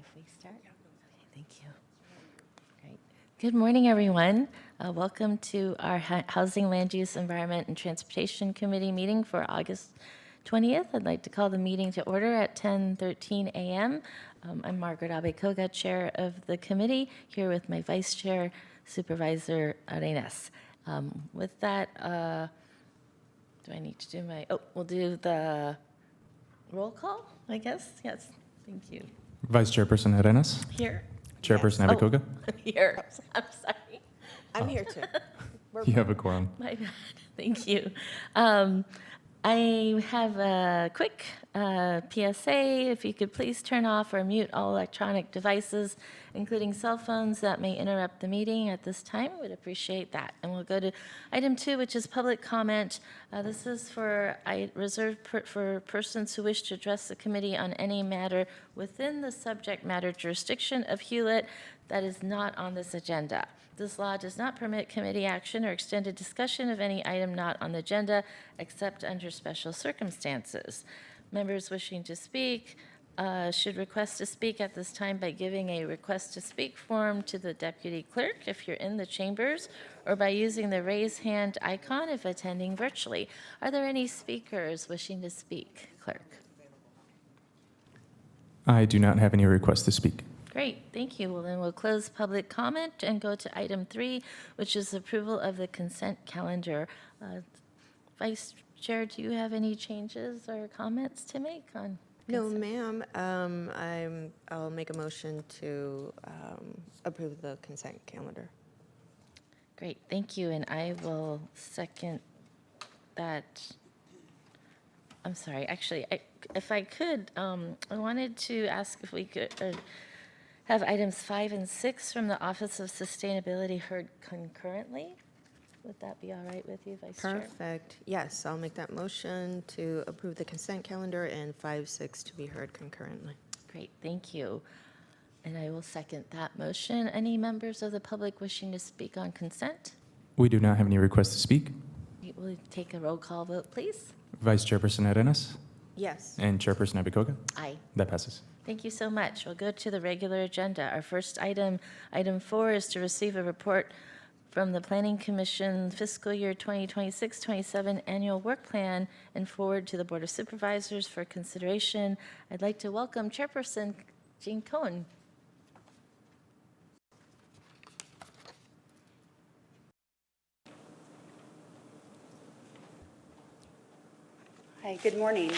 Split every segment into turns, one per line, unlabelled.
if we start? Okay, thank you. Great. Good morning, everyone. Welcome to our Housing, Land Use, Environment, and Transportation Committee meeting for August 20th. I'd like to call the meeting to order at 10:13 a.m. I'm Margaret Abekoga, Chair of the committee, here with my Vice Chair, Supervisor Arenas. With that, do I need to do my, we'll do the roll call, I guess? Yes, thank you.
Vice Chairperson Arenas.
Here.
Chairperson Abekoga.
Here. I'm sorry.
I'm here too.
You have a quorum.
My bad. Thank you. I have a quick PSA. If you could please turn off or mute all electronic devices, including cell phones that may interrupt the meeting at this time. Would appreciate that. And we'll go to item 2, which is public comment. This is reserved for persons who wish to address the committee on any matter within the subject matter jurisdiction of Hewlett that is not on this agenda. This law does not permit committee action or extended discussion of any item not on the agenda except under special circumstances. Members wishing to speak should request to speak at this time by giving a request to speak form to the deputy clerk if you're in the chambers, or by using the raise hand icon if attending virtually. Are there any speakers wishing to speak, clerk?
I do not have any requests to speak.
Great, thank you. Well, then we'll close public comment and go to item 3, which is approval of the consent calendar. Vice Chair, do you have any changes or comments to make on
No,
consent?
ma'am. I'll make a motion to approve the consent calendar.
Great, thank you, and I will second that. I'm sorry, actually, if I could, I wanted to ask if we could have items 5 and 6 from the Office of Sustainability heard concurrently. Would that be all right with you, Vice Chair?
Perfect. Yes, I'll make that motion to approve the consent calendar and 5, 6 to be heard concurrently.
Great, thank you. And I will second that motion. Any members of the public wishing to speak on consent?
We do not have any requests to speak.
Will you take a roll call vote, please?
Vice Chairperson Arenas
Yes.
and Chairperson Abekoga.
Aye.
That passes.
Thank you so much. We'll go to the regular agenda. Our first item, item 4, is to receive a report from the Planning Commission fiscal year 2026-27 annual work plan and forward to the Board of Supervisors for consideration. I'd like to welcome Chairperson Jean Cohen.
Hi, good morning.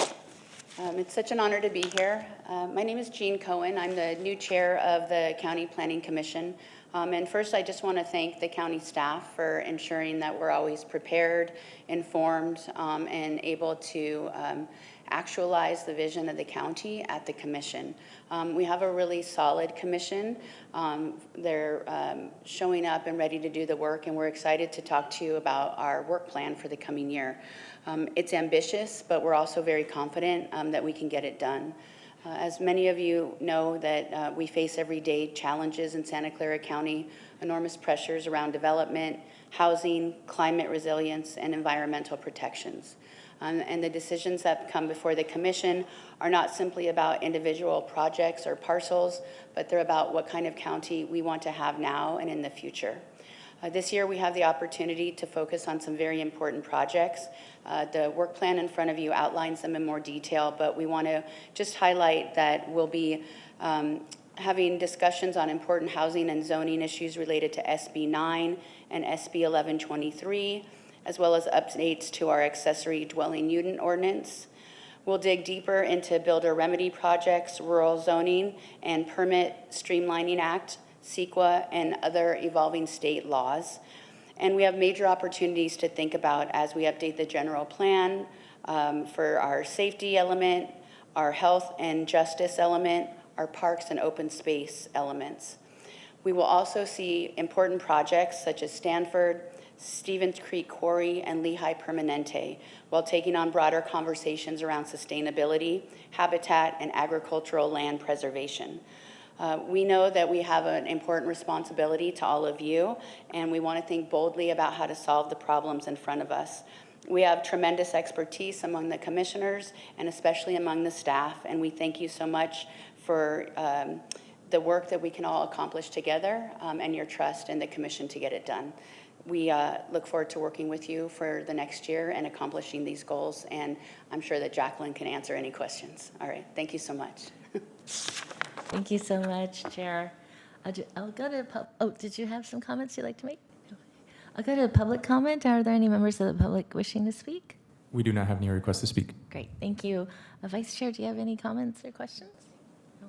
It's such an honor to be here. My name is Jean Cohen. I'm the new chair of the County Planning Commission. And first, I just want to thank the county staff for ensuring that we're always prepared, informed, and able to actualize the vision of the county at the commission. We have a really solid commission. They're showing up and ready to do the work, and we're excited to talk to you about our work plan for the coming year. It's ambitious, but we're also very confident that we can get it done. As many of you know, that we face everyday challenges in Santa Clara County, enormous pressures around development, housing, climate resilience, and environmental protections. And the decisions that come before the commission are not simply about individual projects or parcels, but they're about what kind of county we want to have now and in the future. This year we have the opportunity to focus on some very important projects. The work plan in front of you outlines them in more detail, but we want to just highlight that we'll be having discussions on important housing and zoning issues related to SB 9 and SB 1123, as well as updates to our accessory dwelling unit ordinance. We'll dig deeper into builder remedy projects, rural zoning, and Permit Streamlining Act, CEQA, and other evolving state laws. And we have major opportunities to think about as we update the general plan for our safety element, our health and justice element, our parks and open space elements. We will also see important projects such as Stanford, Stevens Creek Quarry, and Lehigh Permanente, while taking on broader conversations around sustainability, habitat, and agricultural land preservation. We know that we have an important responsibility to all of you, and we want to think boldly about how to solve the problems in front of us. We have tremendous expertise among the commissioners and especially among the staff, and we thank you so much for the work that we can all accomplish together, and your trust in the commission to get it done. We look forward to working with you for the next year and accomplishing these goals, and I'm sure that Jacqueline can answer any questions. All right, thank you so much.
Thank you so much, Chair. I'll go to, did you have some comments you'd like to make? I'll go to public comment. Are there any members of the public wishing to speak?
We do not have any requests to speak.
Great, thank you. Vice Chair, do you have any comments or questions? No.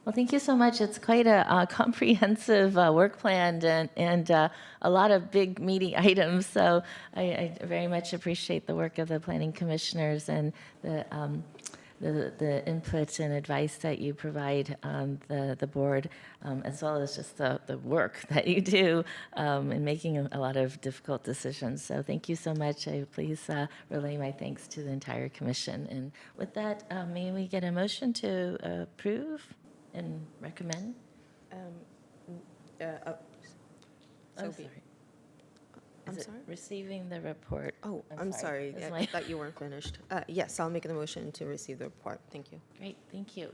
Well, thank you so much. It's quite a comprehensive work plan and a lot of big meaty items. So I very much appreciate the work of the planning commissioners and the input and advice that you provide the board, as well as just the work that you do in making a lot of difficult decisions. So thank you so much. Please relay my thanks to the entire commission. And with that, may we get a motion to approve and recommend?
So
I'm
be-
sorry.
I'm
Is it
sorry?
receiving the report?
Oh, I'm sorry.
Is
I
my-
thought you weren't finished. Yes, I'll make the motion to receive the report. Thank you.
Great, thank you.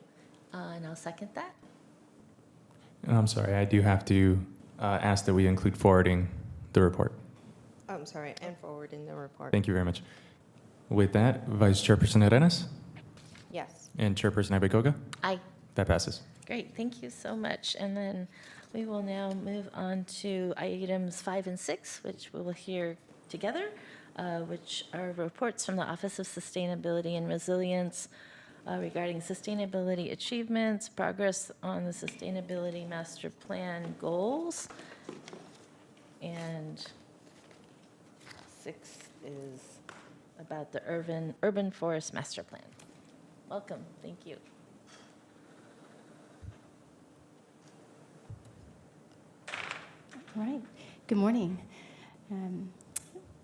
And I'll second that.
I'm sorry, I do have to ask that we include forwarding the report.
I'm sorry, and forwarding the report.
Thank you very much. With that, Vice Chairperson Arenas
Yes.
and Chairperson Abekoga,
Aye.
that passes.
Great, thank you so much. And then we will now move on to items 5 and 6, which we will hear together, which are reports from the Office of Sustainability and Resilience regarding sustainability achievements, progress on the Sustainability Master Plan goals. And 6 is about the urban forest master plan. Welcome, thank you.
All right. Good morning,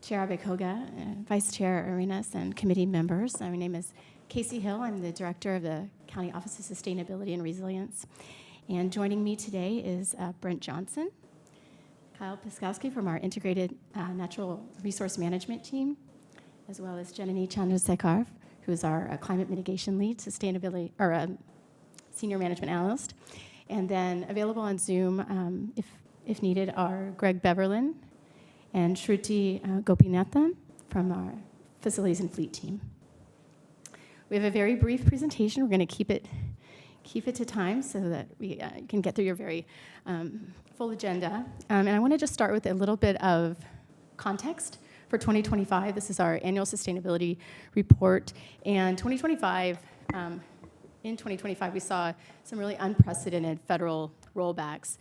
Chair Abekoga, Vice Chair Arenas, and committee members. My name is Casey Hill. I'm the Director of the County Office of Sustainability and Resilience. And joining me today is Brent Johnson, Kyle Piskowski from our Integrated Natural Resource Management team, as well as Janani Chandrasekhar, who is our Climate Mitigation Lead, Sustainability, or Senior Management Analyst. And then available on Zoom, if needed, are Greg Beverlin and Shruti Gopinathan from our Facilities and Fleet team. We have a very brief presentation. We're going to keep it to time so that we can get through your very full agenda. And I want to just start with a little bit of context for 2025. This is our annual sustainability report. And in 2025, we saw some really unprecedented federal rollbacks.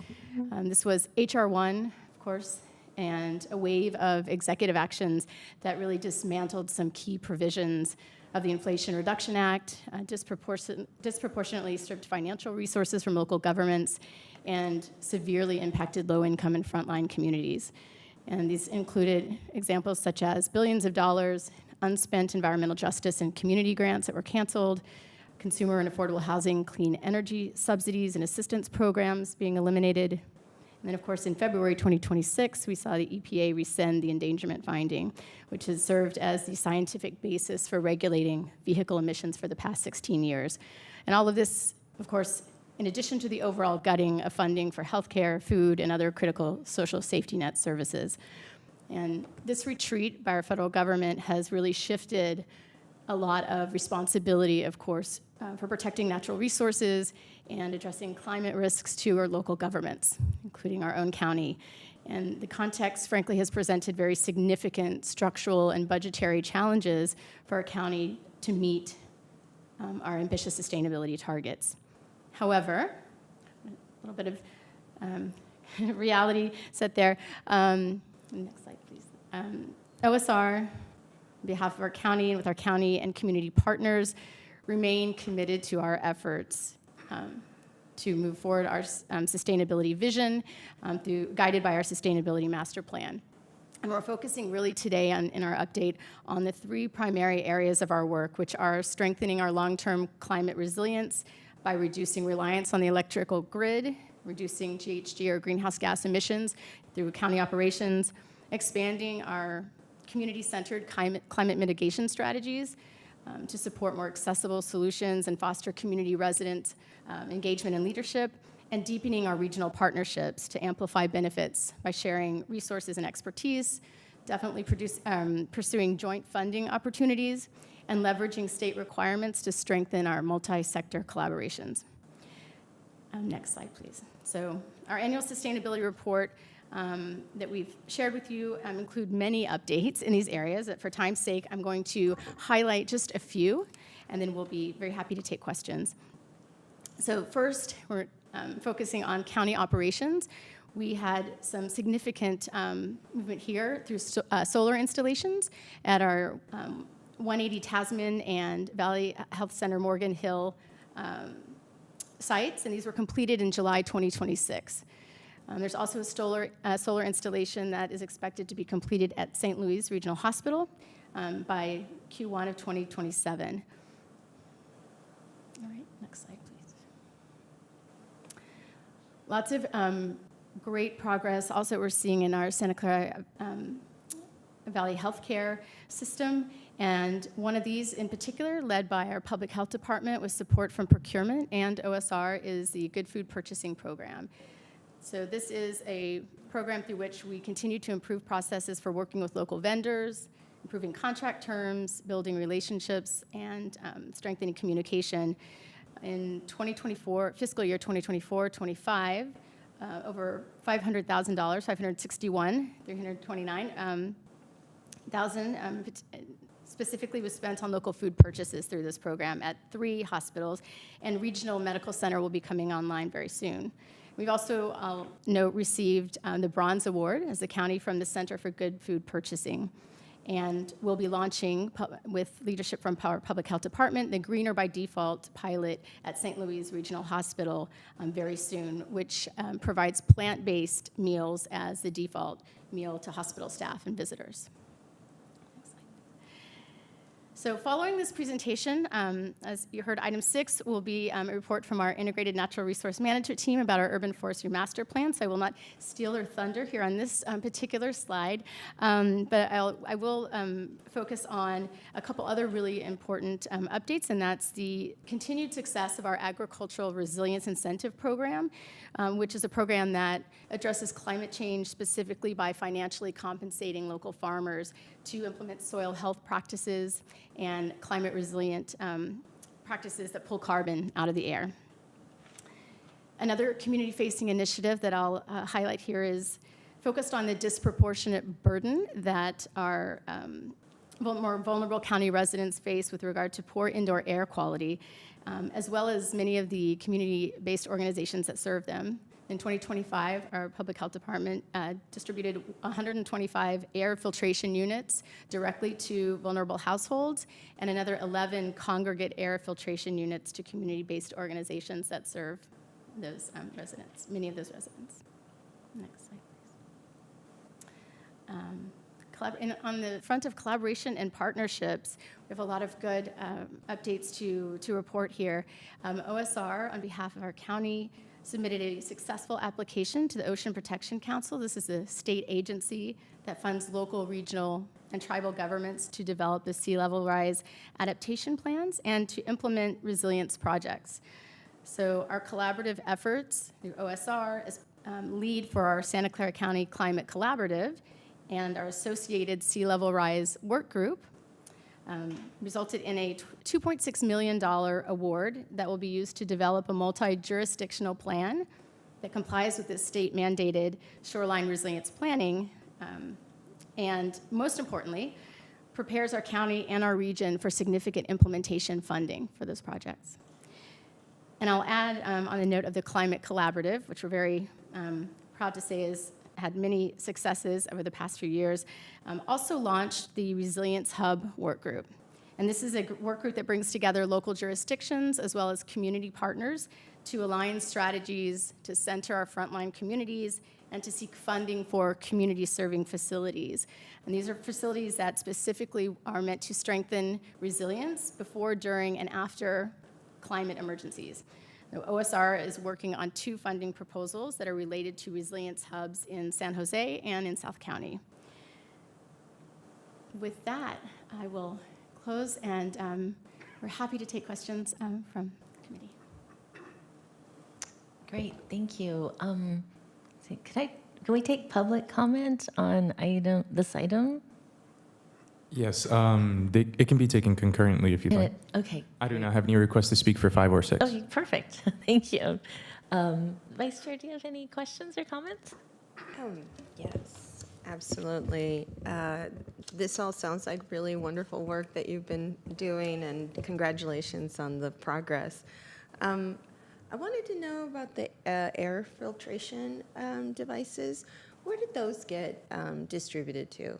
This was H.R. 1, of course, and a wave of executive actions that really dismantled some key provisions of the Inflation Reduction Act, disproportionately stripped financial resources from local governments, and severely impacted low-income and frontline communities. And these included examples such as billions of dollars, unspent environmental justice and community grants that were canceled, consumer and affordable housing, clean energy subsidies and assistance programs being eliminated. And then, of course, in February 2026, we saw the EPA rescind the endangerment finding, which has served as the scientific basis for regulating vehicle emissions for the past 16 years. And all of this, of course, in addition to the overall gutting of funding for healthcare, food, and other critical social safety net services. And this retreat by our federal government has really shifted a lot of responsibility, of course, for protecting natural resources and addressing climate risks to our local governments, including our own county. And the context, frankly, has presented very significant structural and budgetary challenges for our county to meet our ambitious sustainability targets. However, a little bit of reality set there. Next slide, please. OSR, on behalf of our county and with our county and community partners, remain committed to our efforts to move forward our sustainability vision guided by our Sustainability Master Plan. And we're focusing really today in our update on the 3 primary areas of our work, which are strengthening our long-term climate resilience by reducing reliance on the electrical grid, reducing GHG or greenhouse gas emissions through county operations, expanding our community-centered climate mitigation strategies to support more accessible solutions and foster community resident engagement and leadership, and deepening our regional partnerships to amplify benefits by sharing resources and expertise, definitely pursuing joint funding opportunities, and leveraging state requirements to strengthen our multi-sector collaborations. Next slide, please. So our annual sustainability report that we've shared with you include many updates in these areas. For time's sake, I'm going to highlight just a few, and then we'll be very happy to take questions. So first, we're focusing on county operations. We had some significant movement here through solar installations at our 180 Tasman and Valley Health Center Morgan Hill sites, and these were completed in July 2026. There's also a solar installation that is expected to be completed at St. Louis Regional Hospital by Q1 of 2027. All right, next slide, please. Lots of great progress also we're seeing in our Santa Clara Valley healthcare system. And one of these in particular, led by our public health department with support from procurement and OSR, is the Good Food Purchasing Program. So this is a program through which we continue to improve processes for working with local vendors, improving contract terms, building relationships, and strengthening communication. In 2024, fiscal year 2024-25, over $500,000, $329,000 specifically was spent on local food purchases through this program at 3 hospitals, and regional medical center will be coming online very soon. We've also, received the Bronze Award as the county from the Center for Good Food Purchasing, and we'll be launching, with leadership from our Public Health Department, the Greener by Default pilot at St. Louis Regional Hospital very soon, which provides plant-based meals as the default meal to hospital staff and visitors. So following this presentation, as you heard, item 6 will be a report from our Integrated Natural Resource Management team about our Urban Forestry Master Plan. So I will not steal their thunder here on this particular slide, but I will focus on a couple other really important updates, and that's the continued success of our Agricultural Resilience Incentive Program, which is a program that addresses climate change specifically by financially compensating local farmers to implement soil health practices and climate resilient practices that pull carbon out of the air. Another community-facing initiative that I'll highlight here is focused on the disproportionate burden that our more vulnerable county residents face with regard to poor indoor air quality, as well as many of the community-based organizations that serve them. In 2025, our Public Health Department distributed 125 air filtration units directly to vulnerable households, and another 11 congregate air filtration units to community-based organizations that serve those residents, many of those residents. Next slide, please. On the front of collaboration and partnerships, we have a lot of good updates to report here. OSR, on behalf of our county, submitted a successful application to the Ocean Protection Council. This is a state agency that funds local, regional, and tribal governments to develop the sea level rise adaptation plans and to implement resilience projects. So our collaborative efforts through OSR as lead for our Santa Clara County Climate Collaborative and our associated sea level rise work group resulted in a $2.6 million award that will be used to develop a multi-jurisdictional plan that complies with the state-mandated shoreline resilience planning, and most importantly, prepares our county and our region for significant implementation funding for those projects. And I'll add, on the note of the Climate Collaborative, which we're very proud to say has had many successes over the past few years, also launched the Resilience Hub work group. And this is a work group that brings together local jurisdictions as well as community partners to align strategies, to center our frontline communities, and to seek funding for community-serving facilities. And these are facilities that specifically are meant to strengthen resilience before, during, and after climate emergencies. Now, OSR is working on 2 funding proposals that are related to resilience hubs in San Jose and in South County. With that, I will close, and we're happy to take questions from the committee.
Great, thank you. Can we take public comment on this item?
Yes, it can be taken concurrently if you'd like.
Okay.
I do not have any requests to speak for 5 or 6.
Okay, perfect. Thank you. Vice Chair, do you have any questions or comments?
Yes, absolutely. This all sounds like really wonderful work that you've been doing, and congratulations on the progress. I wanted to know about the air filtration devices. Where did those get distributed to?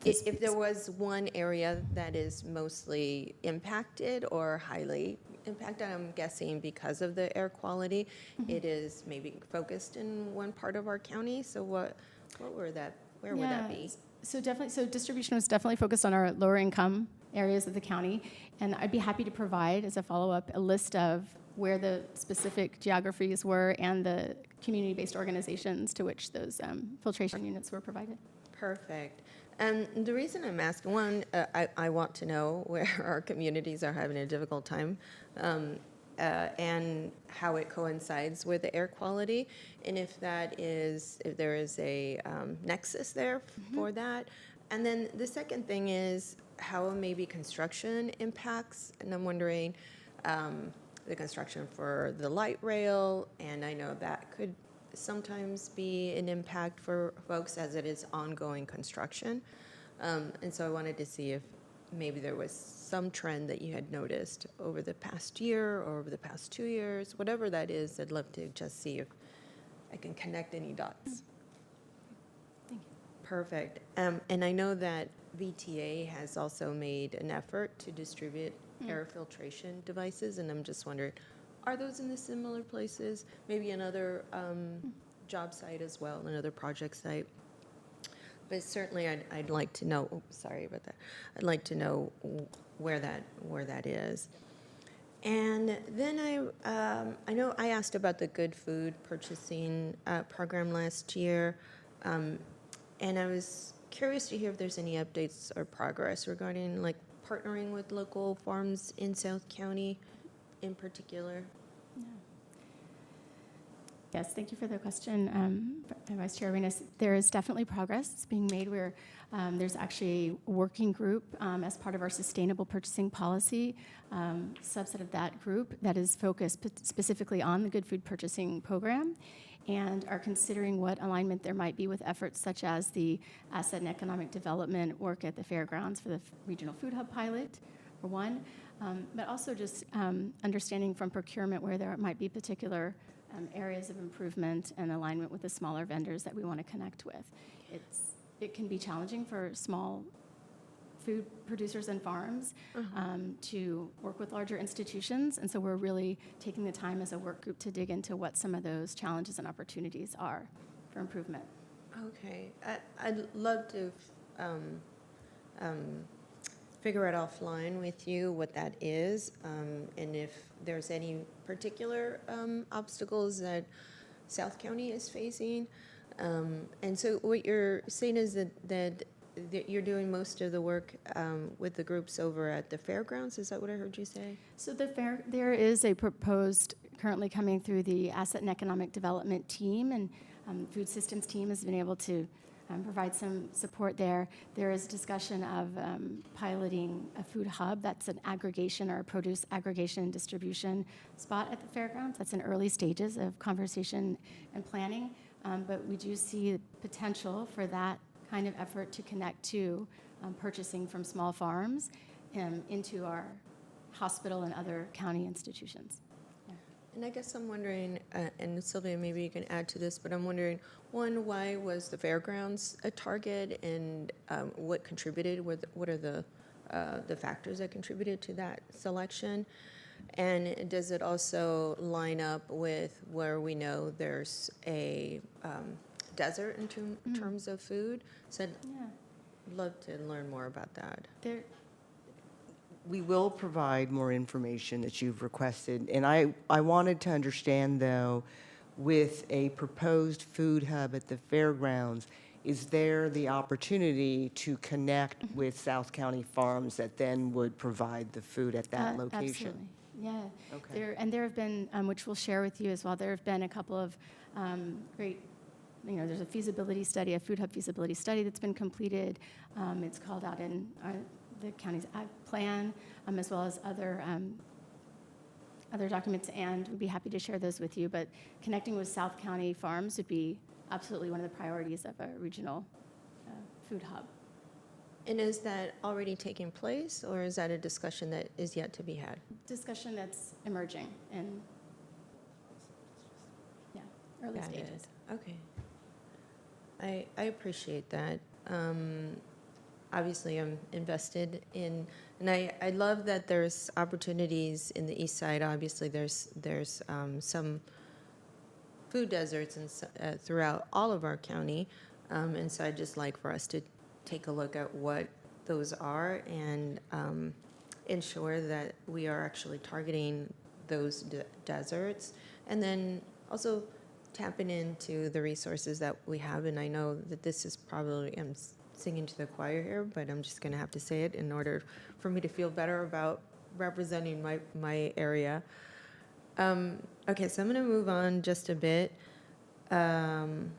If there was one area that is mostly impacted or highly impacted, I'm guessing because of the air quality, it is maybe focused in one part of our county. So where would that be?
So distribution was definitely focused on our lower income areas of the county, and I'd be happy to provide, as a follow-up, a list of where the specific geographies were and the community-based organizations to which those filtration units were provided.
Perfect. And the reason I'm asking, one, I want to know where our communities are having a difficult time and how it coincides with the air quality, and if there is a nexus there for that. And then the second thing is how maybe construction impacts, and I'm wondering the construction for the light rail, and I know that could sometimes be an impact for folks as it is ongoing construction. And so I wanted to see if maybe there was some trend that you had noticed over the past year or over the past 2 years, whatever that is. I'd love to just see if I can connect any dots.
Thank you.
Perfect. And I know that VTA has also made an effort to distribute air filtration devices, and I'm just wondering, are those in the similar places? Maybe another job site as well, another project site. But certainly, I'd like to know. Oh, sorry about that. I'd like to know where that is. And then I know I asked about the Good Food Purchasing program last year, and I was curious to hear if there's any updates or progress regarding like partnering with local farms in South County, in particular.
Yes, thank you for the question, Vice Chair Arenas. There is definitely progress that's being made where there's actually a working group as part of our sustainable purchasing policy, subset of that group that is focused specifically on the Good Food Purchasing program and are considering what alignment there might be with efforts such as the asset and economic development work at the fairgrounds for the regional food hub pilot, for one, but also just understanding from procurement where there might be particular areas of improvement and alignment with the smaller vendors that we want to connect with. It can be challenging for small food producers and farms to work with larger institutions, and so we're really taking the time as a work group to dig into what some of those challenges and opportunities are for improvement.
Okay, I'd love to figure out offline with you what that is, and if there's any particular obstacles that South County is facing. And so what you're saying is that you're doing most of the work with the groups over at the fairgrounds. Is that what I heard you say?
So there is a proposed, currently coming through the Asset and Economic Development team, and Food Systems team has been able to provide some support there. There is discussion of piloting a food hub that's an aggregation or a produce aggregation and distribution spot at the fairgrounds. That's in early stages of conversation and planning, but we do see potential for that kind of effort to connect to purchasing from small farms into our hospital and other county institutions.
And I guess I'm wondering, and Sylvia, maybe you can add to this, but I'm wondering, one, why was the fairgrounds a target, and what contributed? What are the factors that contributed to that selection? And does it also line up with where we know there's a desert in terms of food? So I'd love to learn more about that.
We will provide more information that you've requested. And I wanted to understand, though, with a proposed food hub at the fairgrounds, is there the opportunity to connect with South County farms that then would provide the food at that location?
Absolutely. Yeah.
Okay.
There have been, which we'll share with you as well, there have been a couple of great, there's a feasibility study, a food hub feasibility study that's been completed. It's called out in the county's ag plan, as well as other documents, and we'd be happy to share those with you. But connecting with South County farms would be absolutely one of the priorities of a regional food hub.
And is that already taking place, or is that a discussion that is yet to be had?
Discussion that's emerging and, yeah, early
Got it.
stages.
Okay. I appreciate that. Obviously, I'm invested in, and I love that there's opportunities in the east side. Obviously, there's some food deserts and throughout all of our county, and so I'd just like for us to take a look at what those are and ensure that we are actually targeting those deserts, and then also tapping into the resources that we have. And I know that this is probably, I'm singing to the choir here, but I'm just going to have to say it in order for me to feel better about representing my area. Okay, so I'm going to move on just a bit. I'm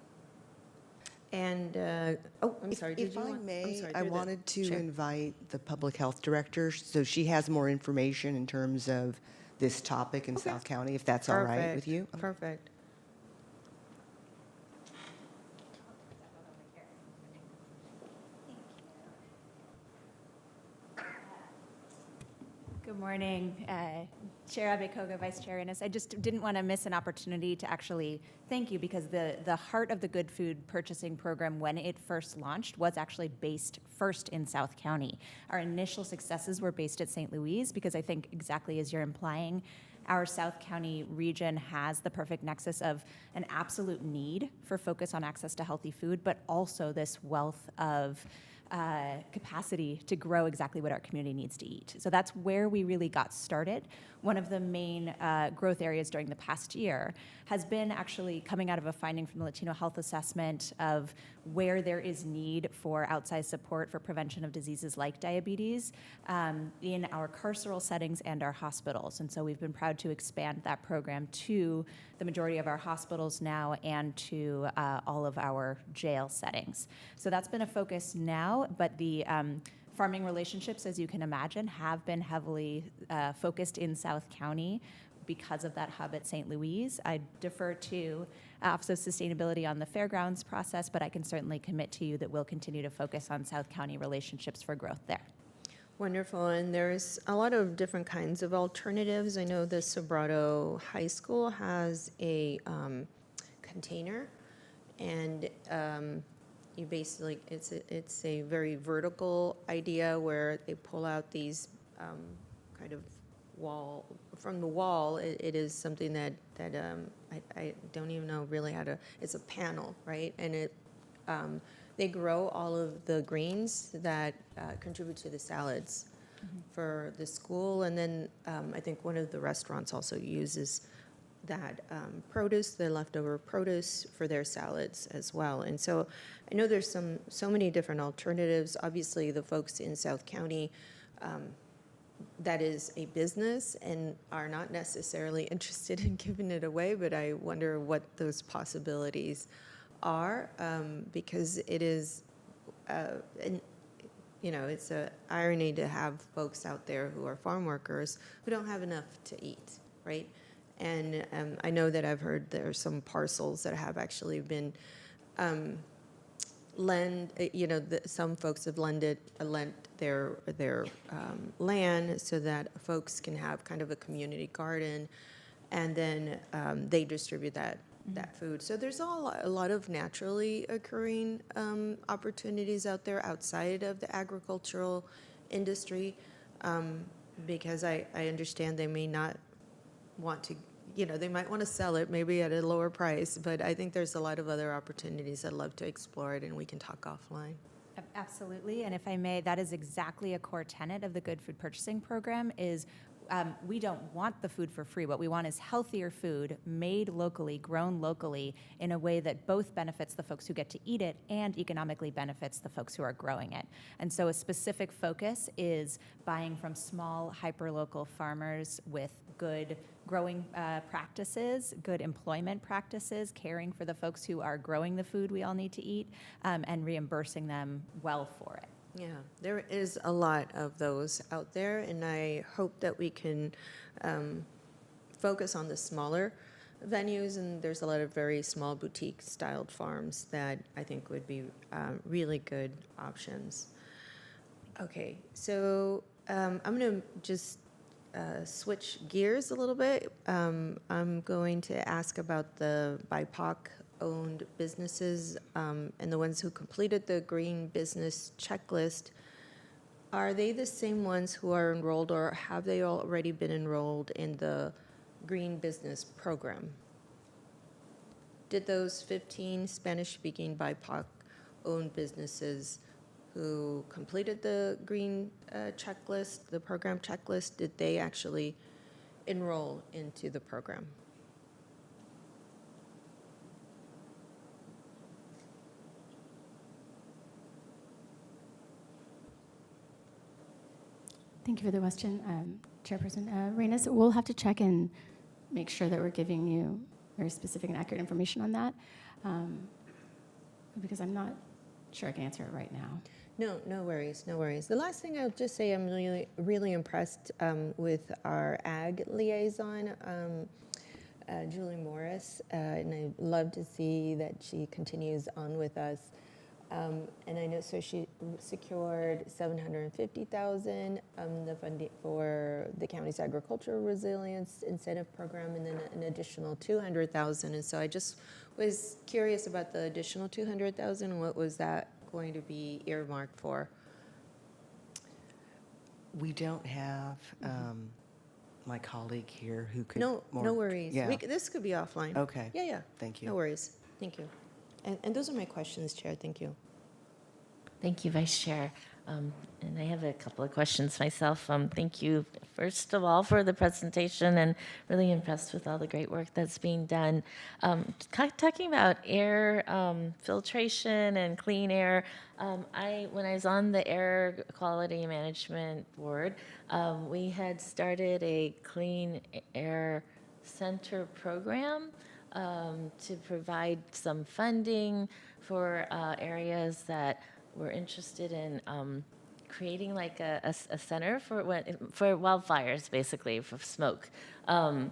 sorry.
If I may,
I'm sorry,
I
through the
wanted to
chair.
invite the public health director, so she has more information in terms of this topic in South County, if that's all right with you.
Perfect.
Good morning, Chair Abekoga, Vice Chair Innes. I just didn't want to miss an opportunity to actually thank you, because the heart of the Good Food Purchasing Program, when it first launched, was actually based first in South County. Our initial successes were based at St. Louis, because I think exactly as you're implying, our South County region has the perfect nexus of an absolute need for focus on access to healthy food, but also this wealth of capacity to grow exactly what our community needs to eat. So that's where we really got started. One of the main growth areas during the past year has been actually coming out of a finding from the Latino Health Assessment of where there is need for outsized support for prevention of diseases like diabetes in our carceral settings and our hospitals. And so we've been proud to expand that program to the majority of our hospitals now and to all of our jail settings. So that's been a focus now, but the farming relationships, as you can imagine, have been heavily focused in South County because of that hub at St. Louis. I defer to Office of Sustainability on the fairgrounds process, but I can certainly commit to you that we'll continue to focus on South County relationships for growth there.
Wonderful, and there's a lot of different kinds of alternatives. I know the Sobrato High School has a container, and you basically, it's a very vertical idea where they pull out these kind of wall, from the wall, it is something that I don't even know really how to, it's a panel, right? And it they grow all of the greens that contribute to the salads for the school. And then I think one of the restaurants also uses that produce, the leftover produce, for their salads as well. And so I know there's so many different alternatives. Obviously, the folks in South County, that is a business and are not necessarily interested in giving it away, but I wonder what those possibilities are, because it is, and, you know, it's an irony to have folks out there who are farm workers who don't have enough to eat, right? And I know that I've heard there are some parcels that have actually been some folks have lent their land so that folks can have kind of a community garden, and then they distribute that food. So there's a lot of naturally occurring opportunities out there outside of the agricultural industry, because I understand they may not want to, they might want to sell it maybe at a lower price, but I think there's a lot of other opportunities. I'd love to explore it, and we can talk offline.
Absolutely, and if I may, that is exactly a core tenet of the Good Food Purchasing Program is we don't want the food for free. What we want is healthier food made locally, grown locally, in a way that both benefits the folks who get to eat it and economically benefits the folks who are growing it. And so a specific focus is buying from small, hyper-local farmers with good growing practices, good employment practices, caring for the folks who are growing the food we all need to eat, and reimbursing them well for it.
Yeah, there is a lot of those out there, and I hope that we can focus on the smaller venues, and there's a lot of very small boutique-styled farms that I think would be really good options. Okay, so I'm going to just switch gears a little bit. I'm going to ask about the BIPOC-owned businesses and the ones who completed the green business checklist. Are they the same ones who are enrolled, or have they already been enrolled in the green business program? Did those 15 Spanish-speaking BIPOC-owned businesses who completed the green checklist, the program checklist, did they actually enroll into the program?
Thank you for the question, Chairperson Reyes. We'll have to check and make sure that we're giving you very specific and accurate information on that, because I'm not sure I can answer it right now.
No worries, no worries. The last thing I'll just say, I'm really impressed with our ag liaison, Julie Morris, and I love to see that she continues on with us. And I know, so she secured $750,000 the funding for the county's agricultural resilience incentive program, and then an additional $200,000. And so I just was curious about the additional $200,000. What was that going to be earmarked for?
We don't have my colleague here who could.
No worries.
Yeah.
This could be offline.
Okay.
Yeah.
Thank you.
No worries. Thank you. And those are my questions, Chair. Thank you.
Thank you, Vice Chair. And I have a couple of questions myself. Thank you, first of all, for the presentation, and really impressed with all the great work that's being done. Talking about air filtration and clean air, when I was on the Air Quality Management Board, we had started a clean air center program to provide some funding for areas that were interested in creating like a center for wildfires, basically, for smoke. And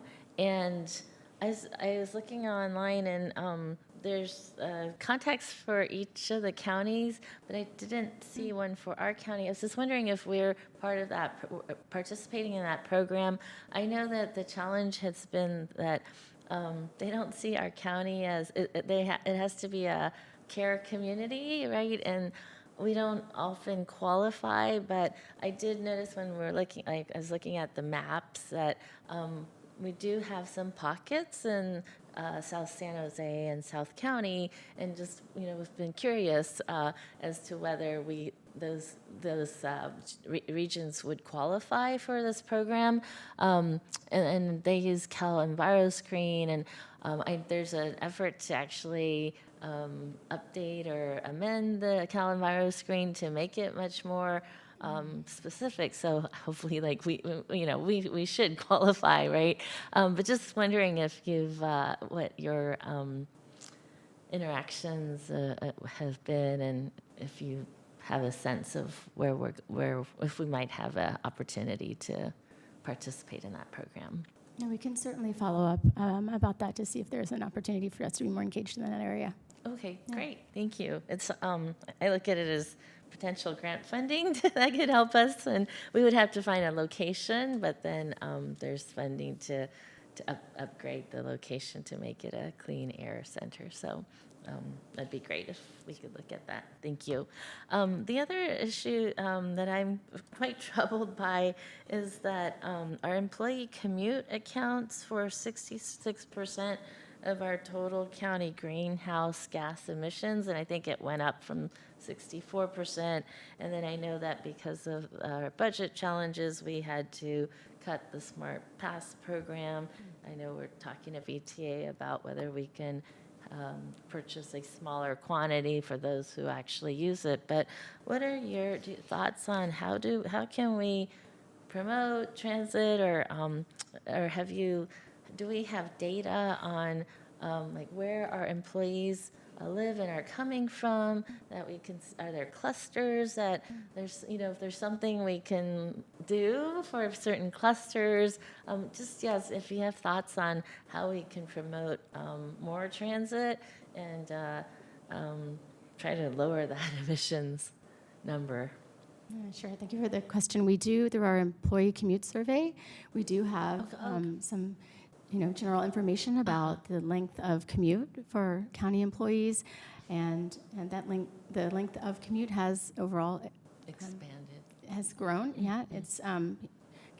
I was looking online, and there's contacts for each of the counties, but I didn't see one for our county. I was just wondering if we're part of that, participating in that program. I know that the challenge has been that they don't see our county as, it has to be a care community, right? And we don't often qualify, but I did notice when we're looking, I was looking at the maps, that we do have some pockets in South San Jose and South County, and just, we've been curious as to whether those regions would qualify for this program. And they use Cal EnviroScreen, and there's an effort to actually update or amend the Cal EnviroScreen to make it much more specific. So hopefully, like we should qualify, right? But just wondering if what your interactions have been, and if you have a sense of where if we might have an opportunity to participate in that program.
Yeah, we can certainly follow up about that to see if there's an opportunity for us to be more engaged in that area.
Okay, great, thank you. It's I look at it as potential grant funding that could help us, and we would have to find a location, but then there's funding to upgrade the location to make it a clean air center. So that'd be great if we could look at that. Thank you. The other issue that I'm quite troubled by is that our employee commute accounts for 66% of our total county greenhouse gas emissions, and I think it went up from 64%. And then I know that because of our budget challenges, we had to cut the Smart Pass program. I know we're talking to VTA about whether we can purchase a smaller quantity for those who actually use it. But what are your thoughts on how can we promote transit, or do we have data on like where our employees live and are coming from, that we can, are there clusters that there's, if there's something we can do for certain clusters, just, yes, if you have thoughts on how we can promote more transit and try to lower that emissions number.
Sure, thank you for the question. We do, through our employee commute survey, we do have some general information about the length of commute for county employees, and the length of commute has overall
Expanded.
has grown. Yeah, it's county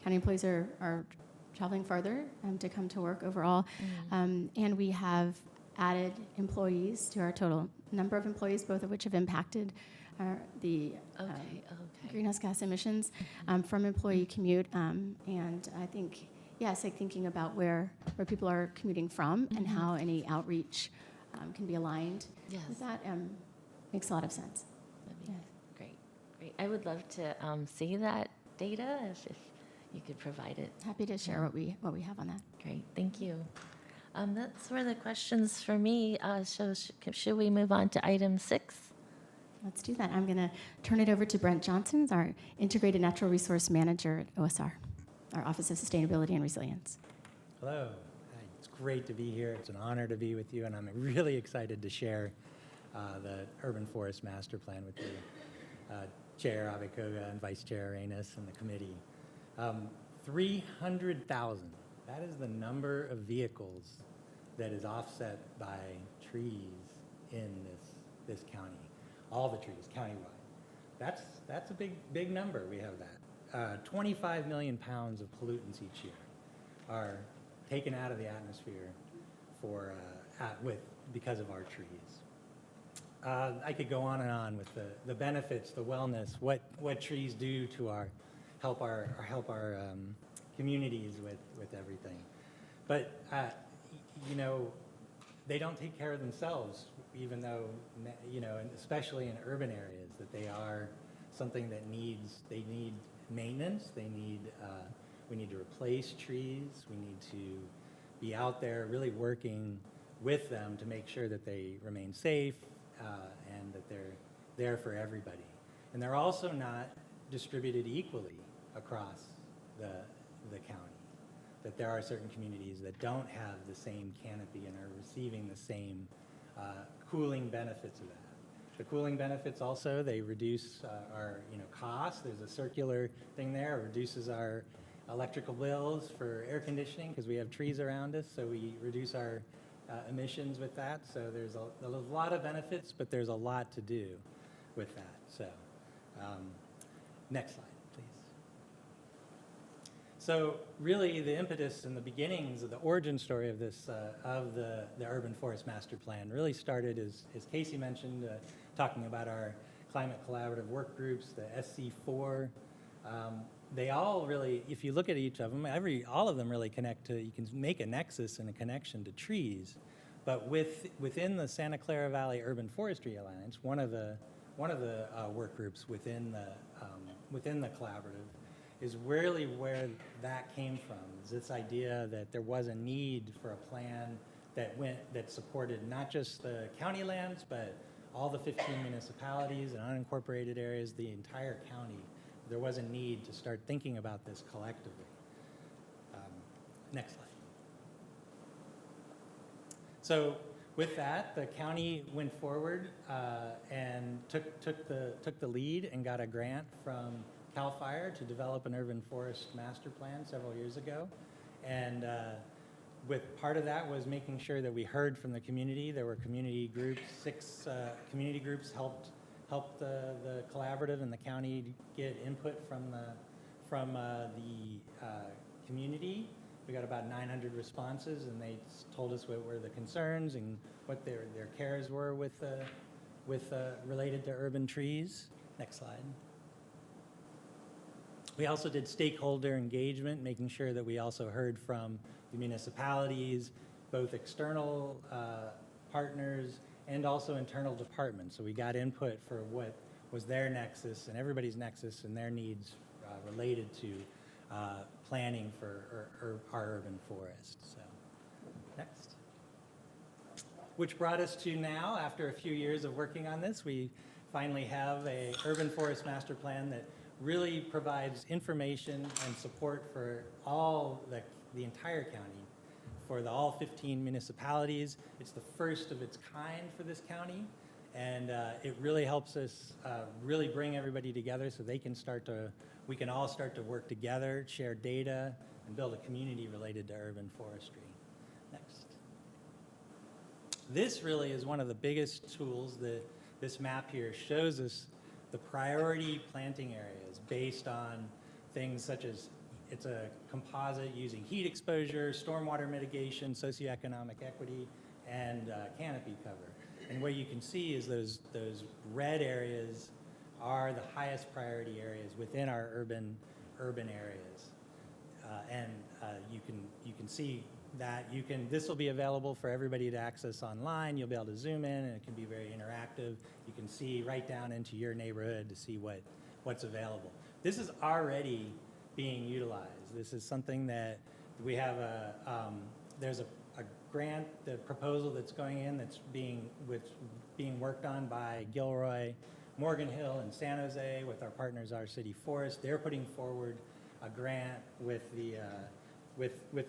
employees are traveling farther to come to work overall, and we have added employees to our total number of employees, both of which have impacted the greenhouse gas emissions from employee commute, and I think. Yes, like thinking about where people are commuting from and how any outreach can be aligned with that makes a lot of sense.
That'd be great. I would love to see that data if you could provide it.
Happy to share what we have on that.
Great, thank you. That's where the questions for me. So should we move on to item 6?
Let's do that. I'm going to turn it over to Brent Johnson, who's our Integrated Natural Resource Manager at OSR. Our Office of Sustainability and Resilience.
Hello. Hi. It's great to be here. It's an honor to be with you, and I'm really excited to share the Urban Forest Master Plan with you, Chair Abekoga and Vice Chair Arenas and the committee. 300,000. That is the number of vehicles that is offset by trees in this county. All the trees, countywide. That's a big number. We have that. 25 million pounds of pollutants each year are taken out of the atmosphere because of our trees. I could go on and on with the benefits, the wellness, what trees do to help our communities with everything. But they don't take care of themselves, even though and especially in urban areas, that they are something that they need maintenance. We need to replace trees. We need to be out there really working with them to make sure that they remain safe and that they're there for everybody. And they're also not distributed equally across the county. That there are certain communities that don't have the same canopy and are receiving the same cooling benefits of that. The cooling benefits also, they reduce our costs. There's a circular thing there. It reduces our electrical bills for air conditioning because we have trees around us, so we reduce our emissions with that. So there's a lot of benefits, but there's a lot to do with that. So next slide, please. So really the impetus and the beginnings of the origin story of this, of the Urban Forest Master Plan really started, as Casey mentioned, talking about our climate collaborative work groups, the SC4. They all really, if you look at each of them, all of them really connect to, you can make a nexus and a connection to trees. But within the Santa Clara Valley Urban Forestry Alliance, one of the work groups within the collaborative is really where that came from. Is this idea that there was a need for a plan that supported not just the county lands, but all the 15 municipalities and unincorporated areas, the entire county. There was a need to start thinking about this collectively. Next slide. So with that, the county went forward and took the lead and got a grant from CAL FIRE to develop an urban forest master plan several years ago. And with part of that was making sure that we heard from the community. There were community groups, 6 community groups helped the collaborative and the county get input from the community. We got about 900 responses, and they told us what were the concerns and what their cares were with related to urban trees. Next slide. We also did stakeholder engagement, making sure that we also heard from the municipalities, both external partners and also internal departments. So we got input for what was their nexus and everybody's nexus and their needs related to planning for our urban forest. So, next. Which brought us to now, after a few years of working on this, we finally have a urban forest master plan that really provides information and support for all the entire county, for all 15 municipalities. It's the first of its kind for this county, and it really helps us really bring everybody together so we can all start to work together, share data, and build a community related to urban forestry. Next. This really is one of the biggest tools that this map here shows us the priority planting areas based on things such as it's a composite using heat exposure, stormwater mitigation, socioeconomic equity, and canopy cover. And what you can see is those red areas are the highest priority areas within our urban areas. You can see that this will be available for everybody to access online. You'll be able to zoom in, and it can be very interactive. You can see right down into your neighborhood to see what's available. This is already being utilized. This is something that we have there's a grant, the proposal that's going in that's being worked on by Gilroy, Morgan Hill, and San Jose with our partners, Our City Forest. They're putting forward a grant with the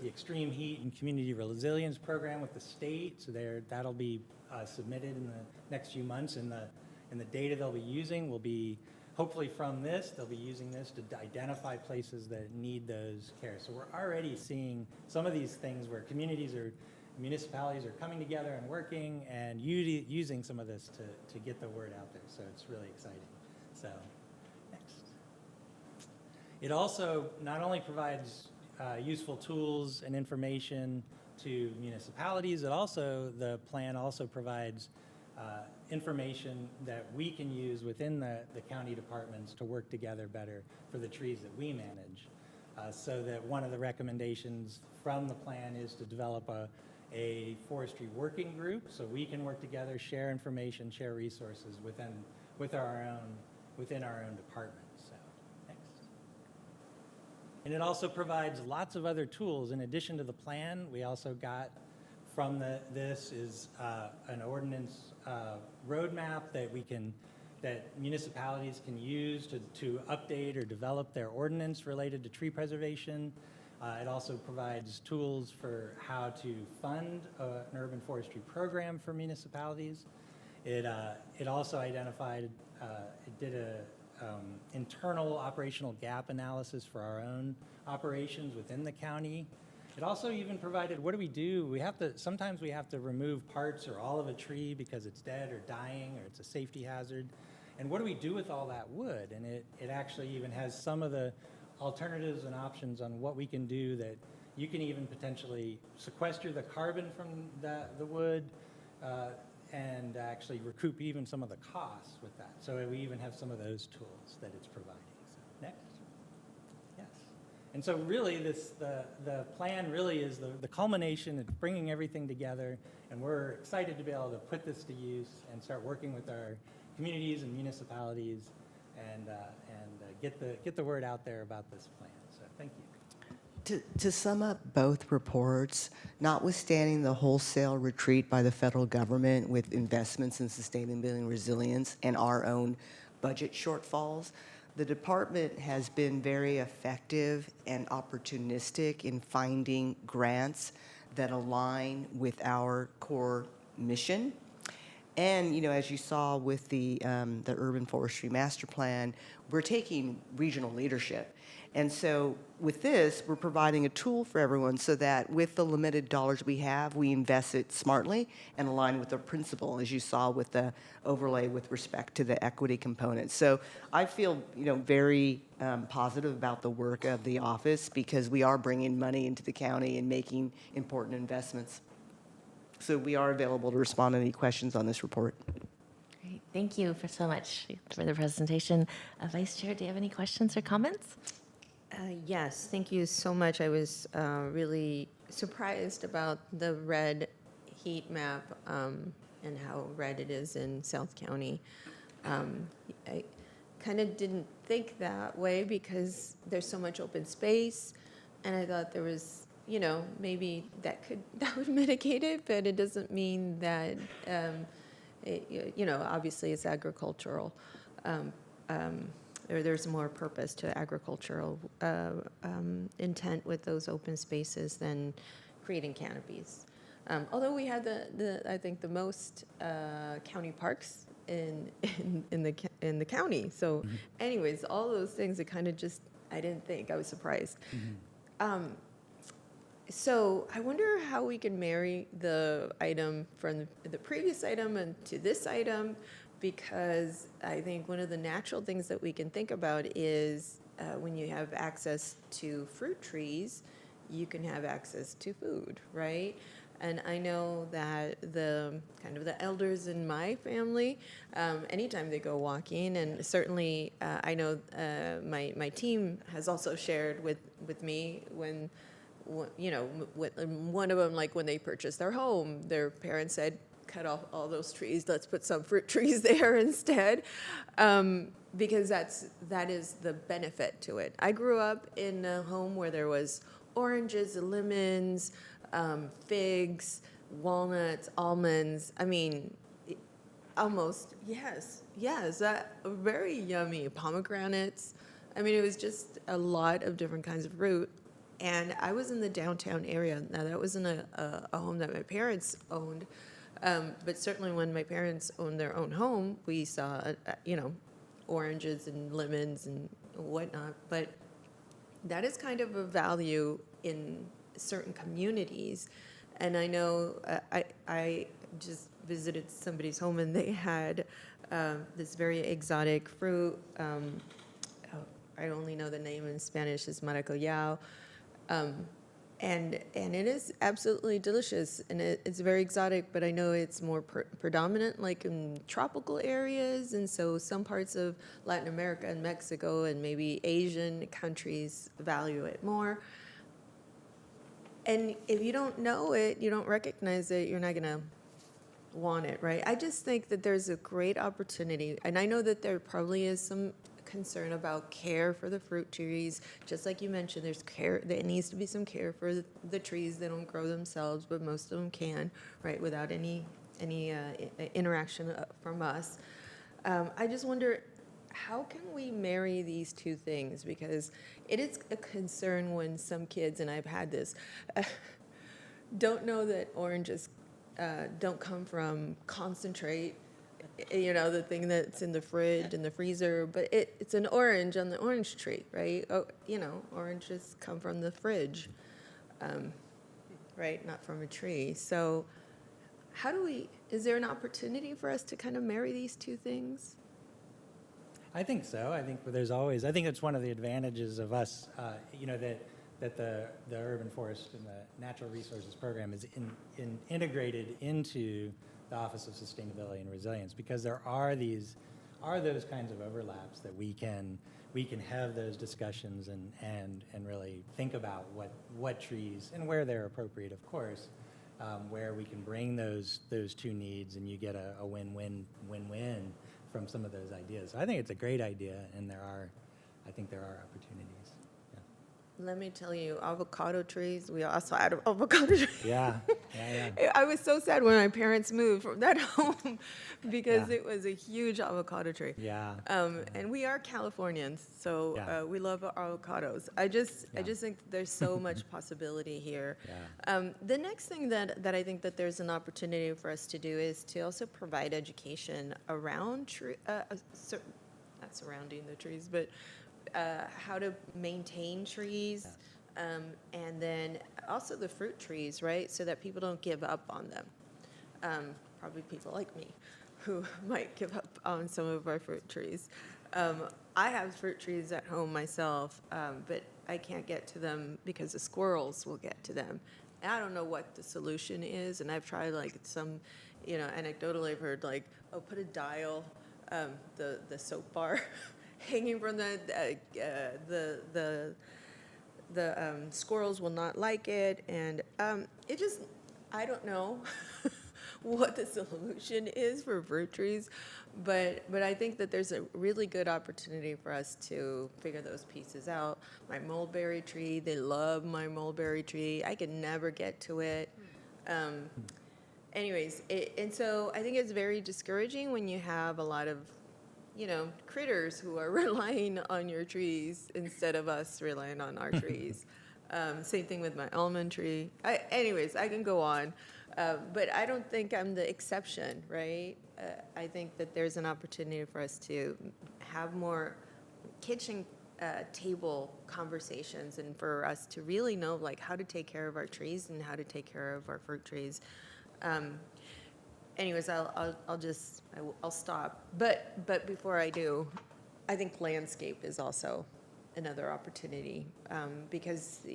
Extreme Heat and Community Resilience Program with the state. So that'll be submitted in the next few months, and the data they'll be using will be hopefully from this. They'll be using this to identify places that need those care. So we're already seeing some of these things where municipalities are coming together and working and using some of this to get the word out there. So it's really exciting. So next. It also not only provides useful tools and information to municipalities, the plan also provides information that we can use within the county departments to work together better for the trees that we manage. So that one of the recommendations from the plan is to develop a forestry working group so we can work together, share information, share resources within our own departments. So, next. And it also provides lots of other tools. In addition to the plan, we also got from this is an ordinance roadmap that municipalities can use to update or develop their ordinance related to tree preservation. It also provides tools for how to fund an urban forestry program for municipalities. It also identified, it did a internal operational gap analysis for our own operations within the county. It also even provided, what do we do? Sometimes we have to remove parts or all of a tree because it's dead or dying or it's a safety hazard. And what do we do with all that wood? And it actually even has some of the alternatives and options on what we can do, that you can even potentially sequester the carbon from the wood and actually recoup even some of the costs with that. So we even have some of those tools that it's providing. So, next. Yes. And so really the plan really is the culmination of bringing everything together, and we're excited to be able to put this to use and start working with our communities and municipalities and get the word out there about this plan. So thank you.
To sum up both reports, notwithstanding the wholesale retreat by the federal government with investments in sustainability and resilience and our own budget shortfalls, the department has been very effective and opportunistic in finding grants that align with our core mission. And, as you saw with the Urban Forestry Master Plan, we're taking regional leadership. And so with this, we're providing a tool for everyone so that with the limited dollars we have, we invest it smartly and align with the principle, as you saw with the overlay with respect to the equity component. So I feel, very positive about the work of the office because we are bringing money into the county and making important investments. So we are available to respond to any questions on this report.
Great. Thank you so much for the presentation. Vice Chair, do you have any questions or comments?
Yes, thank you so much. I was really surprised about the red heat map and how red it is in South County. kind of didn't think that way because there's so much open space, and I thought there was, maybe that would mitigate it, but it doesn't mean that, obviously it's agricultural. There's more purpose to agricultural intent with those open spaces than creating canopies. Although we had I think the most county parks in the county. So, anyways, all those things, it kind of just, I didn't think, I was surprised. So I wonder how we can marry the item from the previous item and to this item, because I think one of the natural things that we can think about is when you have access to fruit trees, you can have access to food, right? And I know that the elders in my family, anytime they go walking, and certainly I know my team has also shared with me when one of them, like when they purchased their home, their parents said, cut off all those trees, let's put some fruit trees there instead, because that is the benefit to it. I grew up in a home where there was oranges, lemons, figs, walnuts, almonds. I mean, almost, yes, very yummy, pomegranates. I mean, it was just a lot of different kinds of fruit. And I was in the downtown area. Now, that wasn't a home that my parents owned, but certainly when my parents owned their own home, we saw, oranges and lemons and whatnot. But that is kind of a value in certain communities. And I know I just visited somebody's home, and they had this very exotic fruit. I only know the name in Spanish is maracuyá. And it is absolutely delicious, and it's very exotic, but I know it's more predominant like in tropical areas, and so some parts of Latin America and Mexico and maybe Asian countries value it more. And if you don't know it, you don't recognize it, you're not gonna want it, right? I just think that there's a great opportunity, and I know that there probably is some concern about care for the fruit trees. Just like you mentioned, there needs to be some care for the trees. They don't grow themselves, but most of them can, right, without any interaction from us. I just wonder, how can we marry these two things? Because it is a concern when some kids, and I've had this, don't know that oranges don't come from concentrate, the thing that's in the fridge and the freezer, but it's an orange on the orange tree, right? Oh, oranges come from the fridge, right? Not from a tree. So is there an opportunity for us to kind of marry these two things?
I think so. I think it's one of the advantages of us, that the urban forest and the natural resources program is integrated into the Office of Sustainability and Resilience, because there are those kinds of overlaps that we can have those discussions and really think about what trees, and where they're appropriate, of course, where we can bring those two needs, and you get a win-win from some of those ideas. So I think it's a great idea, and I think there are opportunities.
Let me tell you, avocado trees, we also had avocado trees.
Yeah.
I was so sad when my parents moved from that home because
Yeah.
it was a huge avocado tree.
Yeah.
And we are Californians, so
Yeah.
we love avocados. I just
Yeah.
think there's so much possibility here.
Yeah.
The next thing that I think that there's an opportunity for us to do is to also provide education around not surrounding the trees, but how to maintain trees, and then also the fruit trees, right? So that people don't give up on them. Probably people like me who might give up on some of our fruit trees. I have fruit trees at home myself, but I can't get to them because the squirrels will get to them. And I don't know what the solution is, and I've tried some, anecdotally I've heard put a dial, the soap bar hanging from the squirrels will not like it, and I don't know what the solution is for fruit trees, but I think that there's a really good opportunity for us to figure those pieces out. My mulberry tree, they love my mulberry tree. I could never get to it. Anyways, and so I think it's very discouraging when you have a lot of, critters who are relying on your trees instead of us relying on our trees. Same thing with my almond tree. Anyways, I can go on, but I don't think I'm the exception, right? I think that there's an opportunity for us to have more kitchen table conversations, and for us to really know like how to take care of our trees and how to take care of our fruit trees. Anyways, I'll stop. But before I do, I think landscape is also another opportunity, because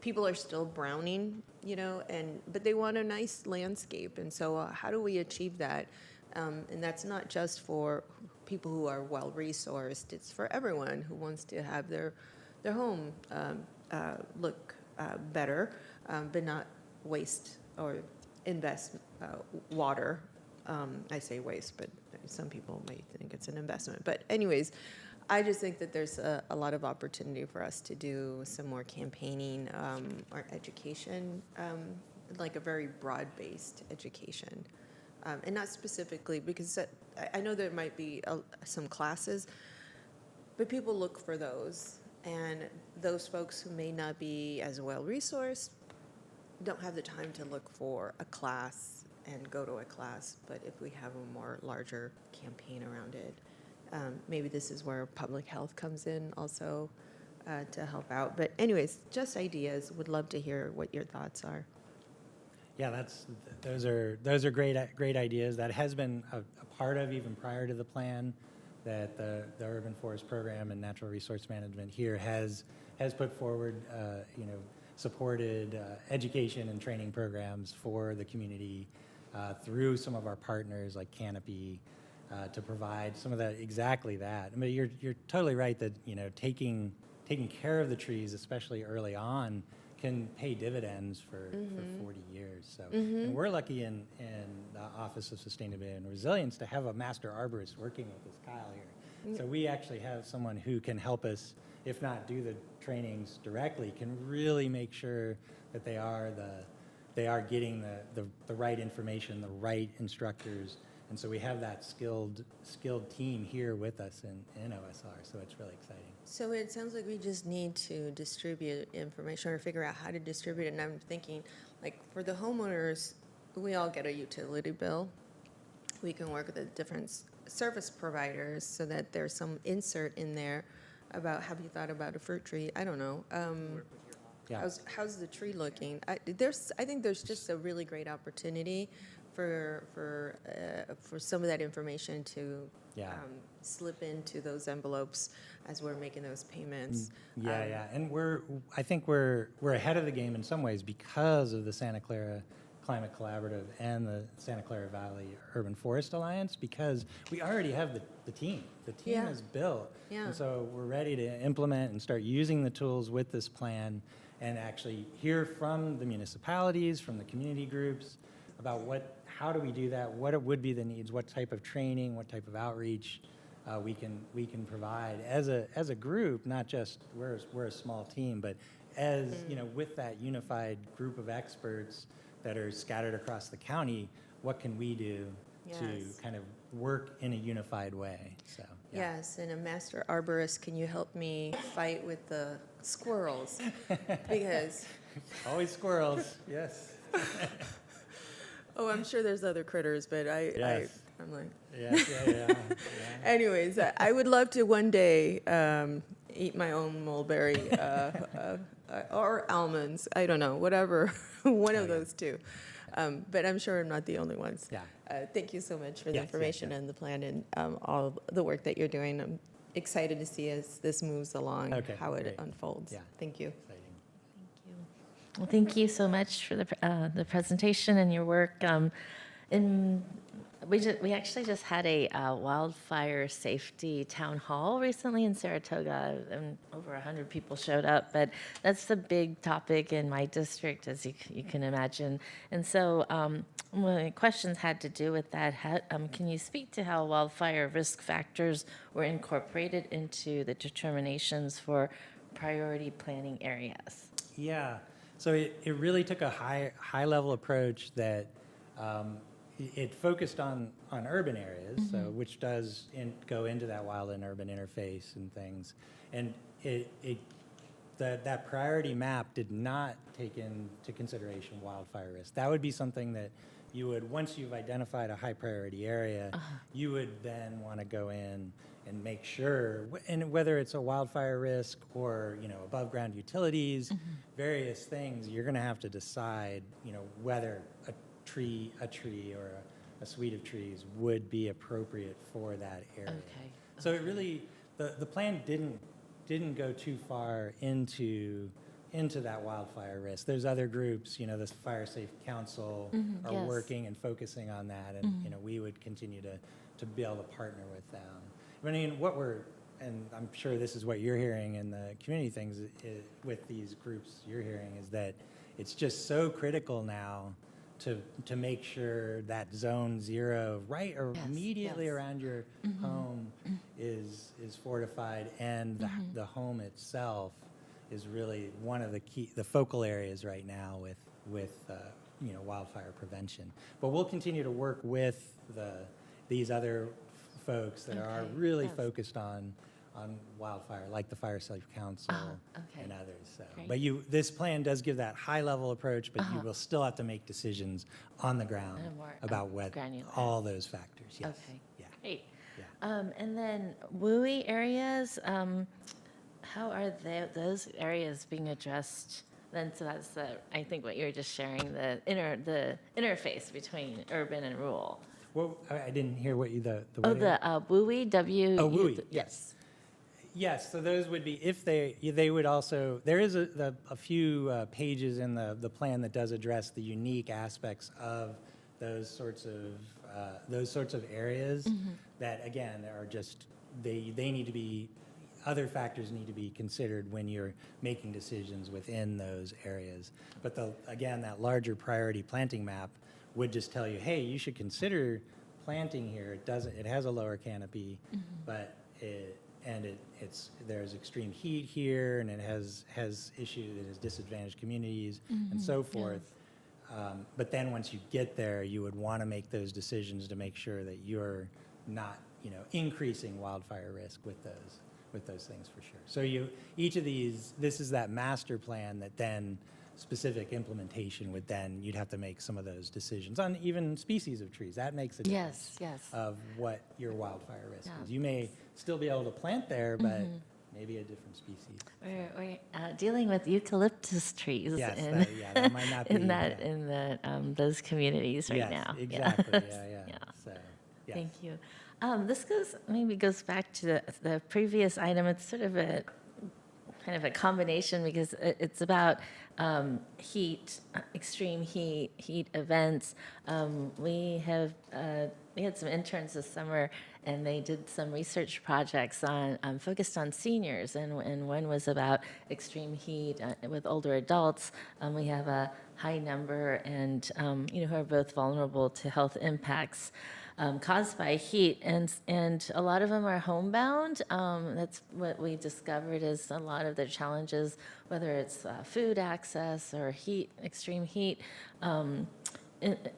people are still browning, but they want a nice landscape. And so how do we achieve that? And that's not just for people who are well-resourced. It's for everyone who wants to have their home look better, but not waste or invest water. I say waste, but some people may think it's an investment. But anyways, I just think that there's a lot of opportunity for us to do some more campaigning or education, like a very broad-based education. And not specifically, because I know there might be some classes, but people look for those. And those folks who may not be as well-resourced don't have the time to look for a class and go to a class. But if we have a more larger campaign around it, maybe this is where public health comes in also to help out. But anyways, just ideas. Would love to hear what your thoughts are.
Yeah, those are great ideas. That has been a part of, even prior to the plan, that the Urban Forest Program and Natural Resource Management here has put forward, supported education and training programs for the community through some of our partners like Canopy, to provide some of that, exactly that. I mean, you're totally right that taking care of the trees, especially early on, can pay dividends for 40 years. So, and we're lucky in the Office of Sustainability and Resilience to have a master arborist working with us, Kyle here. So we actually have someone who can help us, if not do the trainings directly, can really make sure that they are getting the right information, the right instructors. And so we have that skilled team here with us in OSR, so it's really exciting.
So it sounds like we just need to distribute information or figure out how to distribute it. And I'm thinking, like, for the homeowners, we all get a utility bill. We can work with the different service providers so that there's some insert in there about, have you thought about a fruit tree? I don't know.
Yeah.
How's the tree looking? I think there's just a really great opportunity for some of that information to slip into those envelopes as we're making those payments.
And I think we're ahead of the game in some ways because of the Santa Clara Climate Collaborative and the Santa Clara Valley Urban Forest Alliance, because we already have the team. The team is built.
Yeah.
And so we're ready to implement and start using the tools with this plan and actually hear from the municipalities, from the community groups about how do we do that, what would be the needs, what type of training, what type of outreach we can provide as a group, not just we're a small team, but as with that unified group of experts that are scattered across the county, what can we do to kind of work in a unified way? So
Yes, and a master arborist, can you help me fight with the squirrels? Because
always squirrels, yes.
oh, I'm sure there's other critters, but I'm like.
Yeah.
Anyways, I would love to one day eat my own mulberry or almonds. I don't know, whatever, one of those two. But I'm sure I'm not the only ones.
Yeah.
Thank you so much for the information and the plan and all the work that you're doing. I'm excited to see as this moves along how it unfolds.
Yeah.
Thank you.
Exciting.
Well, thank you so much for the presentation and your work. We actually just had a wildfire safety town hall recently in Saratoga, and over 100 people showed up. But that's the big topic in my district, as you can imagine. And so my questions had to do with that. Can you speak to how wildfire risk factors were incorporated into the determinations for priority planning areas?
Yeah, so it really took a high level approach that it focused on urban areas, so which does go into that wild and urban interface and things, and that priority map did not take into consideration wildfire risk. That would be something that you would, once you've identified a high priority area, you would then want to go in and make sure, and whether it's a wildfire risk or above ground utilities, various things, you're going to have to decide whether a tree or a suite of trees would be appropriate for that area.
Okay.
So it really, the plan didn't go too far into that wildfire risk. There's other groups, the Fire Safe Council are
yes.
working and focusing on that, and we would continue to be able to partner with them. I mean, and I'm sure this is what you're hearing in the community things with these groups you're hearing, is that it's just so critical now to make sure that zone 0 right or
Yes,
immediately
yes.
around your home is fortified, and the home itself is really one of the focal areas right now with wildfire prevention. But we'll continue to work with these other folks that are
Okay,
really
yes.
focused on wildfire, like the Fire Safe Council
okay.
and others. So,
Great.
but this plan does give that high level approach, but you will still have to make decisions on the ground
And more,
about what
granular.
all those factors. Yes.
Okay.
Yeah.
Great.
Yeah.
And then WUI areas, how are those areas being addressed? Then, so that's I think what you were just sharing, the interface between urban and rural.
Well, I didn't hear what you the
Oh,
what area?
the WUI, W.
Oh, WUI, yes. Yes, so those would be, if they would also, there is a few pages in the plan that does address the unique aspects of those sorts of areas that, again, are just, they need to be, other factors need to be considered when you're making decisions within those areas. But again, that larger priority planting map would just tell you, hey, you should consider planting here. It has a lower canopy, but there's extreme heat here, and it has issues, it has disadvantaged communities and so forth. But then once you get there, you would want to make those decisions to make sure that you're not, increasing wildfire risk with those things for sure. So each of these, this is that master plan that then specific implementation would then, you'd have to make some of those decisions on even species of trees. That makes a difference
Yes.
of what your wildfire risk
Yeah.
is. You may still be able to plant there, but maybe a different species.
We're dealing with eucalyptus trees
Yes,
in,
that might not be.
those communities right
yes,
now.
exactly.
Yeah.
Yeah. So, yes.
Thank you. This goes back to the previous item. It's sort of a kind of a combination because it's about heat, extreme heat events. We had some interns this summer, and they did some research projects focused on seniors, and one was about extreme heat with older adults. We have a high number, and who are both vulnerable to health impacts caused by heat, and a lot of them are homebound. That's what we discovered is a lot of their challenges, whether it's food access or heat, extreme heat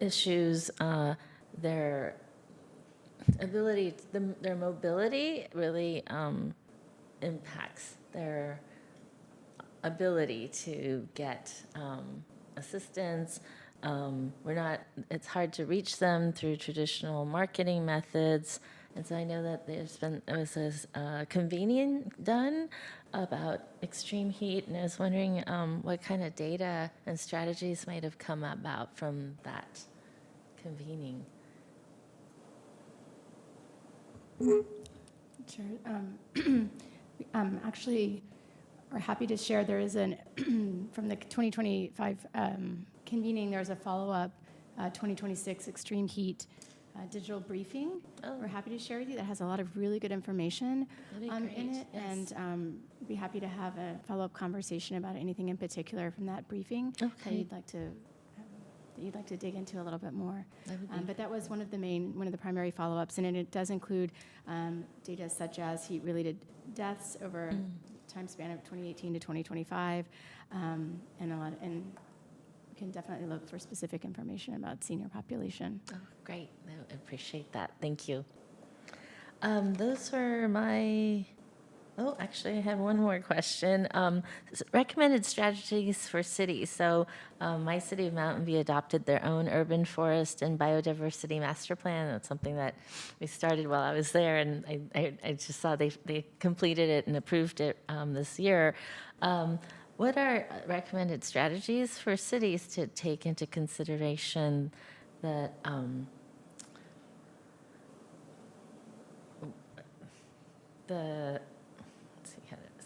issues. Their ability, their mobility really impacts their ability to get assistance. It's hard to reach them through traditional marketing methods. And so I know that there was a convening done about extreme heat, and I was wondering what kind of data and strategies might have come about from that convening.
Sure. Actually, we're happy to share there is from the 2025 convening, there's a follow-up 2026 extreme heat digital briefing.
Oh.
We're happy to share with you that has a lot of really good information
That'd be
in
great,
it,
yes.
and be happy to have a follow-up conversation about anything in particular from that briefing that
Okay.
you'd like to dig into a little bit more.
That would be
But that was one of the primary follow-ups, and it does include data such as heat-related deaths over a time span of 2018 to 2025, and we can definitely look for specific information about senior population.
Oh, great. I appreciate that. Thank you. Those were my. Oh, actually, I have one more question. Recommended strategies for cities. So, my city of Mountain View adopted their own urban forest and biodiversity master plan. That's something that we started while I was there, and I just saw they completed it and approved it this year. What are recommended strategies for cities to take into consideration that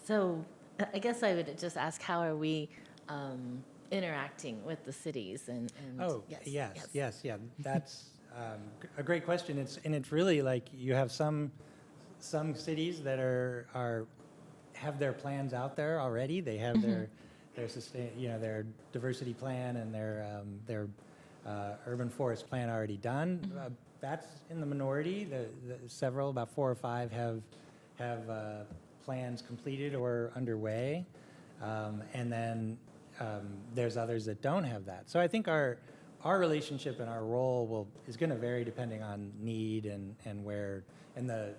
So I guess I would just ask, how are we interacting with the cities? And
Oh, yes, yeah. That's a great question. It's really like you have some cities that have their plans out there already. They have their their diversity plan and their urban forest plan already done. That's in the minority. Several, about 4 or 5, have plans completed or underway, and then there's others that don't have that. So I think our relationship and our role is going to vary depending on need and where and the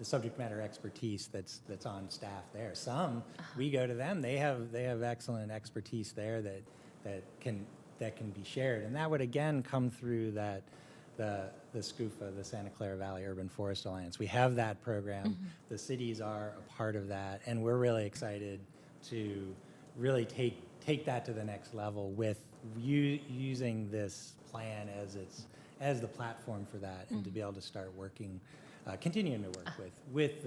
subject matter expertise that's on staff there. Some we go to them; they have excellent expertise there that can be shared, and that would again come through the SCUFA, the Santa Clara Valley Urban Forest Alliance. We have that program. The cities are a part of that, and we're really excited to really take that to the next level with using this plan as the platform for that, and to be able to start working, continuing to work with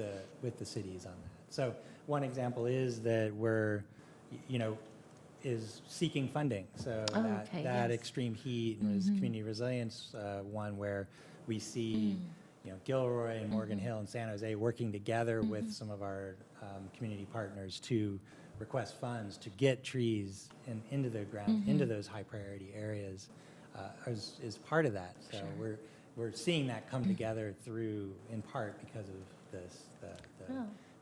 the cities on that. So one example is that we're, is seeking funding. So that
yes.
extreme heat and community resilience one where we see Gilroy and Morgan Hill and San Jose working together with some of our community partners to request funds to get trees into the ground, into those high priority areas is part of that. So we're seeing that come together through, in part because of this, the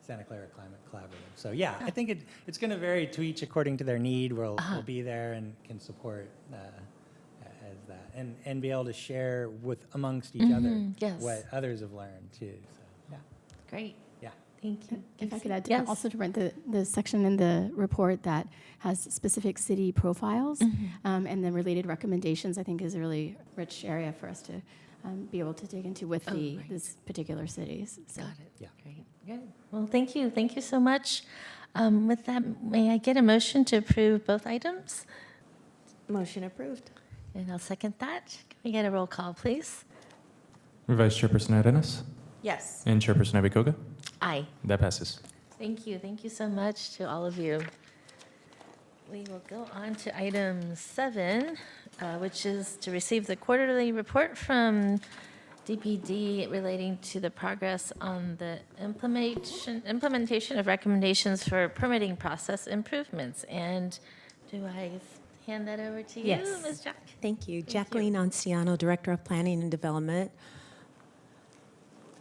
Santa Clara Climate Collaborative. So yeah, I think it's going to vary to each according to their need. We'll be there and can support as that, and be able to share with amongst each other what others have learned too. So yeah,
Great.
yeah.
Thank you.
If I could add
Yes.
also to Brent, the section in the report that has specific city profiles and the related recommendations, I think is a really rich area for us to be able to dig into with these particular cities. So.
Got it.
Yeah.
Great. Good. Well, thank you. Thank you so much. With that, may I get a motion to approve both items?
Motion approved.
And I'll second that. Can we get a roll call, please?
Vice Chairperson Arenas
Yes.
and Chairperson Abicoga.
Aye.
That passes.
Thank you. Thank you so much to all of you. We will go on to item 7, which is to receive the quarterly report from DPD relating to the progress on the implementation of recommendations for permitting process improvements. And do I hand that over to you,
Yes.
Ms. Jack?
Thank you. Jacqueline Anciano, Director of Planning and Development.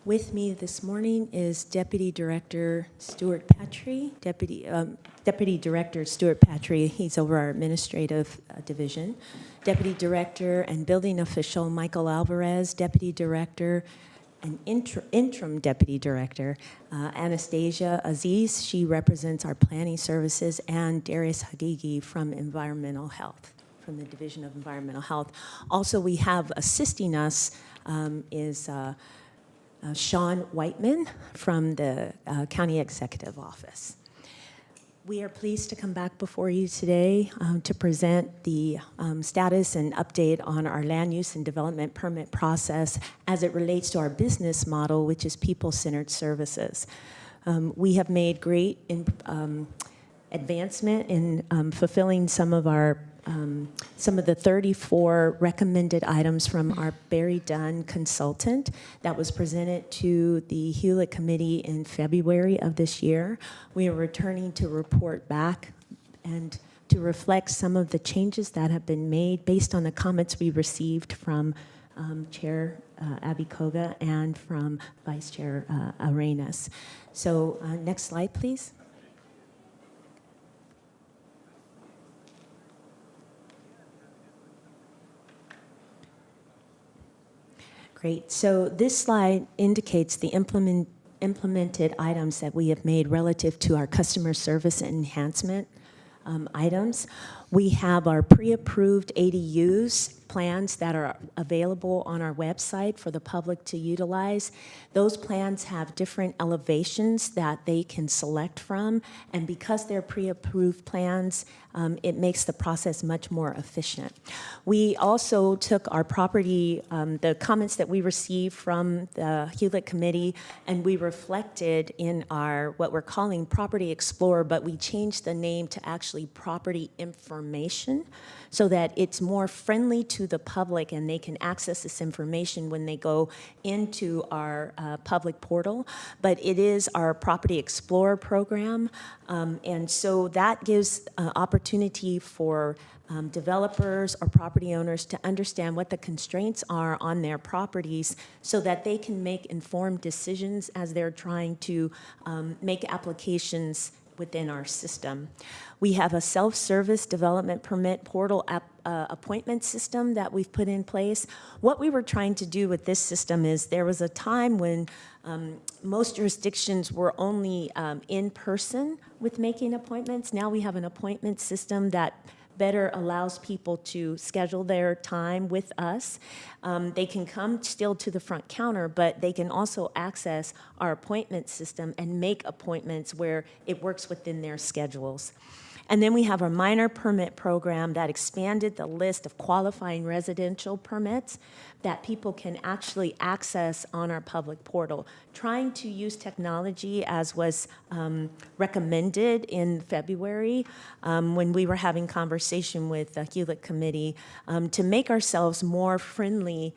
With me this morning is Deputy Director Stuart Patry. Deputy Director Stuart Patry, he's over our administrative division. Deputy Director and Building Official Michael Alvarez. Deputy Director and interim Deputy Director Anastasia Aziz. She represents our planning services, and Darius Hagigi from Environmental Health, from the Division of Environmental Health. Also, we have assisting us is Sean Whiteman from the County Executive Office. We are pleased to come back before you today to present the status and update on our land use and development permit process as it relates to our business model, which is people-centered services. We have made great advancement in fulfilling some of our some of the 34 recommended items from our Barry Dunn consultant that was presented to the Hewlett Committee in February of this year. We are returning to report back and to reflect some of the changes that have been made based on the comments we received from Chair Abby Koga and from Vice Chair Arenas. So next slide, please. Great. So this slide indicates the implemented items that we have made relative to our customer service enhancement items. We have our pre-approved ADUs plans that are available on our website for the public to utilize. Those plans have different elevations that they can select from, and because they're pre-approved plans, it makes the process much more efficient. We also took our property, the comments that we received from the Hewlett Committee, and we reflected in our, what we're calling Property Explorer, but we changed the name to actually Property Information, so that it's more friendly to the public and they can access this information when they go into our public portal. But it is our Property Explorer program, and so that gives opportunity for developers or property owners to understand what the constraints are on their properties so that they can make informed decisions as they're trying to make applications within our system. We have a self-service development permit portal appointment system that we've put in place. What we were trying to do with this system is there was a time when most jurisdictions were only in person with making appointments. Now we have an appointment system that better allows people to schedule their time with us. They can come still to the front counter, but they can also access our appointment system and make appointments where it works within their schedules. And then we have a minor permit program that expanded the list of qualifying residential permits that people can actually access on our public portal, trying to use technology as was recommended in February when we were having conversation with the Hewlett Committee to make ourselves more friendly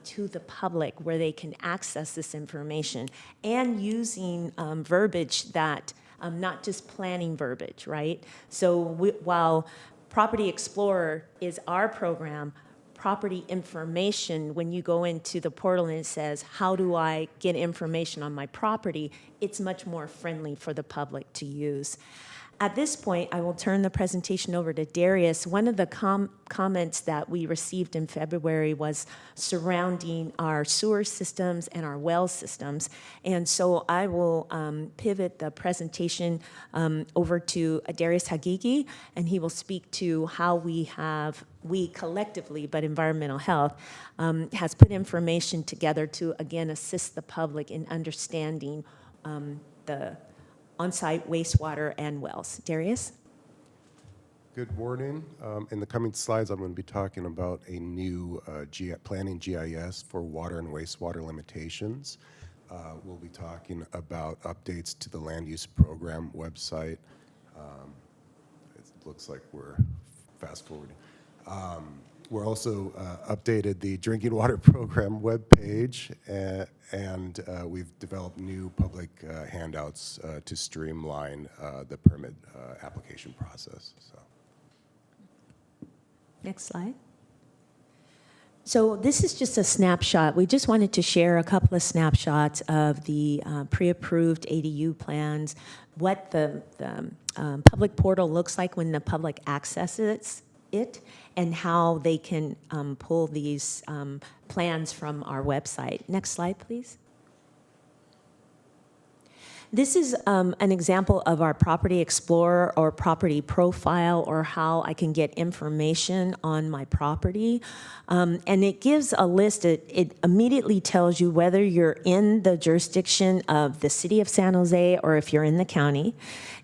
to the public where they can access this information, and using verbiage that not just planning verbiage, right? So while Property Explorer is our program, Property Information, when you go into the portal and it says, how do I get information on my property, it's much more friendly for the public to use. At this point, I will turn the presentation over to Darius. One of the comments that we received in February was surrounding our sewer systems and our well systems. And so I will pivot the presentation over to Darius Hagigi, and he will speak to how we collectively, but Environmental Health, has put information together to, again, assist the public in understanding the on-site wastewater and wells. Darius?
Good morning. In the coming slides, I'm going to be talking about a new planning GIS for water and wastewater limitations. We'll be talking about updates to the land use program website. It looks like we're fast forwarding. We're also updated the drinking water program webpage, and we've developed new public handouts to streamline the permit application process. So.
Next slide. So this is just a snapshot. We just wanted to share a couple of snapshots of the pre-approved ADU plans, what the public portal looks like when the public accesses it, and how they can pull these plans from our website. Next slide, please. This is an example of our Property Explorer or Property Profile, or how I can get information on my property. And it gives a list. It immediately tells you whether you're in the jurisdiction of the city of San Jose or if you're in the county.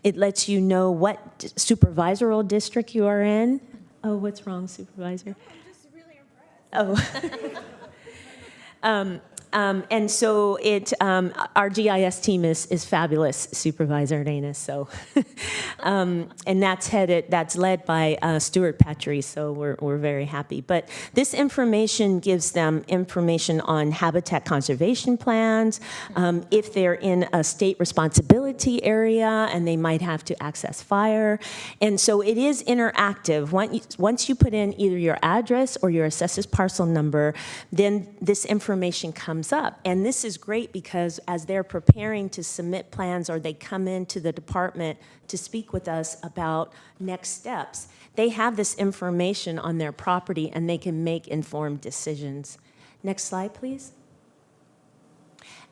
It lets you know what supervisoral district you are in. Oh, what's wrong, Supervisor?
I'm just really impressed.
Oh. And so our GIS team is fabulous, Supervisor Arenas. So, and that's led by Stuart Patry. So we're very happy. But this information gives them information on habitat conservation plans, if they're in a state responsibility area and they might have to access fire. And so it is interactive. Once you put in either your address or your assessor's parcel number, then this information comes up. And this is great because as they're preparing to submit plans or they come into the department to speak with us about next steps, they have this information on their property and they can make informed decisions. Next slide, please.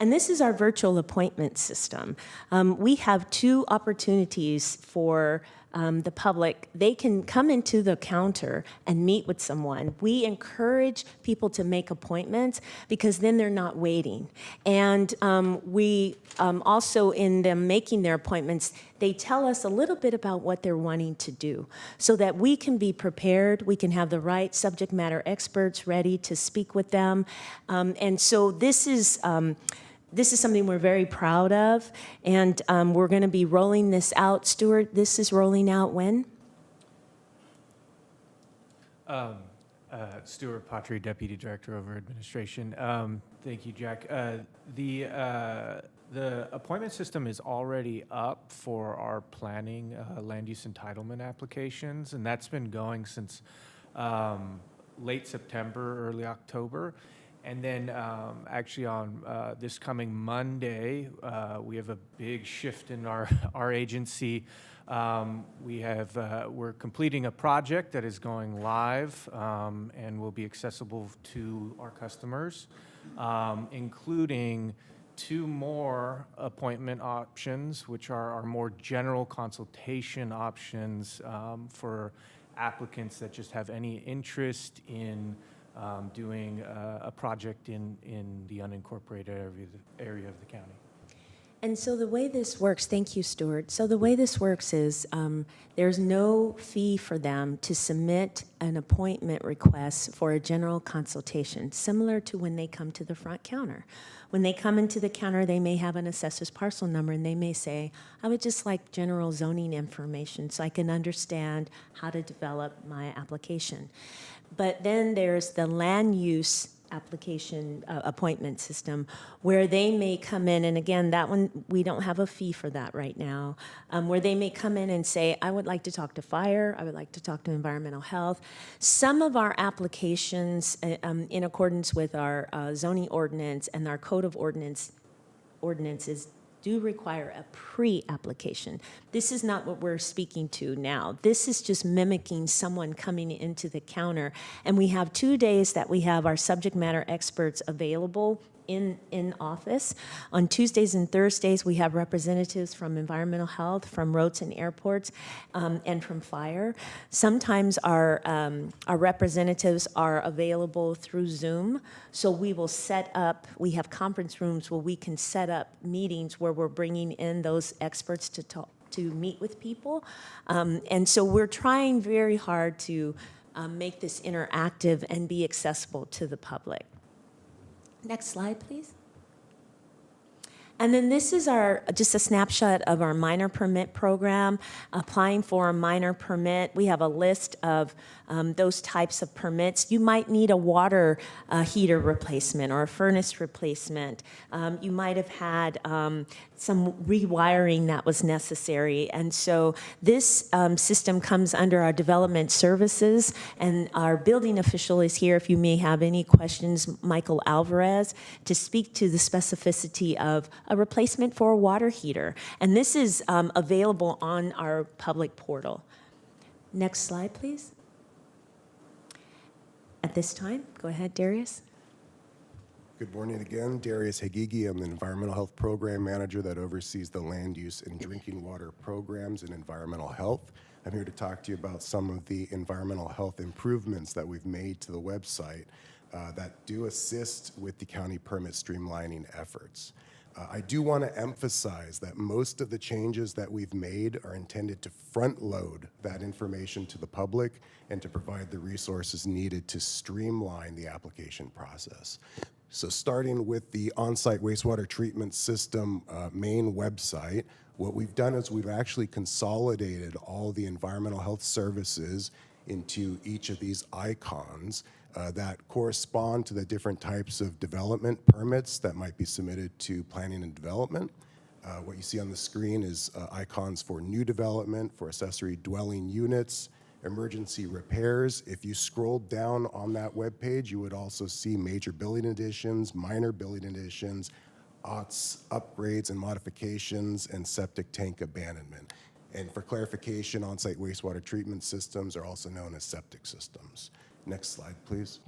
And this is our virtual appointment system. We have 2 opportunities for the public. They can come into the counter and meet with someone. We encourage people to make appointments because then they're not waiting. And we also, in them making their appointments, they tell us a little bit about what they're wanting to do so that we can be prepared, we can have the right subject matter experts ready to speak with them. And so this is something we're very proud of, and we're going to be rolling this out. Stuart, this is rolling out when?
Stuart Patry, Deputy Director over Administration. Thank you, Jack. The appointment system is already up for our planning land use entitlement applications, and that's been going since late September, early October. And then actually on this coming Monday, we have a big shift in our agency. We're completing a project that is going live and will be accessible to our customers, including 2 more appointment options, which are our more general consultation options for applicants that just have any interest in doing a project in the unincorporated area of the county.
And so the way this works, thank you, Stuart. So the way this works is there's no fee for them to submit an appointment request for a general consultation, similar to when they come to the front counter. When they come into the counter, they may have an assessor's parcel number, and they may say, I would just like general zoning information so I can understand how to develop my application. But then there's the land use application appointment system where they may come in, and again, that one, we don't have a fee for that right now, where they may come in and say, I would like to talk to fire, I would like to talk to environmental health. Some of our applications, in accordance with our zoning ordinance and our code of ordinances, do require a pre-application. This is not what we're speaking to now. This is just mimicking someone coming into the counter. And we have 2 days that we have our subject matter experts available in office. On Tuesdays and Thursdays, we have representatives from environmental health, from roads and airports, and from fire. Sometimes our representatives are available through Zoom, so we will set up, we have conference rooms where we can set up meetings where we're bringing in those experts to talk, to meet with people. And so we're trying very hard to make this interactive and be accessible to the public. Next slide, please. And then this is just a snapshot of our minor permit program. Applying for a minor permit, we have a list of those types of permits. You might need a water heater replacement or a furnace replacement. You might have had some rewiring that was necessary. And so this system comes under our development services, and our building official is here if you may have any questions, Michael Alvarez, to speak to the specificity of a replacement for a water heater. And this is available on our public portal. Next slide, please. At this time, go ahead, Darius.
Good morning again. Darius Hagigi. I'm the Environmental Health Program Manager that oversees the land use and drinking water programs in environmental health. I'm here to talk to you about some of the environmental health improvements that we've made to the website that do assist with the county permit streamlining efforts. I do want to emphasize that most of the changes that we've made are intended to front load that information to the public and to provide the resources needed to streamline the application process. So starting with the on-site wastewater treatment system main website, what we've done is we've actually consolidated all the environmental health services into each of these icons that correspond to the different types of development permits that might be submitted to planning and development. What you see on the screen is icons for new development, for accessory dwelling units, emergency repairs. If you scroll down on that webpage, you would also see major building additions, minor building additions, OTS, upgrades and modifications, and septic tank abandonment. And for clarification, on-site wastewater treatment systems are also known as septic systems. Next slide, please.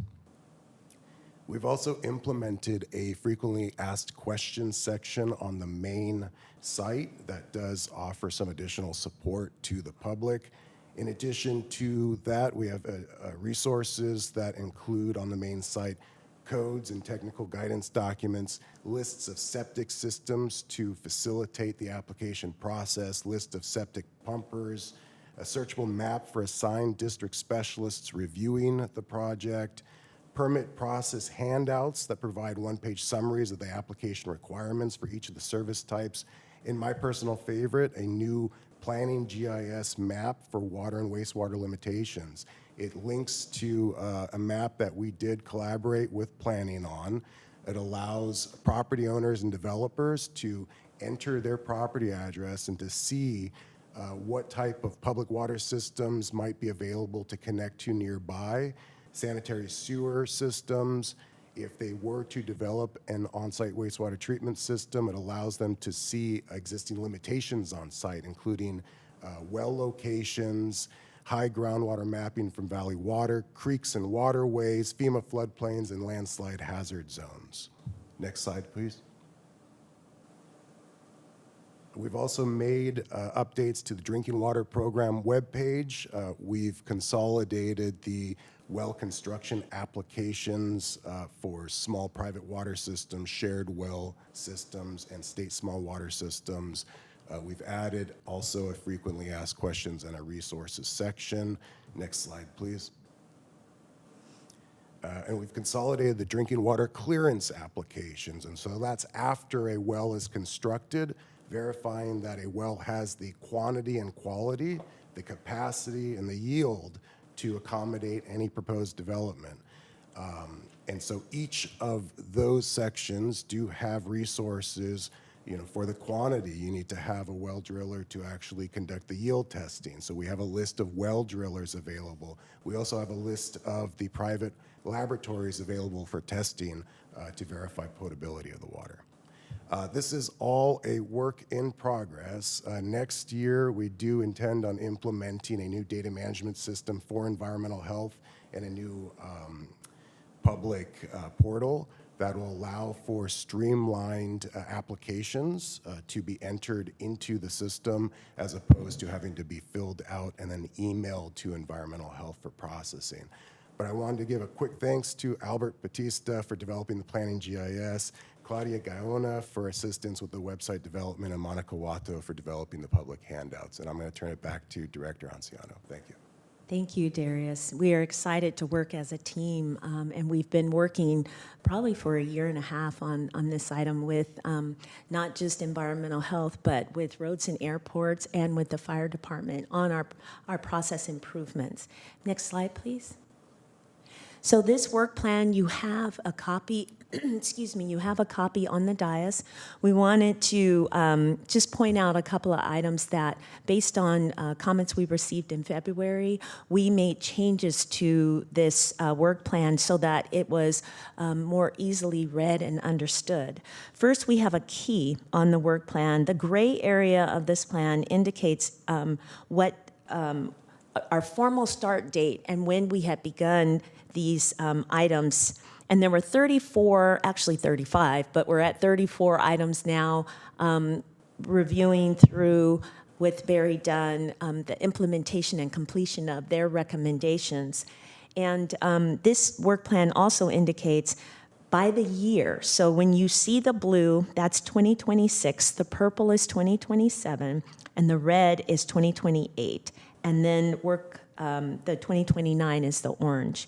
We've also implemented a frequently asked questions section on the main site that does offer some additional support to the public. In addition to that, we have resources that include on the main site codes and technical guidance documents, lists of septic systems to facilitate the application process, list of septic pumpers, a searchable map for assigned district specialists reviewing the project, permit process handouts that provide one-page summaries of the application requirements for each of the service types. In my personal favorite, a new planning GIS map for water and wastewater limitations. It links to a map that we did collaborate with planning on. It allows property owners and developers to enter their property address and to see what type of public water systems might be available to connect to nearby, sanitary sewer systems. If they were to develop an on-site wastewater treatment system, it allows them to see existing limitations on site, including well locations, high groundwater mapping from valley water, creeks and waterways, FEMA floodplains, and landslide hazard zones. Next slide, please. We've also made updates to the drinking water program webpage. We've consolidated the well construction applications for small private water systems, shared well systems, and state small water systems. We've added also a frequently asked questions and a resources section. Next slide, please. And we've consolidated the drinking water clearance applications. And so that's after a well is constructed, verifying that a well has the quantity and quality, the capacity and the yield to accommodate any proposed development. And so each of those sections do have resources. For the quantity, you need to have a well driller to actually conduct the yield testing. So we have a list of well drillers available. We also have a list of the private laboratories available for testing to verify potability of the water. This is all a work in progress. Next year, we do intend on implementing a new data management system for environmental health and a new public portal that will allow for streamlined applications to be entered into the system as opposed to having to be filled out and then emailed to environmental health for processing. But I wanted to give a quick thanks to Albert Batista for developing the planning GIS, Claudia Gaona for assistance with the website development, and Monica Watto for developing the public handouts. And I'm going to turn it back to Director Anciano. Thank you.
Thank you, Darius. We are excited to work as a team, and we've been working probably for 1.5 years on this item with not just environmental health, but with roads and airports and with the fire department on our process improvements. Next slide, please. So this work plan, you have a copy, excuse me, you have a copy on the dais. We wanted to just point out a couple of items that, based on comments we received in February, we made changes to this work plan so that it was more easily read and understood. First, we have a key on the work plan. The gray area of this plan indicates what our formal start date and when we had begun these items. And there were 34, actually 35, but we're at 34 items now, reviewing through with Barry Dunn the implementation and completion of their recommendations. And this work plan also indicates by the year. So when you see the blue, that's 2026, the purple is 2027, and the red is 2028. And then the 2029 is the orange.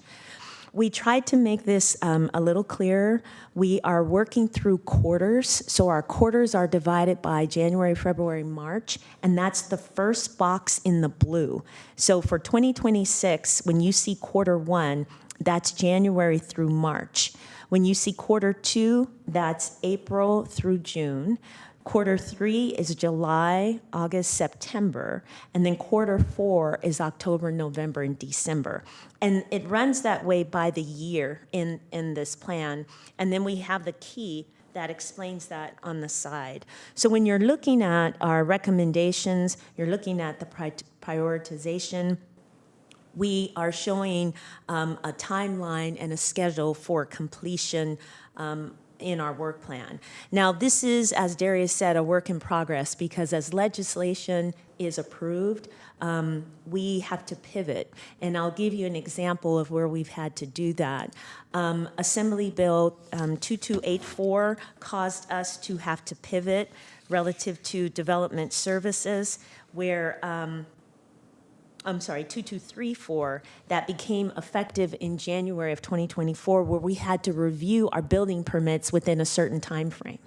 We tried to make this a little clearer. We are working through quarters, so our quarters are divided by January, February, March, and that's the first box in the blue. So for 2026, when you see quarter one, that's January through March. When you see quarter two, that's April through June. Quarter three is July, August, September, and then quarter four is October, November, and December. And it runs that way by the year in this plan. And then we have the key that explains that on the side. So when you're looking at our recommendations, you're looking at the prioritization, we are showing a timeline and a schedule for completion in our work plan. Now, this is, as Darius said, a work in progress because as legislation is approved, we have to pivot. And I'll give you an example of where we've had to do that. Assembly Bill 2284 caused us to have to pivot relative to development services where 2234, that became effective in January of 2024, where we had to review our building permits within a certain time frame.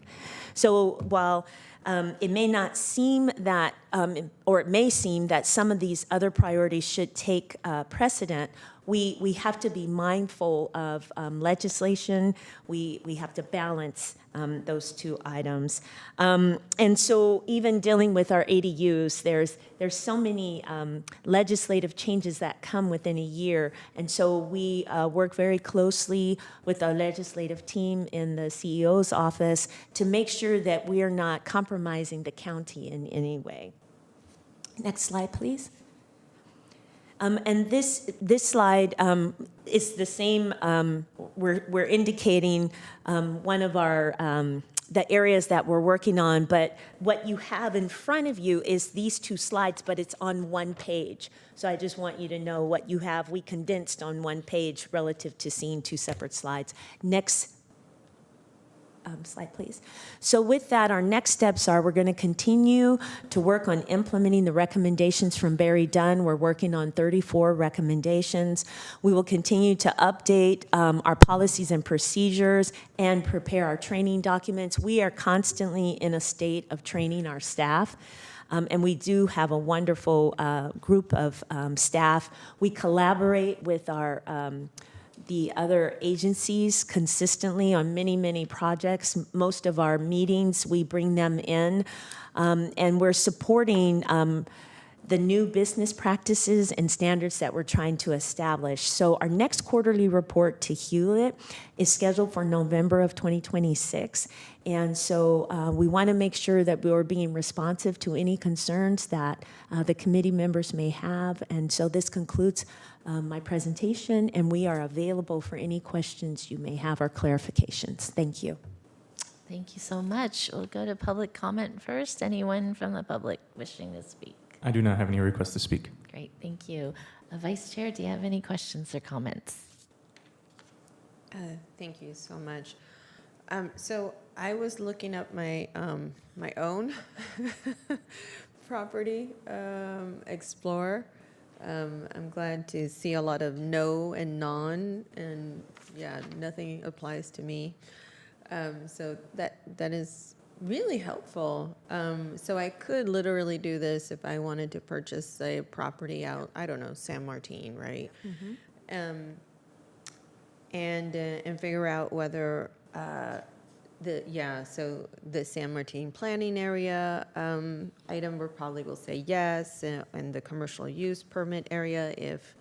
So while it may not seem that, or it may seem that some of these other priorities should take precedent, we have to be mindful of legislation. We have to balance those two items. And so even dealing with our ADUs, there's so many legislative changes that come within a year. And so we work very closely with our legislative team in the CEO's office to make sure that we are not compromising the county in any way. Next slide, please. And this slide is the same. We're indicating one of our the areas that we're working on, but what you have in front of you is these two slides, but it's on one page. So I just want you to know what you have. We condensed on one page relative to seeing two separate slides. Next slide, please. So with that, our next steps are we're going to continue to work on implementing the recommendations from Barry Dunn. We're working on 34 recommendations. We will continue to update our policies and procedures and prepare our training documents. We are constantly in a state of training our staff. And we do have a wonderful group of staff. We collaborate with our the other agencies consistently on many, many projects. Most of our meetings, we bring them in, and we're supporting the new business practices and standards that we're trying to establish. So our next quarterly report to Hewlett is scheduled for November of 2026. And so we want to make sure that we're being responsive to any concerns that the committee members may have. And so this concludes my presentation, and we are available for any questions you may have or clarifications. Thank you.
Thank you so much. We'll go to public comment first. Anyone from the public wishing to speak?
I do not have any requests to speak.
Great, thank you. Vice Chair, do you have any questions or comments?
Thank you so much. So I was looking up my my own property, Explorer. I'm glad to see a lot of no and non, and yeah, nothing applies to me. So that is really helpful. So I could literally do this if I wanted to purchase a property out, I don't know, San Martin, right? Mm-hmm. And figure out whether so the San Martin planning area item probably will say yes, and the commercial use permit area, if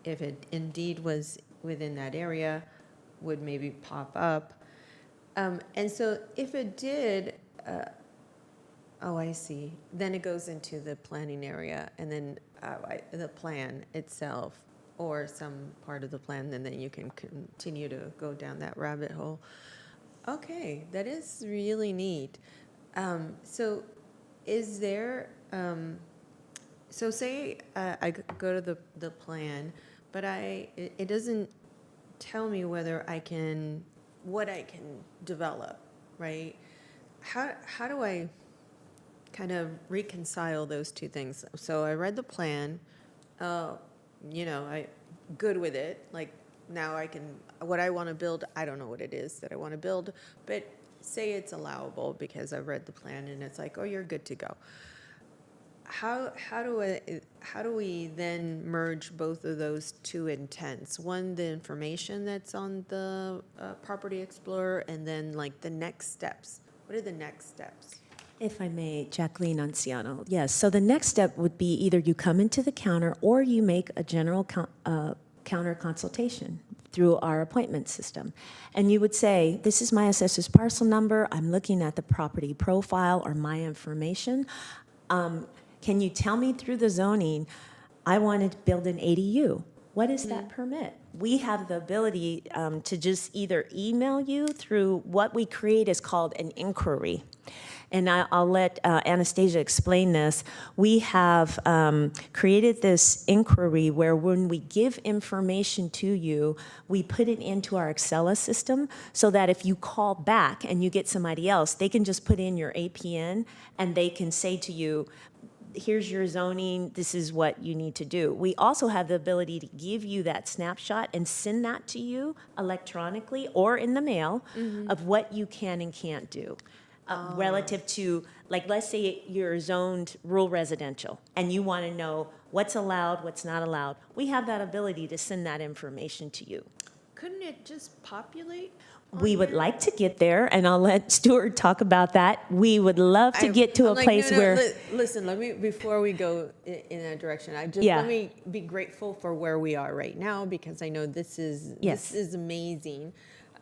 it indeed was within that area, would maybe pop up. And so if it did, I see. Then it goes into the planning area, and then the plan itself, or some part of the plan, and then you can continue to go down that rabbit hole. Okay, that is really neat. So is there, so say I go to the plan, but it doesn't tell me whether what I can develop, right? How do I kind of reconcile those two things? So I read the plan, I good with it, like now what I want to build, I don't know what it is that I want to build, but say it's allowable because I've read the plan and it's like, oh, you're good to go. How do we then merge both of those two intents? One, the information that's on the Property Explorer, and then like the next steps. What are the next steps?
If I may, Jacqueline Anciano. Yes, so the next step would be either you come into the counter or you make a general counter consultation through our appointment system. And you would say, this is my assessor's parcel number, I'm looking at the property profile or my information. Can you tell me through the zoning, I want to build an ADU? What is that permit? We have the ability to just either email you through what we create is called an inquiry. And I'll let Anastasia explain this. We have created this inquiry where when we give information to you, we put it into our Excel system so that if you call back and you get somebody else, they can just put in your APN and they can say to you, here's your zoning, this is what you need to do. We also have the ability to give you that snapshot and send that to you electronically or in the mail of what you can and can't do. Relative to, like, let's say you're zoned rural residential and you want to know what's allowed, what's not allowed. We have that ability to send that information to you.
Couldn't it just populate?
We would like to get there, and I'll let Stuart talk about that. We would love to get to
I'm
a
like,
place
no, no,
where,
listen, let me, before we go in that direction,
Yeah.
let me be grateful for where we are right now, because I know this is amazing.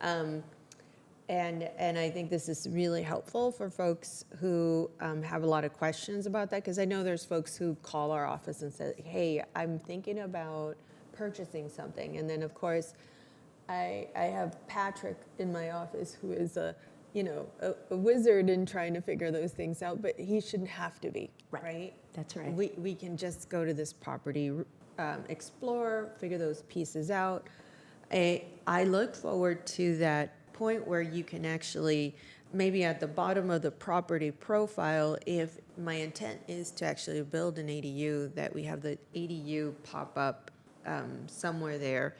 And I think this is really helpful for folks who have a lot of questions about that, because I know there's folks who call our office and say, hey, I'm thinking about purchasing something. And then, of course, I have Patrick in my office who is a wizard in trying to figure those things out, but he shouldn't have to be, right?
That's right.
We can just go to this property, explore, figure those pieces out. I look forward to that point where you can actually, maybe at the bottom of the property profile, if my intent is to actually build an ADU, that we have the ADU pop up somewhere there,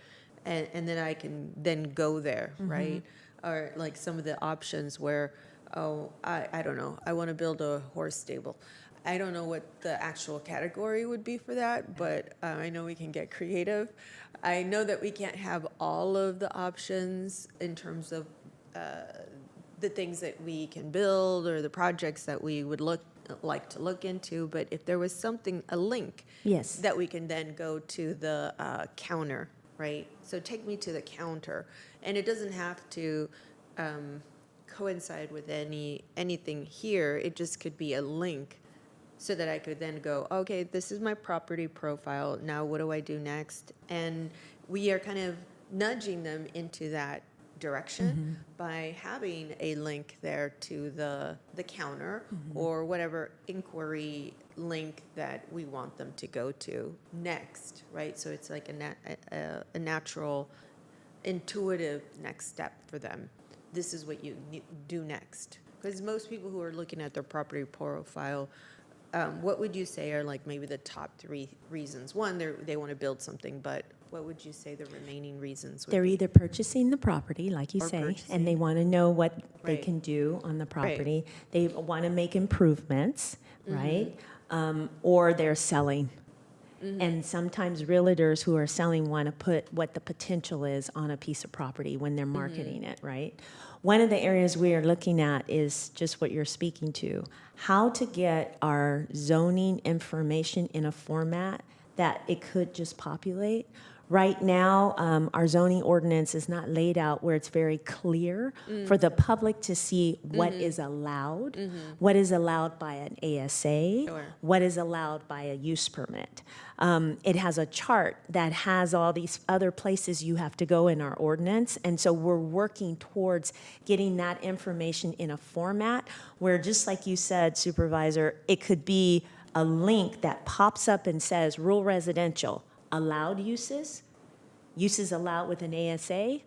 and then I can then go there, right? Or like some of the options where, I don't know, I want to build a horse stable. I don't know what the actual category would be for that, but I know we can get creative. I know that we can't have all of the options in terms of the things that we can build or the projects that we would like to look into, but if there was something, a link
Yes.
that we can then go to the counter, right? So take me to the counter, and it doesn't have to coincide with anything here. It just could be a link so that I could then go, okay, this is my property profile. Now what do I do next? And we are kind of nudging them into that direction by having a link there to the counter or whatever inquiry link that we want them to go to next, right? So it's like a natural, intuitive next step for them. This is what you do next. Because most people who are looking at their property profile, what would you say are like maybe the top 3 reasons? One, they want to build something, but what would you say the remaining reasons would
They're
be?
either purchasing the property, like you
Or
say,
purchasing.
and they want to know what they
Right.
can do on the property. They want to make improvements, right? Or they're selling. And sometimes realtors who are selling want to put what the potential is on a piece of property when they're marketing it, right? One of the areas we are looking at is just what you're speaking to, how to get our zoning information in a format that it could just populate. Right now, our zoning ordinance is not laid out where it's very clear for the public to see what is allowed, what is allowed by an ASA,
Sure.
what is allowed by a use permit. It has a chart that has all these other places you have to go in our ordinance, and so we're working towards getting that information in a format where, just like you said, Supervisor, it could be a link that pops up and says rural residential, allowed uses, uses allowed with an ASA,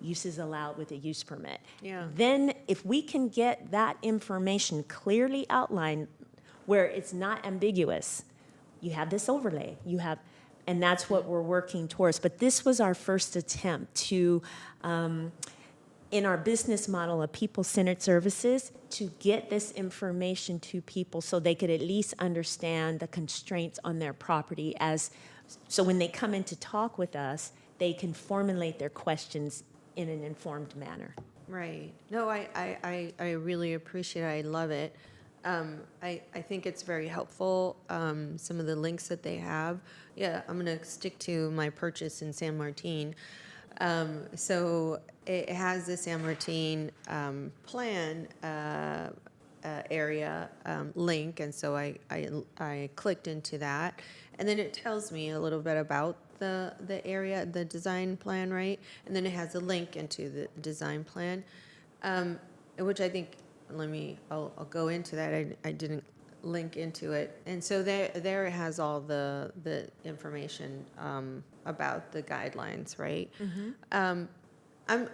uses allowed with a use permit.
Yeah.
Then if we can get that information clearly outlined where it's not ambiguous, you have this overlay, And that's what we're working towards. But this was our first attempt to, in our business model of people-centered services, to get this information to people so they could at least understand the constraints on their property so when they come in to talk with us, they can formulate their questions in an informed manner.
Right. No, I really appreciate it. I love it. I think it's very helpful, some of the links that they have. Yeah, I'm going to stick to my purchase in San Martin. So it has the San Martin plan area link, and so I clicked into that, and then it tells me a little bit about the area, the design plan, right? And then it has a link into the design plan, which I think, I'll go into that. I didn't link into it. And so there it has all the information about the guidelines, right?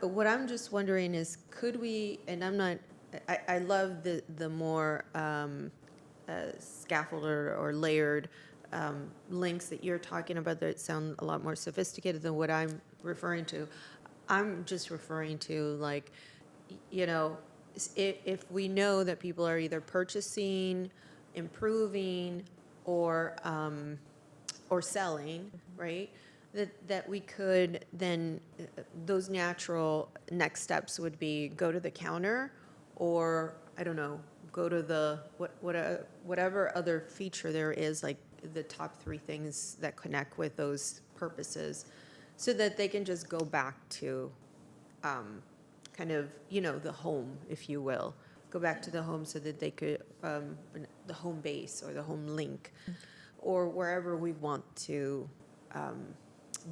What I'm just wondering is, could we, and I love the more scaffolded or layered links that you're talking about that sound a lot more sophisticated than what I'm referring to. I'm just referring to, like, if we know that people are either purchasing, improving, or selling, right? That we could then, those natural next steps would be go to the counter, or I don't know, go to the whatever other feature there is, like the top 3 things that connect with those purposes, so that they can just go back to kind of, the home, if you will. Go back to the home so that they could, the home base or the home link, or wherever we want to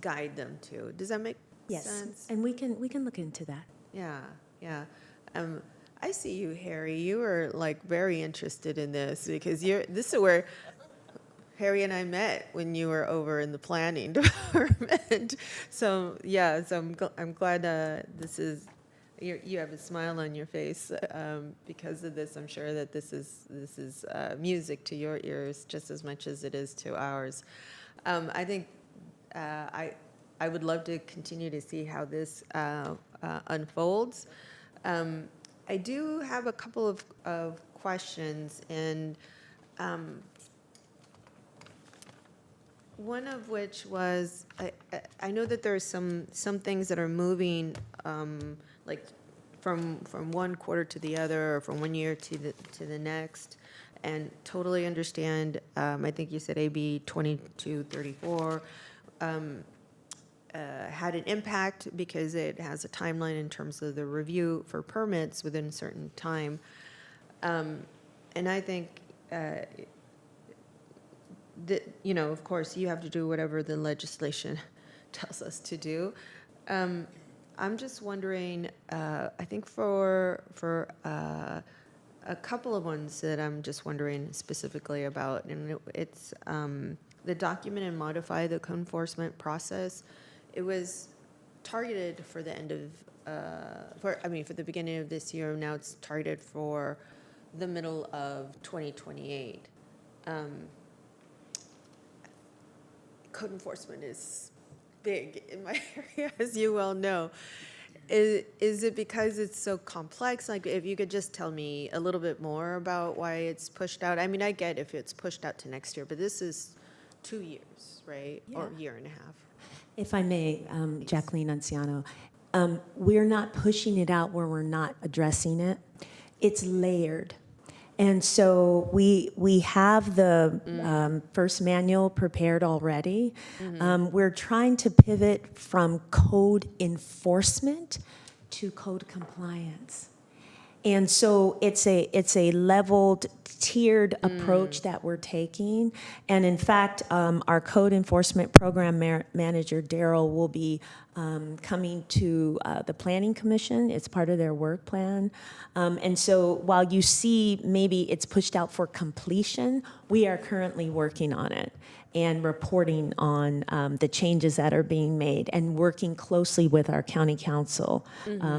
guide them to. Does that make sense?
And we can look into that.
Yeah. I see you, Harry. You are like very interested in this, because this is where Harry and I met, when you were over in the planning department. So yeah, I'm glad this is. You have a smile on your face because of this. I'm sure that this is music to your ears just as much as it is to ours. I think I would love to continue to see how this unfolds. I do have a couple of questions, and one of which was, I know that there are some things that are moving, like from one quarter to the other, or from one year to the next, and totally understand. I think you said AB 2234 had an impact because it has a timeline in terms of the review for permits within a certain time, and I think. Of course, you have to do whatever the legislation tells us to do. I'm just wondering, I think for a couple of ones that I'm just wondering specifically about, and it's the document and modify the code enforcement process. It was targeted for the end of, for the beginning of this year. Now it's targeted for the middle of 2028. Code enforcement is big in my area, as you well know. Is it because it's so complex? Like, if you could just tell me a little bit more about why it's pushed out. I mean, I get if it's pushed out to next year, but this is 2 years, right?
Yeah.
Or a year and a half.
If I may, Jacqueline Anciano, we're not pushing it out where we're not addressing it. It's layered. And so we have the first manual prepared already. We're trying to pivot from code enforcement to code compliance. And so it's a leveled, tiered approach that we're taking. And in fact, our code enforcement program manager, Daryl, will be coming to the Planning Commission. It's part of their work plan. And so while you see maybe it's pushed out for completion, we are currently working on it and reporting on the changes that are being made and working closely with our county council,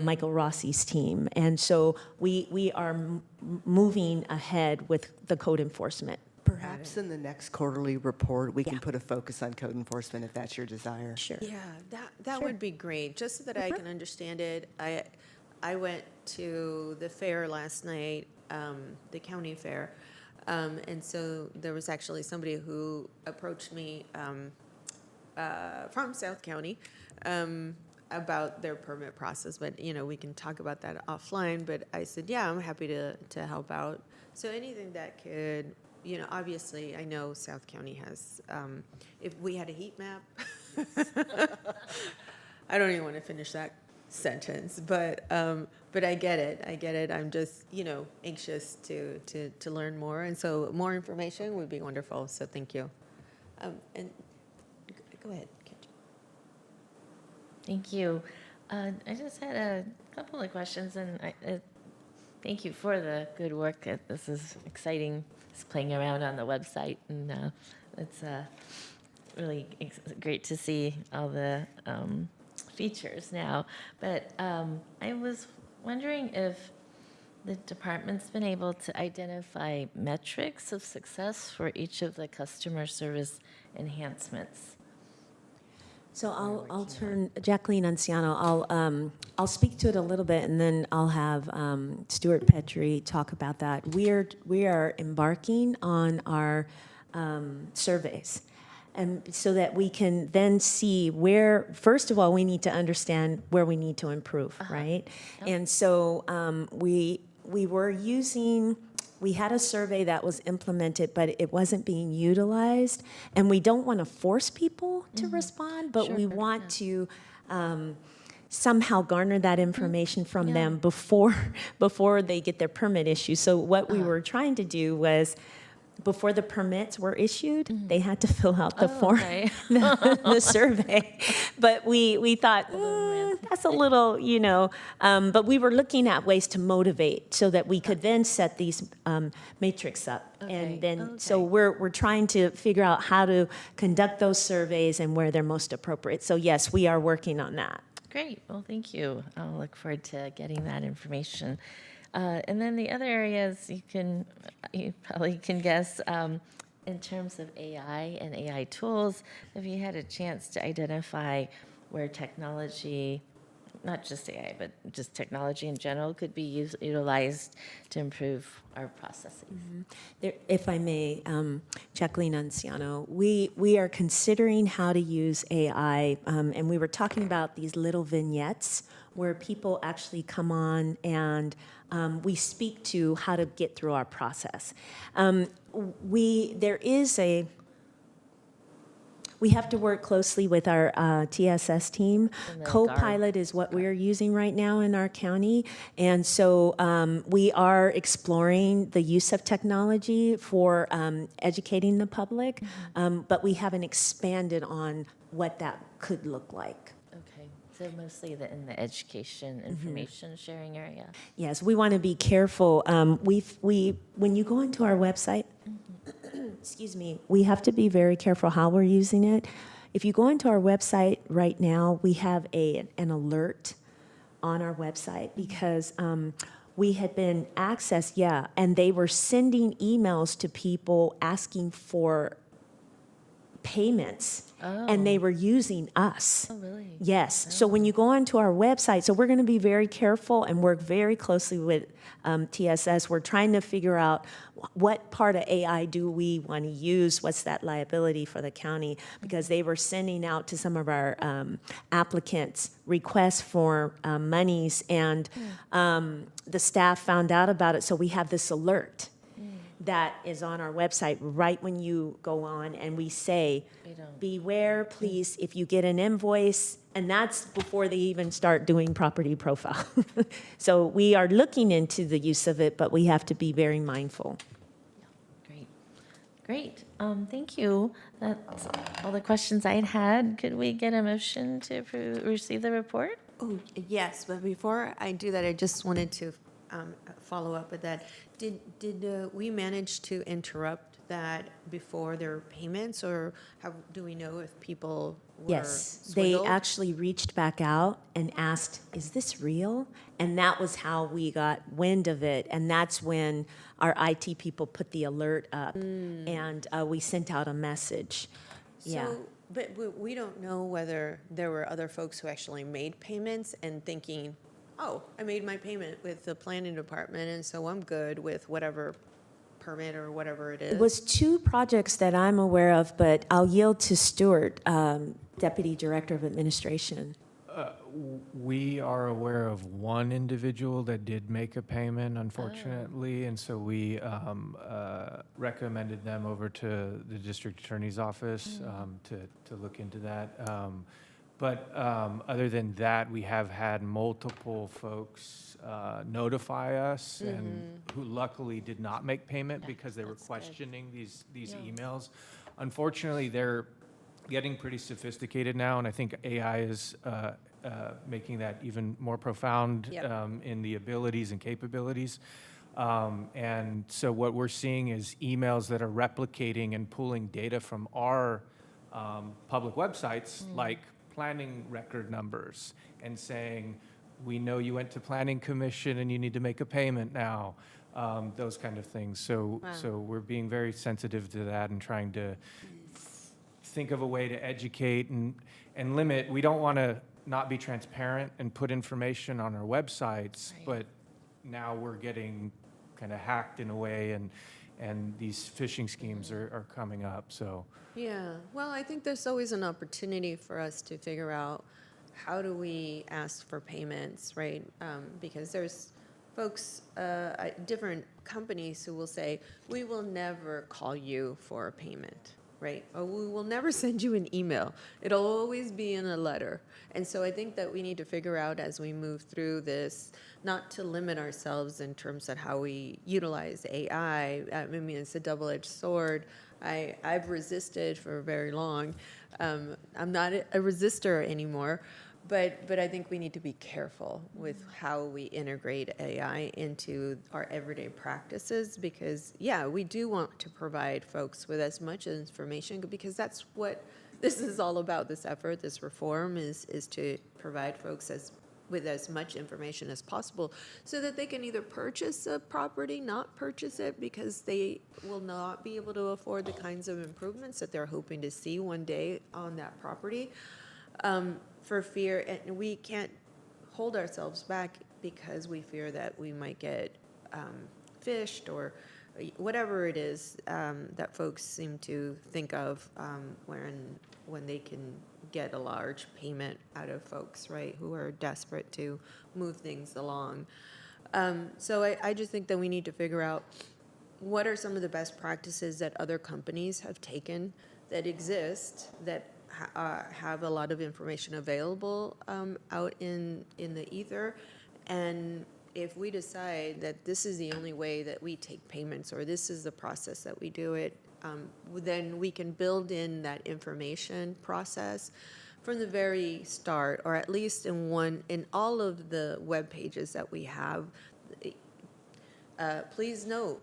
Michael Rossi's team. And so we are moving ahead with the code enforcement.
Perhaps in the next quarterly report, we can
Yeah.
put a focus on code enforcement if that's your desire.
Sure.
Yeah, that would be great, just so that I can understand it. I went to the fair last night, the county fair, and so there was actually somebody who approached me from South County about their permit process, but, we can talk about that offline, but I said, yeah, I'm happy to help out. So anything that could, obviously, I know South County has, if we had a heat map, I don't even want to finish that sentence, but I get it. I'm just, anxious to learn more, and so more information would be wonderful, so thank you. And go ahead, Kendra.
Thank you. I just had a couple of questions, and thank you for the good work. This is exciting. It's playing around on the website, and it's really great to see all the features now. But I was wondering if the department's been able to identify metrics of success for each of the customer service enhancements.
So I'll turn, Jacqueline Anciano, I'll speak to it a little bit, and then I'll have Stuart Petrie talk about that. We are embarking on our surveys, and so that we can then see where, first of all, we need to understand where we need to improve, right?
Yep.
And so we were using, we had a survey that was implemented, but it wasn't being utilized. And we don't want to force people to respond, but we want to somehow garner that information from them before they get their permit issued. So what we were trying to do was, before the permits were issued, they had to fill out the form,
Okay.
the survey. But we thought, that's a little, but we were looking at ways to motivate so that we could then set these matrix up.
Okay,
And then, so
okay.
we're trying to figure out how to conduct those surveys and where they're most appropriate. So yes, we are working on that.
Great. Well, thank you. I'll look forward to getting that information. And then the other areas you probably can guess in terms of AI and AI tools, have you had a chance to identify where technology, not just AI, but just technology in general, could be utilized to improve our processes?
If I may, Jacqueline Anciano, we are considering how to use AI, and we were talking about these little vignettes where people actually come on and we speak to how to get through our process. We have to work closely with our TSS team.
And the
Copilot is what we're using right now in our county. And so we are exploring the use of technology for educating the public, but we haven't expanded on what that could look like.
Okay. So mostly in the education information sharing area.
Yes, we want to be careful. When you go onto our website, excuse me, we have to be very careful how we're using it. If you go into our website right now, we have an alert on our website because we had been accessed, and they were sending emails to people asking for payments, and they were using us.
Oh, really?
Yes. So when you go onto our website, so we're going to be very careful and work very closely with TSS. We're trying to figure out what part of AI do we want to use, what's that liability for the county, because they were sending out to some of our applicants requests for monies, and the staff found out about it, so we have this alert that is on our website right when you go on, and we say, beware, please, if you get an invoice, and that's before they even start doing property profile. So we are looking into the use of it, but we have to be very mindful.
Great. Thank you. That's all the questions I had. Could we get a motion to receive the report?
Oh, yes, but before I do that, I just wanted to follow up with that. Did we manage to interrupt that before their payments, or do we know if people were
Yes,
swindled?
they actually reached back out and asked, is this real? And that was how we got wind of it. And that's when our IT people put the alert up and we sent out a message. Yeah.
So, but we don't know whether there were other folks who actually made payments and thinking, oh, I made my payment with the planning department, and so I'm good with whatever permit or whatever it is.
It was 2 projects that I'm aware of, but I'll yield to Stuart, Deputy Director of Administration.
We are aware of one individual that did make a payment, unfortunately, and so we recommended them over to the district attorney's office to look into that. But other than that, we have had multiple folks notify us, and who luckily did not make payment because they were questioning these emails. Unfortunately, they're getting pretty sophisticated now, and I think AI is making that even more profound in the abilities and capabilities. And so what we're seeing is emails that are replicating and pulling data from our public websites, like planning record numbers, and saying, we know you went to planning commission and you need to make a payment now, those kind of things. So we're being very sensitive to that and trying to think of a way to educate and limit. We don't want to not be transparent and put information on our websites, but now we're getting kind of hacked in a way, and these phishing schemes are coming up, so.
Yeah, well, I think there's always an opportunity for us to figure out how do we ask for payments, right? Because there's folks, different companies who will say, we will never call you for a payment, right? Or we will never send you an email. It'll always be in a letter. And so I think that we need to figure out as we move through this, not to limit ourselves in terms of how we utilize AI. I mean, it's a double-edged sword. I've resisted for very long. I'm not a resistor anymore, but I think we need to be careful with how we integrate AI into our everyday practices, because, yeah, we do want to provide folks with as much information, because that's what this is all about. This effort, this reform is to provide folks with as much information as possible so that they can either purchase a property, not purchase it because they will not be able to afford the kinds of improvements that they're hoping to see one day on that property, for fear, and we can't hold ourselves back because we fear that we might get phished or whatever it is that folks seem to think of when they can get a large payment out of folks, right, who are desperate to move things along. So I just think that we need to figure out what are some of the best practices that other companies have taken that exist, that have a lot of information available out in the ether. And if we decide that this is the only way that we take payments, or this is the process that we do it, then we can build in that information process from the very start, or at least in all of the web pages that we have. Please note,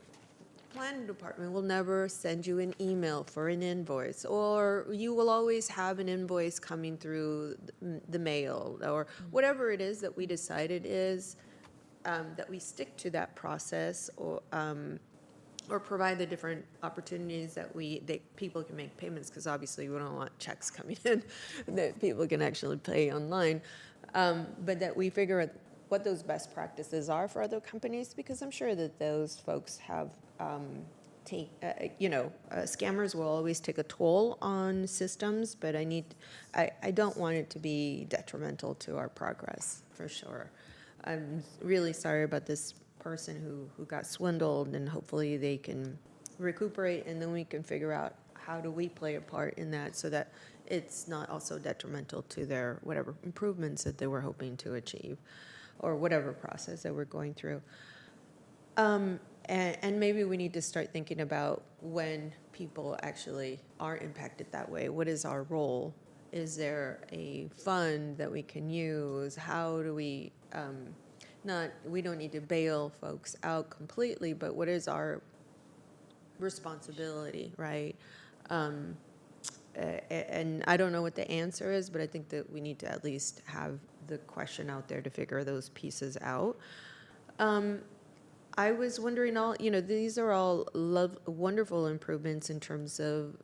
planning department will never send you an email for an invoice, or you will always have an invoice coming through the mail, or whatever it is that we decided is that we stick to that process, or provide the different opportunities that people can make payments, because obviously we don't want checks coming in that people can actually pay online, but that we figure out what those best practices are for other companies, because I'm sure that those folks have scammers will always take a toll on systems, but I don't want it to be detrimental to our progress, for sure. I'm really sorry about this person who got swindled, and hopefully they can recuperate, and then we can figure out how do we play a part in that so that it's not also detrimental to their whatever improvements that they were hoping to achieve, or whatever process that we're going through. And maybe we need to start thinking about when people actually are impacted that way. What is our role? Is there a fund that we can use? How do we, we don't need to bail folks out completely, but what is our responsibility, right? And I don't know what the answer is, but I think that we need to at least have the question out there to figure those pieces out. I was wondering, these are all wonderful improvements in terms of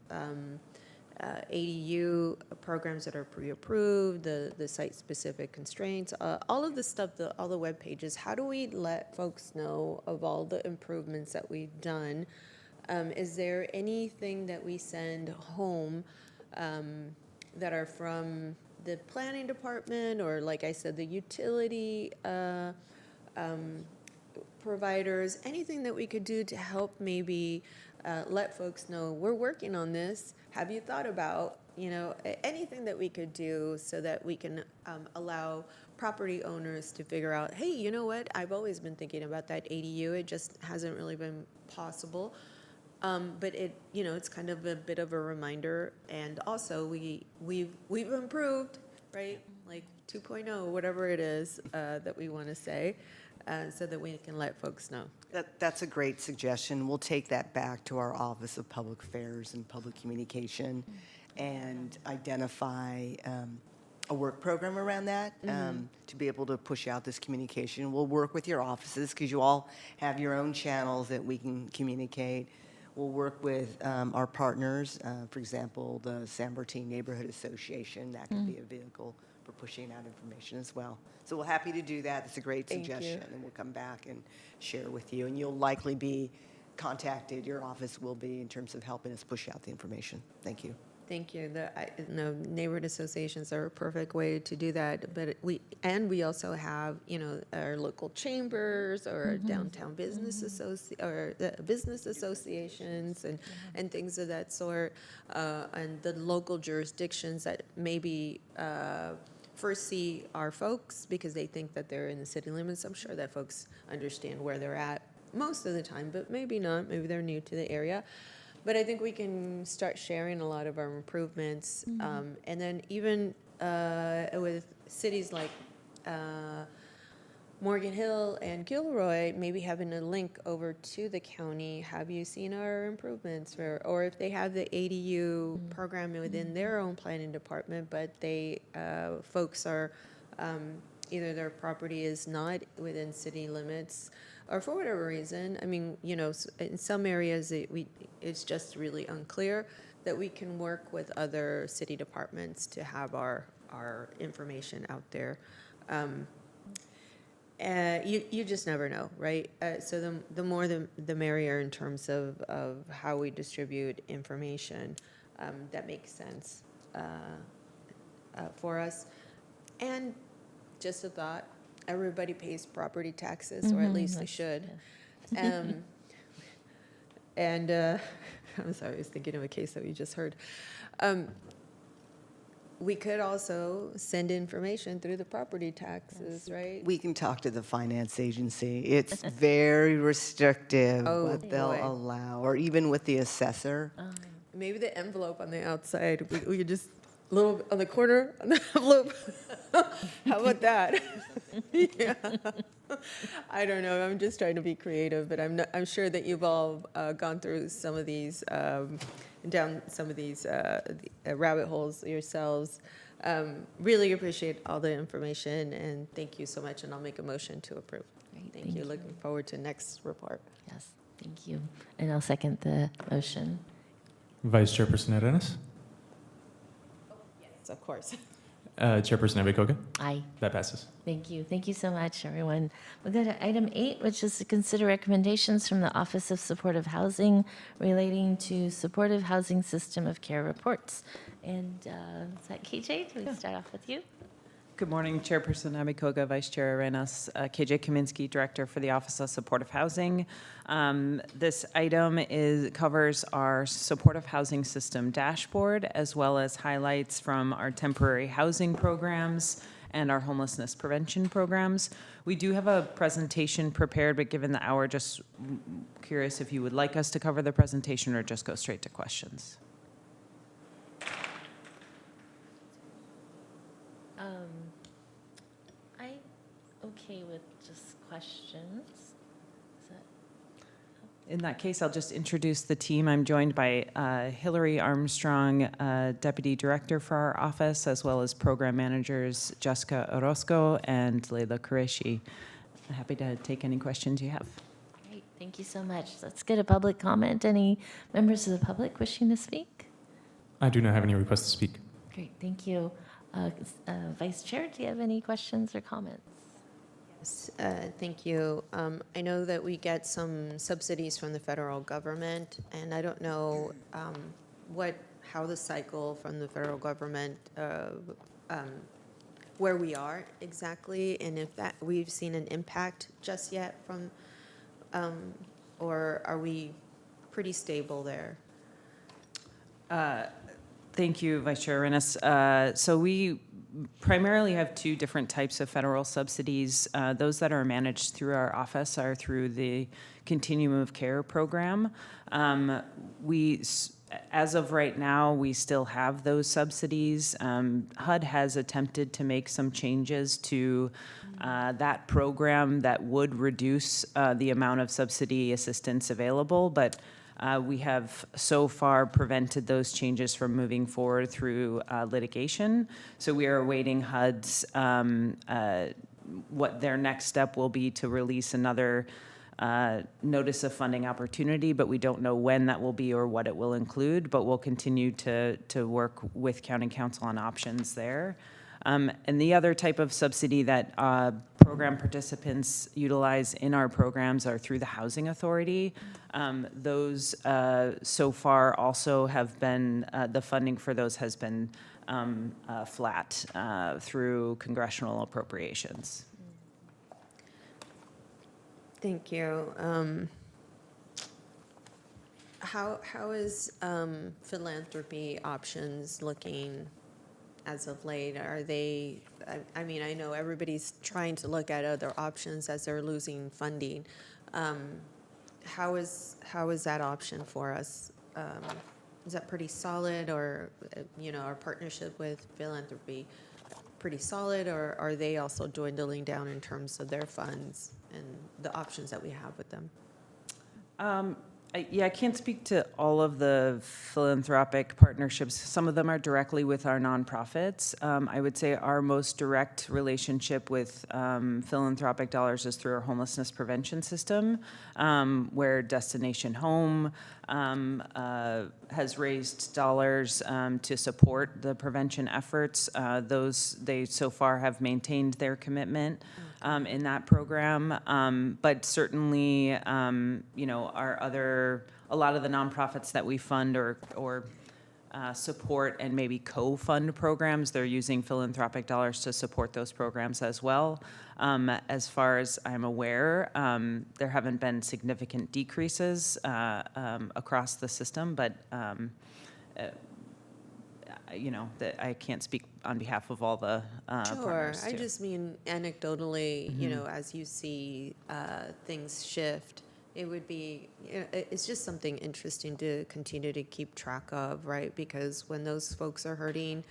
ADU programs that are pre-approved, the site-specific constraints, all of the stuff, all the web pages. How do we let folks know of all the improvements that we've done? Is there anything that we send home that are from the planning department, or like I said, the utility providers, anything that we could do to help maybe let folks know we're working on this? Have you thought about, anything that we could do so that we can allow property owners to figure out, hey, you know what? I've always been thinking about that ADU. It just hasn't really been possible. But it's kind of a bit of a reminder. And also we've improved, right? Like 2.0, whatever it is that we want to say, so that we can let folks know.
That's a great suggestion. We'll take that back to our Office of Public Affairs and Public Communication and identify a work program around that to be able to push out this communication. We'll work with your offices because you all have your own channels that we can communicate. We'll work with our partners, for example, the San Bertin Neighborhood Association. That could be a vehicle for pushing out information as well. So we're happy to do that. It's a great suggestion, and we'll come back and share with you. And you'll likely be contacted, your office will be, in terms of helping us push out the information. Thank you.
Thank you. Neighborhood associations are a perfect way to do that. But we also have, our local chambers or downtown business business associations and things of that sort, and the local jurisdictions that maybe first see our folks because they think that they're in the city limits. I'm sure that folks understand where they're at most of the time, but maybe not. Maybe they're new to the area. But I think we can start sharing a lot of our improvements. And then even with cities like Morgan Hill and Gilroy, maybe having a link over to the county. Have you seen our improvements? Or if they have the ADU program within their own planning department, but folks are, either their property is not within city limits, or for whatever reason, I mean, in some areas it's just really unclear, that we can work with other city departments to have our information out there. You just never know, right? So the more the merrier in terms of how we distribute information that makes sense for us. And just a thought, everybody pays property taxes, or at least they should. And I'm sorry, I was thinking of a case that we just heard. We could also send information through the property taxes, right?
We can talk to the finance agency. It's very restrictive what they'll
boy.
allow, or even with the assessor.
Maybe the envelope on the outside, we could just, little on the corner on the envelope. How about that? Yeah. I don't know. I'm just trying to be creative, but I'm sure that you've all gone through some of these, down some of these rabbit holes yourselves. Really appreciate all the information, and thank you so much. And I'll make a motion to approve.
Great,
Thank you. Looking forward to next report.
Yes, thank you. And I'll second the motion.
Vice Chairperson Arenas?
Yes, of course.
Chairperson Abekoga?
Aye.
That passes.
Thank you. Thank you so much, everyone. We'll go to item 8, which is to consider recommendations from the Office of Supportive Housing relating to supportive housing system of care reports. And is that KJ? Can we start off with you?
Good morning, Chairperson Abekoga, Vice Chair Arenas, KJ Kaminsky, Director for the Office of Supportive Housing. This item covers our supportive housing system dashboard, as well as highlights from our temporary housing programs and our homelessness prevention programs. We do have a presentation prepared, but given the hour, just curious if you would like us to cover the presentation or just go straight to questions.
Okay with just questions. Is that
In that case, I'll just introduce the team. I'm joined by Hillary Armstrong, Deputy Director for our office, as well as Program Managers Jessica Orozco and Leila Qureshi. I'm happy to take any questions you have.
Great, thank you so much. Let's get a public comment. Any members of the public wishing to speak?
I do not have any requests to speak.
Great, thank you. Vice Chair, do you have any questions or comments?
Yes, thank you. I know that we get some subsidies from the federal government, and I don't know how the cycle from the federal government, where we are exactly, and if that we've seen an impact just yet from, or are we pretty stable there?
Thank you, Vice Chair Arenas. So we primarily have two different types of federal subsidies. Those that are managed through our office are through the Continuum of Care program. As of right now, we still have those subsidies. HUD has attempted to make some changes to that program that would reduce the amount of subsidy assistance available, but we have so far prevented those changes from moving forward through litigation. So we are awaiting HUD's, what their next step will be to release another notice of funding opportunity, but we don't know when that will be or what it will include, but we'll continue to work with County Council on options there. And the other type of subsidy that program participants utilize in our programs are through the Housing Authority. Those so far also have been, the funding for those has been flat through congressional appropriations.
Thank you. How is philanthropy options looking as of late? Are they, I mean, I know everybody's trying to look at other options as they're losing funding. How is that option for us? Is that pretty solid, or, our partnership with philanthropy pretty solid, or are they also dwindling down in terms of their funds and the options that we have with them?
I can't speak to all of the philanthropic partnerships. Some of them are directly with our nonprofits. I would say our most direct relationship with philanthropic dollars is through our homelessness prevention system, where Destination Home has raised dollars to support the prevention efforts. They so far have maintained their commitment in that program, but certainly, a lot of the nonprofits that we fund or support and maybe co-fund programs, they're using philanthropic dollars to support those programs as well. As far as I'm aware, there haven't been significant decreases across the system, but I can't speak on behalf of all the
Sure,
partners,
I
too.
just mean anecdotally, as you see things shift, it would be, it's just something interesting to continue to keep track of, right? Because when those folks are hurting,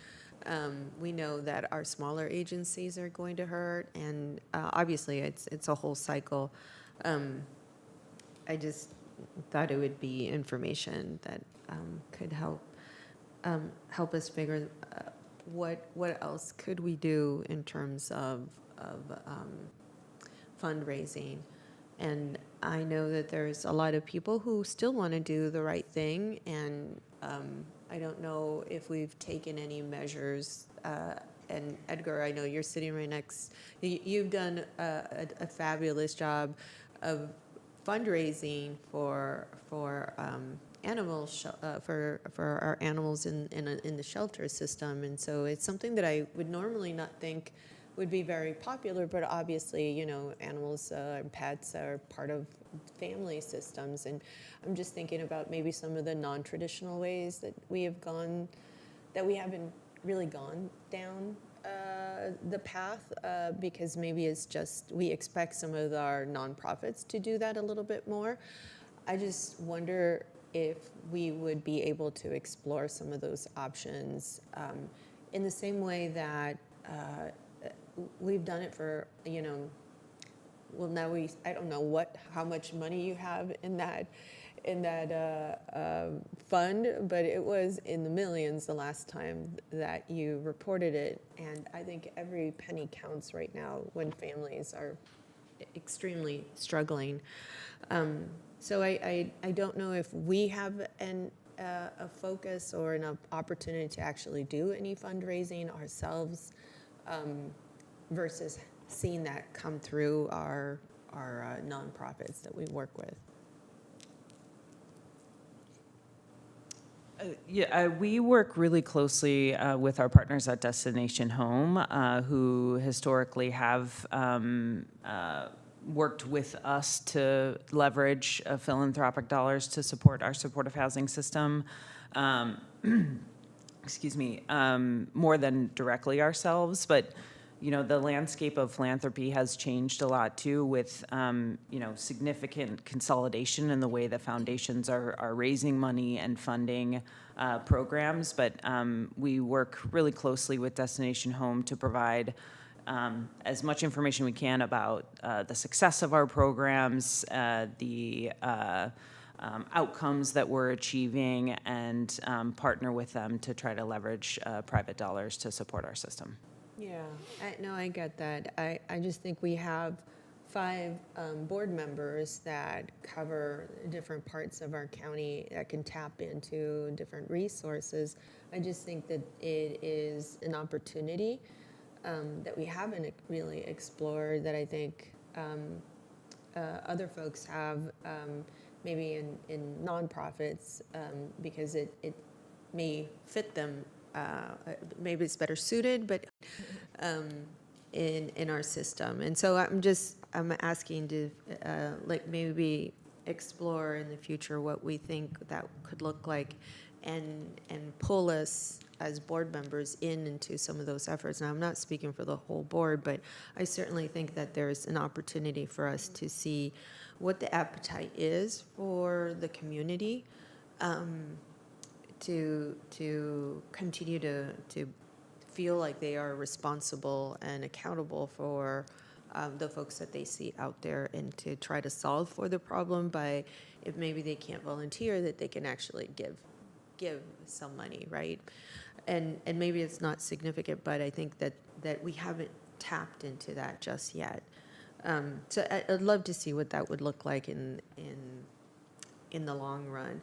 we know that our smaller agencies are going to hurt, and obviously it's a whole cycle. I just thought it would be information that could help us figure what else could we do in terms of fundraising. And I know that there's a lot of people who still want to do the right thing, and I don't know if we've taken any measures. And Edgar, I know you're sitting right next. You've done a fabulous job of fundraising for animals, for our animals in the shelter system, and so it's something that I would normally not think would be very popular, but obviously, animals and pets are part of family systems, and I'm just thinking about maybe some of the non-traditional ways that we haven't really gone down the path, because maybe it's just we expect some of our nonprofits to do that a little bit more. I just wonder if we would be able to explore some of those options in the same way that we've done it for, well, now I don't know how much money you have in that fund, but it was in the millions the last time that you reported it. And I think every penny counts right now when families are extremely struggling. So I don't know if we have a focus or an opportunity to actually do any fundraising ourselves, versus seeing that come through our nonprofits that we work with.
We work really closely with our partners at Destination Home, who historically have worked with us to leverage philanthropic dollars to support our supportive housing system. Excuse me, more than directly ourselves, but the landscape of philanthropy has changed a lot too, with significant consolidation in the way that foundations are raising money and funding programs. But we work really closely with Destination Home to provide as much information we can about the success of our programs, the outcomes that we're achieving, and partner with them to try to leverage private dollars to support our system.
Yeah, I get that. I just think we have 5 board members that cover different parts of our county that can tap into different resources. I just think that it is an opportunity that we haven't really explored, that I think other folks have, maybe in nonprofits, because it may fit them. Maybe it's better suited, but in our system. And so I'm asking to maybe explore in the future what we think that could look like, and pull us as board members into some of those efforts. Now, I'm not speaking for the whole board, but I certainly think that there's an opportunity for us to see what the appetite is for the community, to continue to feel like they are responsible and accountable for the folks that they see out there, and to try to solve for the problem by, if maybe they can't volunteer, that they can actually give some money, right? And maybe it's not significant, but I think that we haven't tapped into that just yet. So I'd love to see what that would look like in the long run.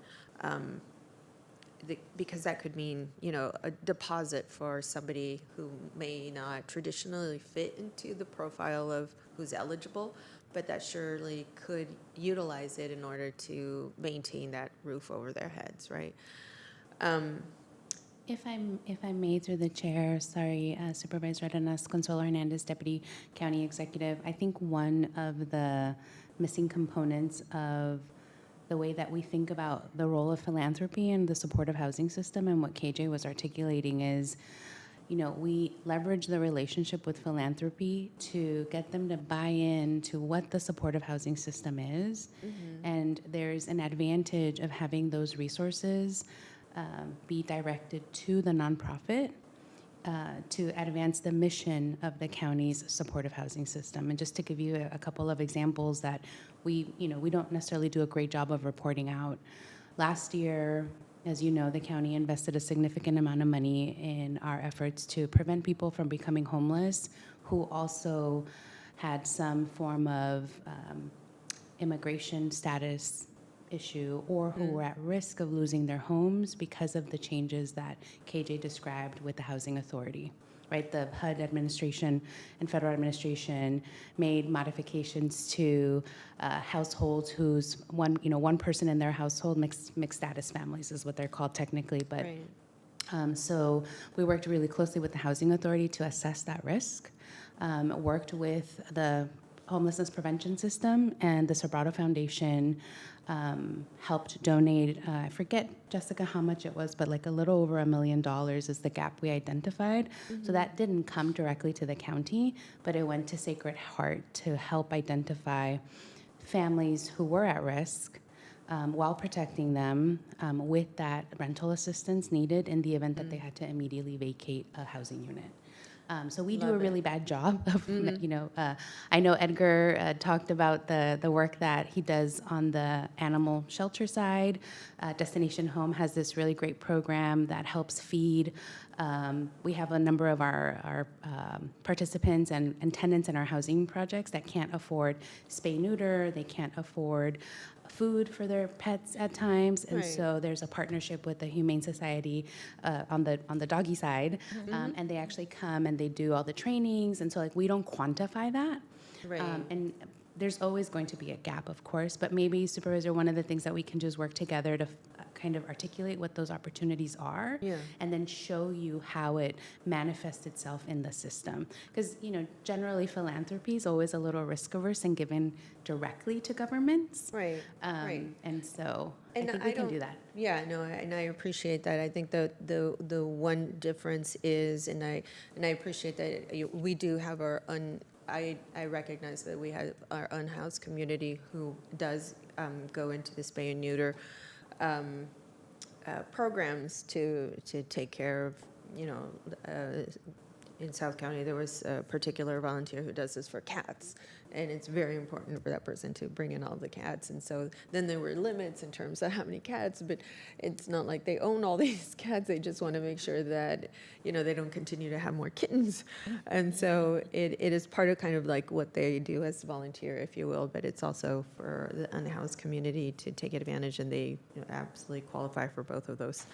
Because that could mean, a deposit for somebody who may not traditionally fit into the profile of who's eligible, but that surely could utilize it in order to maintain that roof over their heads, right?
If I may, through the chair, sorry, Supervisor Arenas, Consuelo Hernandez, Deputy County Executive, I think one of the missing components of the way that we think about the role of philanthropy and the supportive housing system, and what KJ was articulating, is, we leverage the relationship with philanthropy to get them to buy in to what the supportive housing system is. Mm-hmm. And there's an advantage of having those resources be directed to the nonprofit to advance the mission of the county's supportive housing system. And just to give you a couple of examples that we don't necessarily do a great job of reporting out. Last year, as you know, the county invested a significant amount of money in our efforts to prevent people from becoming homeless who also had some form of immigration status issue, or who were at risk of losing their homes because of the changes that KJ described with the Housing Authority, right? The HUD administration and federal administration made modifications to households whose one person in their household, mixed status families is what they're called technically, but right. So we worked really closely with the Housing Authority to assess that risk, worked with the Homelessness Prevention System, and the Sobrato Foundation helped donate, I forget, Jessica, how much it was, but like a little over $1 million is the gap we identified. Mm-hmm. So that didn't come directly to the county, but it went to Sacred Heart to help identify families who were at risk while protecting them with that rental assistance needed in the event that they had to immediately vacate a housing unit. So we do
Love
a
it.
really bad job of, I know Edgar talked about the work that he does on the animal shelter side. Destination Home has this really great program that helps feed. We have a number of our participants and tenants in our housing projects that can't afford spay-neuter, they can't afford food for their pets at times, and
Right.
so there's a partnership with the Humane Society on the doggy side, and they actually come and they do all the trainings, and so like we don't quantify that,
Right.
and there's always going to be a gap, of course, but maybe Supervisor, one of the things that we can just work together to kind of articulate what those opportunities are,
Yeah.
and then show you how it manifests itself in the system. Because, generally philanthropy is always a little risk averse and given directly to governments.
Right. Right.
And so
And
I think
I
we can
don't-
do that.
Yeah, no, and I appreciate that. I think the one difference is, and I appreciate that we do have I recognize that we have our unhoused community who does go into the spay and neuter programs to take care of, in South County, there was a particular volunteer who does this for cats, and it's very important for that person to bring in all the cats. And so then there were limits in terms of how many cats, but it's not like they own all these cats. They just want to make sure that, they don't continue to have more kittens. And so it is part of kind of like what they do as volunteer, if you will, but it's also for the unhoused community to take advantage, and they absolutely qualify for both of those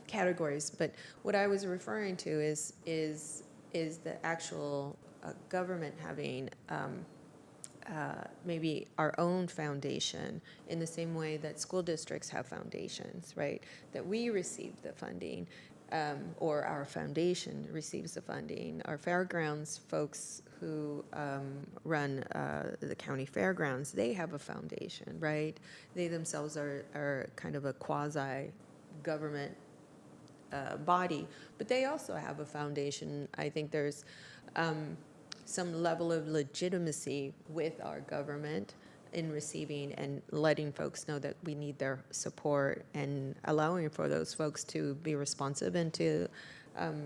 categories. But what I was referring to is the actual government having maybe our own foundation in the same way that school districts have foundations, right? That we receive the funding, or our foundation receives the funding. Our fairgrounds folks who run the county fairgrounds, they have a foundation, right? They themselves are kind of a quasi-government body, but they also have a foundation. I think there's some level of legitimacy with our government in receiving and letting folks know that we need their support, and allowing for those folks to be responsive and to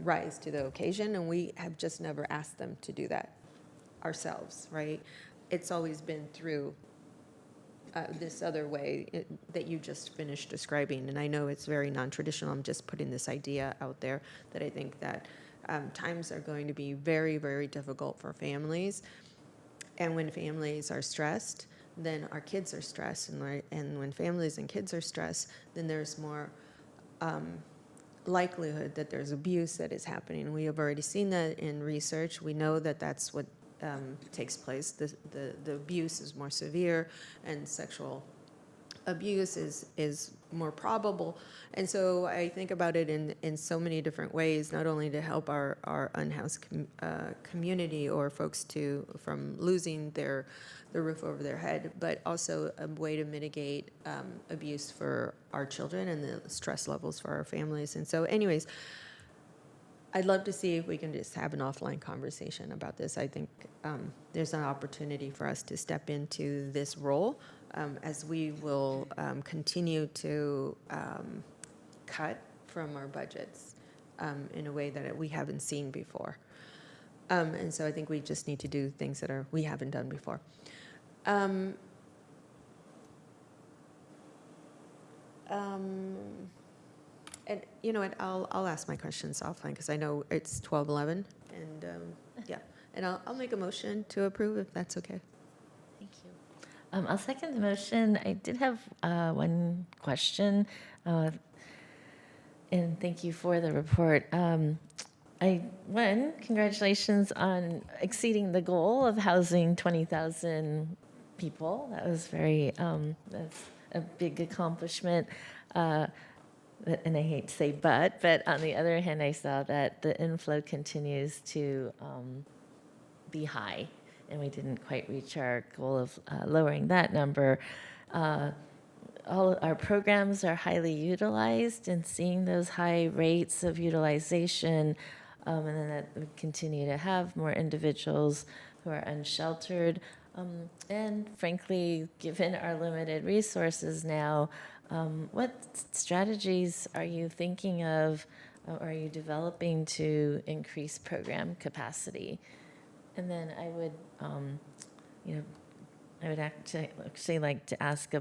rise to the occasion. And we have just never asked them to do that ourselves, right? It's always been through this other way that you just finished describing. And I know it's very non-traditional. I'm just putting this idea out there that I think that times are going to be very, very difficult for families. And when families are stressed, then our kids are stressed. And when families and kids are stressed, then there's more likelihood that there's abuse that is happening. We have already seen that in research. We know that that's what takes place. The abuse is more severe, and sexual abuse is more probable. And so I think about it in so many different ways, not only to help our unhoused community or folks from losing the roof over their head, but also a way to mitigate abuse for our children and the stress levels for our families. And so anyways, I'd love to see if we can just have an offline conversation about this. I think there's an opportunity for us to step into this role as we will continue to cut from our budgets in a way that we haven't seen before. And so I think we just need to do things that we haven't done before. And you know what, I'll ask my questions offline, because I know it's 12:11, and yeah. And I'll make a motion to approve, if that's okay.
Thank you. I'll second the motion. I did have one question, and thank you for the report. Congratulations on exceeding the goal of housing 20,000 people. That was that's a big accomplishment. And I hate to say but on the other hand, I saw that the inflow continues to be high, and we didn't quite reach our goal of lowering that number. All our programs are highly utilized, and seeing those high rates of utilization, and then that we continue to have more individuals who are unsheltered. And frankly, given our limited resources now, what strategies are you thinking of are you developing to increase program capacity? And then I would, I would actually like to ask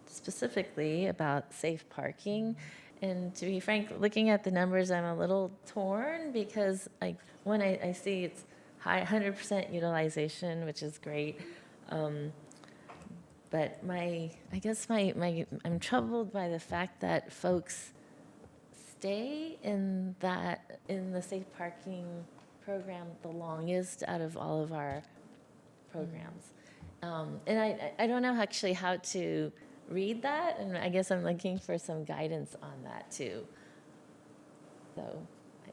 specifically about safe parking. And to be frank, looking at the numbers, I'm a little torn because when I see it's high 100% utilization, which is great. But I'm troubled by the fact that folks stay in the safe parking program the longest out of all of our programs. And I don't know actually how to read that, and I guess I'm looking for some guidance on that too. So I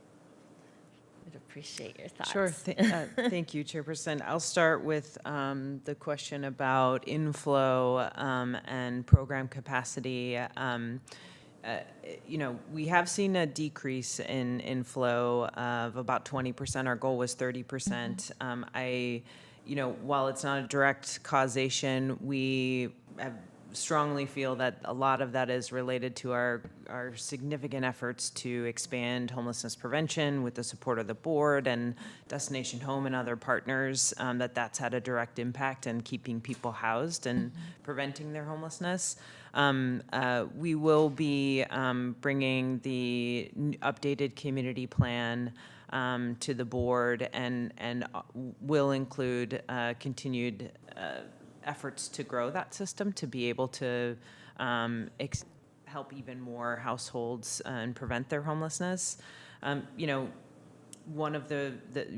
would appreciate your thoughts.
Sure. Thank you, Chairperson. I'll start with the question about inflow and program capacity. We have seen a decrease in inflow of about 20%. Our goal was 30%. While it's not a direct causation, we strongly feel that a lot of that is related to our significant efforts to expand homelessness prevention with the support of the board and Destination Home and other partners, that's had a direct impact in keeping people housed and preventing their homelessness. We will be bringing the updated community plan to the board and will include continued efforts to grow that system to be able to help even more households and prevent their homelessness. One of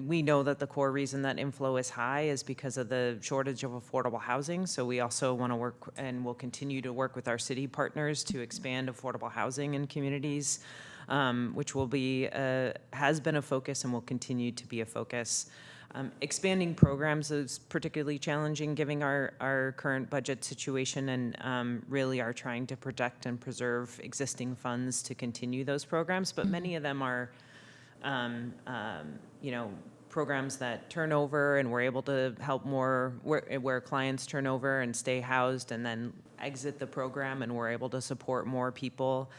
we know that the core reason that inflow is high is because of the shortage of affordable housing. So we also want to work and will continue to work with our city partners to expand affordable housing in communities, which will be has been a focus and will continue to be a focus. Expanding programs is particularly challenging given our current budget situation, and really are trying to protect and preserve existing funds to continue those programs. But many of them are, programs that turn over, and we're able to help more where clients turn over and stay housed and then exit the program, and we're able to support more people.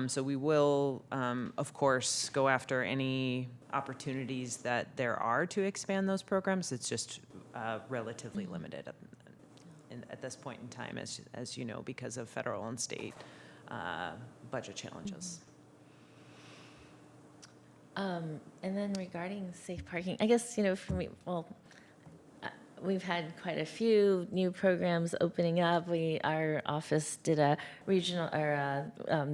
So we will, of course, go after any opportunities that there are to expand those programs. It's just relatively limited at this point in time, as you know, because of federal and state budget challenges.
And then regarding safe parking, I guess, for me, we've had quite a few new programs opening up. Our office did a regional or a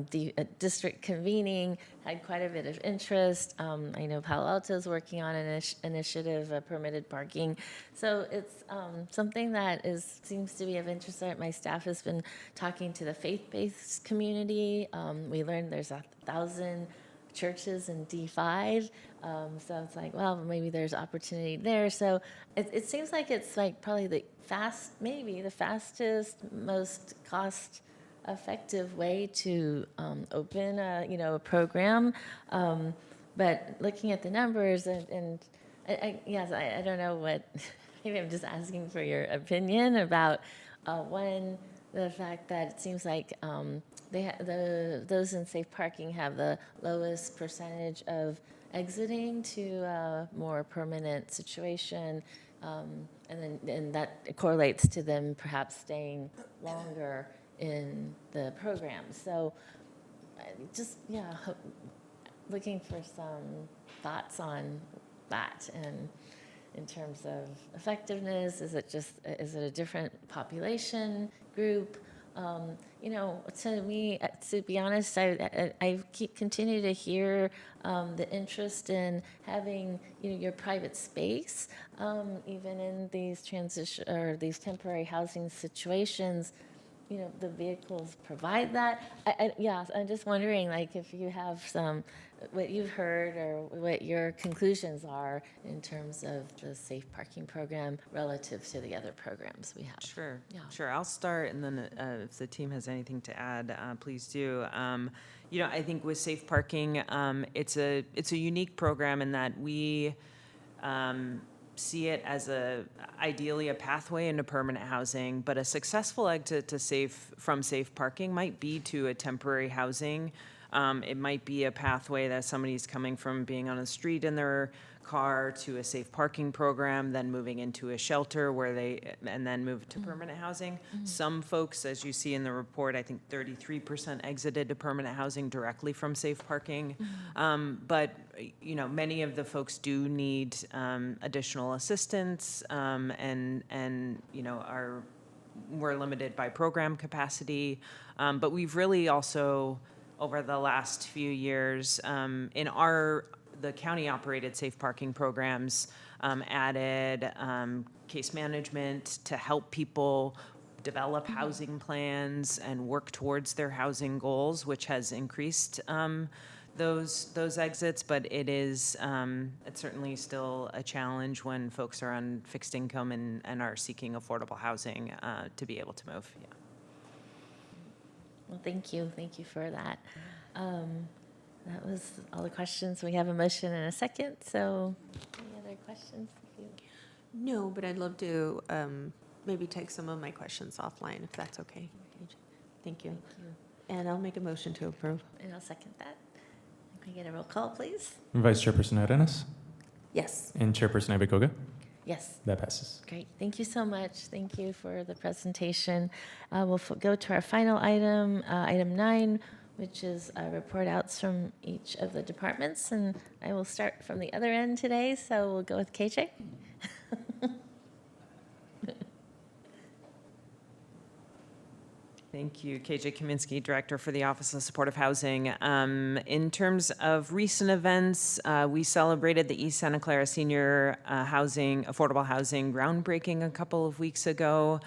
district convening, had quite a bit of interest. I know Palo Alto is working on an initiative, permitted parking. So it's something that seems to be of interest. My staff has been talking to the faith-based community. We learned there's 1,000 churches in D5. So it's like, well, maybe there's opportunity there. So it seems like it's like probably the fastest, most cost-effective way to open a program. But looking at the numbers and I don't know what, maybe I'm just asking for your opinion about the fact that it seems like those in safe parking have the lowest percentage of exiting to a more permanent situation, and that correlates to them perhaps staying longer in the program. So looking for some thoughts on that, and in terms of effectiveness, is it a different population group? To me, to be honest, I continue to hear the interest in having your private space, even in these transition or these temporary housing situations. The vehicles provide that. I'm just wondering, if you have what you've heard or what your conclusions are in terms of the safe parking program relative to the other programs we have.
Sure.
Yeah.
Sure. I'll start, and then if the team has anything to add, please do. I think with safe parking, it's a unique program in that we see it as ideally a pathway into permanent housing, but a successful exit to from safe parking might be to a temporary housing It might be a pathway that somebody's coming from being on the street in their car to a safe parking program, then moving into a shelter and then move to permanent housing. Some folks, as you see in the report, I think 33% exited to permanent housing directly from safe parking. But, many of the folks do need additional assistance and we're limited by program capacity. But we've really also, over the last few years, in the county-operated safe parking programs, added case management to help people develop housing plans and work towards their housing goals, which has increased those exits. But it's certainly still a challenge when folks are on fixed income and are seeking affordable housing to be able to move. Yeah.
Well, thank you. Thank you for that. That was all the questions. We have a motion and a second. So any other questions?
No, but I'd love to maybe take some of my questions offline, if that's okay. Thank you. And I'll make a motion to approve.
And I'll second that. Can we get a roll call, please?
Vice Chairperson Arenas
Yes.
and Chairperson Abekoga.
Yes.
That passes.
Great. Thank you so much. Thank you for the presentation. We'll go to our final item, item 9, which is report outs from each of the departments. And I will start from the other end today. So we'll go with KJ.
Thank you. KJ Kaminsky, Director for the Office of Supportive Housing. In terms of recent events, we celebrated the East Santa Clara Senior Affordable Housing groundbreaking a couple of weeks ago,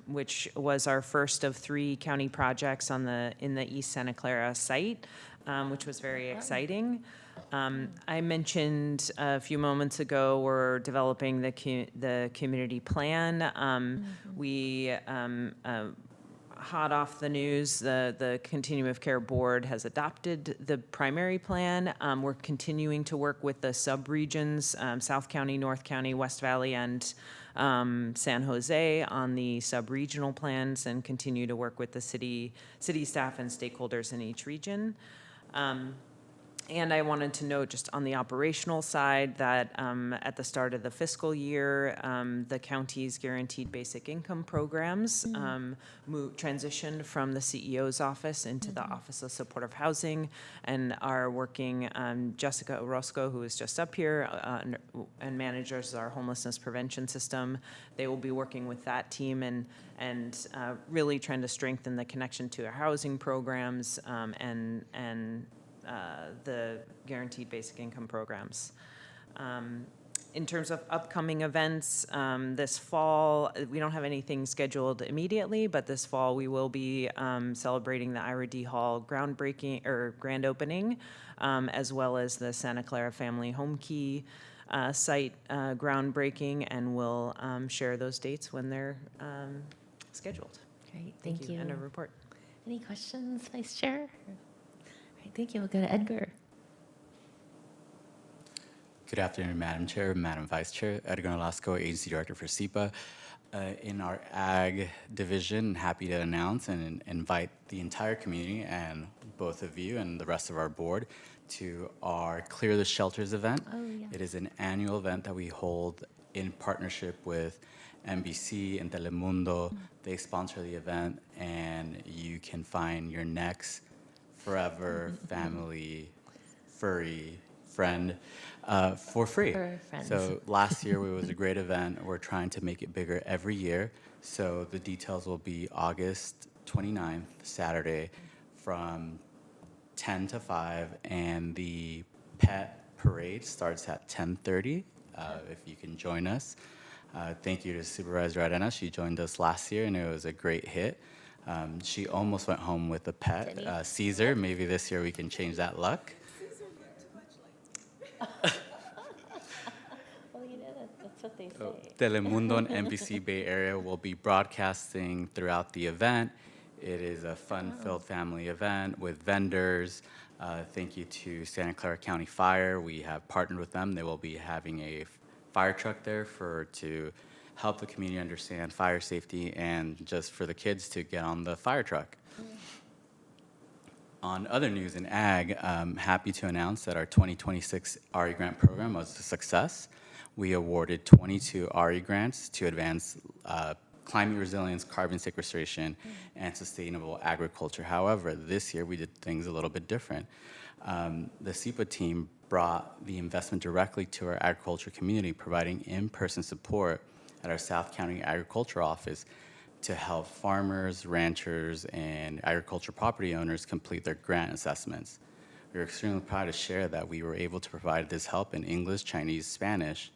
which was our first of 3 county projects in the East Santa Clara site, which was very exciting. I mentioned a few moments ago we're developing the community plan. We hot off the news, the Continuum of Care Board has adopted the primary plan. We're continuing to work with the sub-regions, South County, North County, West Valley, and San Jose on the sub-regional plans, and continue to work with the city staff and stakeholders in each region. And I wanted to note, just on the operational side, that at the start of the fiscal year, the county's guaranteed basic income programs transitioned from the CEO's office into the Office of Supportive Housing, and are working, Jessica Orozco, who is just up here, and manages our homelessness prevention system. They will be working with that team and really trying to strengthen the connection to our housing programs and the guaranteed basic income programs. In terms of upcoming events, this fall, we don't have anything scheduled immediately, but this fall we will be celebrating the Ira D. Hall grand opening, as well as the Santa Clara Family Home Key site groundbreaking, and we'll share those dates when they're scheduled.
Great. Thank you.
End of report.
Any questions, Vice Chair? Thank you. We'll go to Edgar.
Good afternoon, Madam Chair, Madam Vice Chair. Edgar Nolasco, Agency Director for SEPA. In our Ag Division, happy to announce and invite the entire community and both of you and the rest of our board to our Clear the Shelters event.
Oh, yeah.
It is an annual event that we hold in partnership with NBC and Telemundo. They sponsor the event, and you can find your next forever family furry friend for free.
For friends.
So last year it was a great event. We're trying to make it bigger every year. So the details will be August 29th, Saturday, from 10 to 5, and the pet parade starts at 10:30. If you can join us. Thank you to Supervisor Arenas. She joined us last year, and it was a great hit. She almost went home with a pet, Caesar. Maybe this year we can change that luck.
Well, that's what they say.
Telemundo and NBC Bay Area will be broadcasting throughout the event. It is a fun-filled family event with vendors. Thank you to Santa Clara County Fire. We have partnered with them. They will be having a fire truck there to help the community understand fire safety, and just for the kids to get on the fire truck. On other news in ag, I'm happy to announce that our 2026 RE grant program was a success. We awarded 22 RE grants to advance climate resilience, carbon sequestration, and sustainable agriculture. However, this year we did things a little bit different. The SEPA team brought the investment directly to our agriculture community, providing in-person support at our South County Agriculture Office to help farmers, ranchers, and agriculture property owners complete their grant assessments. We are extremely proud to share that we were able to provide this help in English, Chinese, Spanish,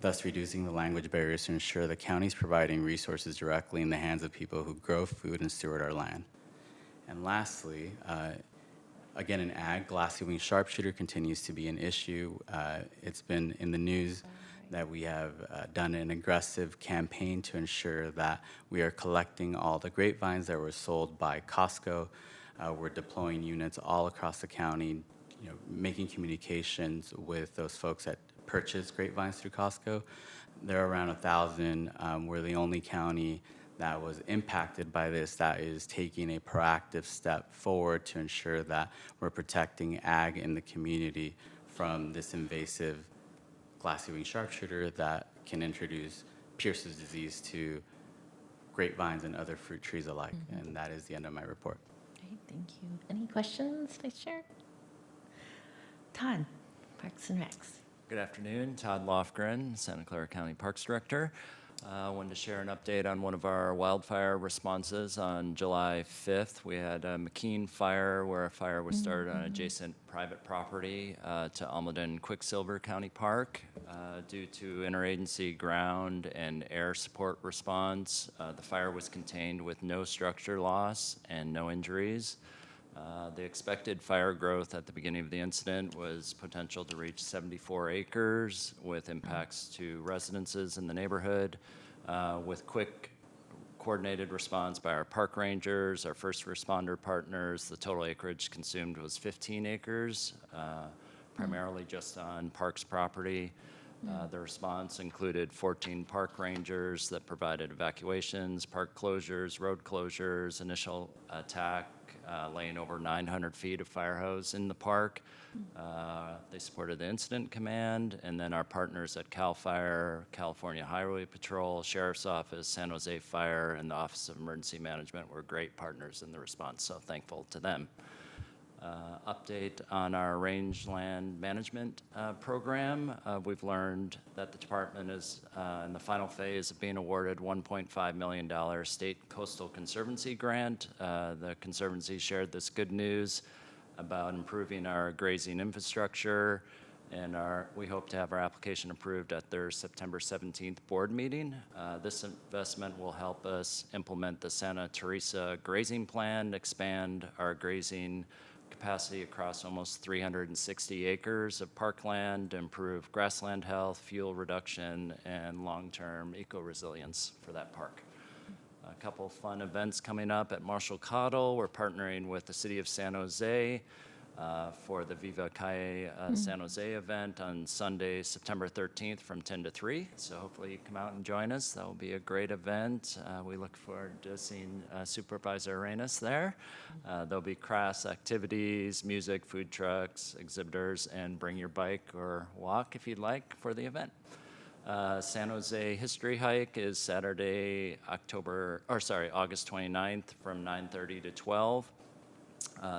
thus reducing the language barriers to ensure the county is providing resources directly in the hands of people who grow food and steward our land. And lastly, again in ag, glassy wing sharpshooter continues to be an issue. It's been in the news that we have done an aggressive campaign to ensure that we are collecting all the grapevines that were sold by Costco. We're deploying units all across the county, making communications with those folks that purchase grapevines through Costco. There are around 1,000. We're the only county that was impacted by this that is taking a proactive step forward to ensure that we're protecting ag in the community from this invasive glassy wing sharpshooter that can introduce Pierce's disease to grapevines and other fruit trees alike. And that is the end of my report.
Great, thank you. Any questions, Vice Chair? Todd, Parks and Recs.
Good afternoon, Todd Lofgren, Santa Clara County Parks Director. I wanted to share an update on one of our wildfire responses. On July 5th, we had a McKean fire where a fire was started on adjacent private property to Almaden Quicksilver County Park. Due to interagency ground and air support response, the fire was contained with no structure loss and no injuries. The expected fire growth at the beginning of the incident was potential to reach 74 acres with impacts to residences in the neighborhood. With quick coordinated response by our park rangers, our first responder partners, the total acreage consumed was 15 acres, primarily just on parks property. The response included 14 park rangers that provided evacuations, park closures, road closures, initial attack, laying over 900 feet of fire hose in the park. They supported the incident command, and then our partners at CAL FIRE, California Highway Patrol, Sheriff's Office, San Jose Fire, and the Office of Emergency Management were great partners in the response, so thankful to them. Update on our rangeland management program. We've learned that the department is in the final phase of being awarded $1.5 million state coastal conservancy grant. The conservancy shared this good news about improving our grazing infrastructure, and we hope to have our application approved at their September 17th board meeting. This investment will help us implement the Santa Teresa grazing plan, expand our grazing capacity across almost 360 acres of parkland, improve grassland health, fuel reduction, and long-term eco-resilience for that park. A couple fun events coming up at Marshall Cottle. We're partnering with the City of San Jose for the Viva Calle San Jose event on Sunday, September 13th from 10 to 3. So hopefully you come out and join us. That will be a great event. We look forward to seeing Supervisor Arenas there. There'll be crafts, activities, music, food trucks, exhibitors, and bring your bike or walk if you'd like for the event. San Jose History Hike is Saturday, August 29th from 9:30 to 12.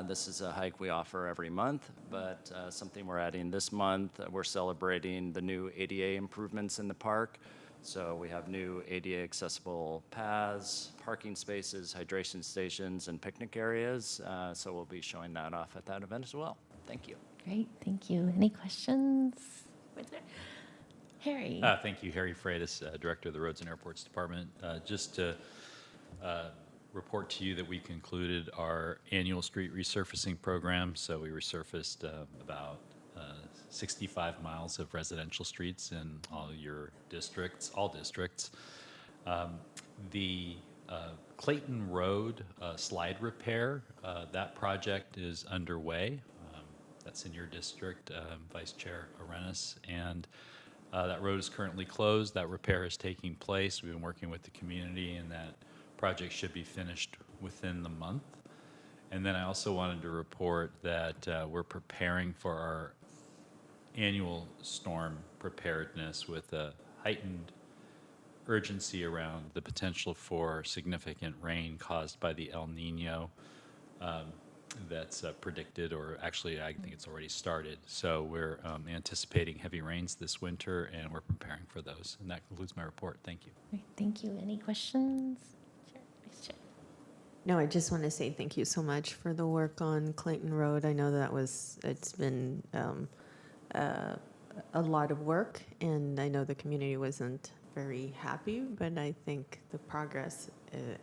This is a hike we offer every month, but something we're adding this month, we're celebrating the new ADA improvements in the park. So we have new ADA accessible paths, parking spaces, hydration stations, and picnic areas. So we'll be showing that off at that event as well. Thank you.
Great, thank you. Any questions? Harry.
Thank you, Harry Freitas, Director of the Roads and Airports Department. Just to report to you that we concluded our annual street resurfacing program. So we resurfaced about 65 miles of residential streets in all districts. The Clayton Road slide repair, that project is underway. That's in your district, Vice Chair Arenas, and that road is currently closed. That repair is taking place. We've been working with the community, and that project should be finished within the month. And then I also wanted to report that we're preparing for our annual storm preparedness with a heightened urgency around the potential for significant rain caused by the El Nino that's predicted, or actually I think it's already started. So we're anticipating heavy rains this winter, and we're preparing for those. And that concludes my report. Thank you.
Great, thank you. Any questions? Chair, Vice Chair.
No, I just want to say thank you so much for the work on Clayton Road. I know it's been a lot of work, and I know the community wasn't very happy, but I think the progress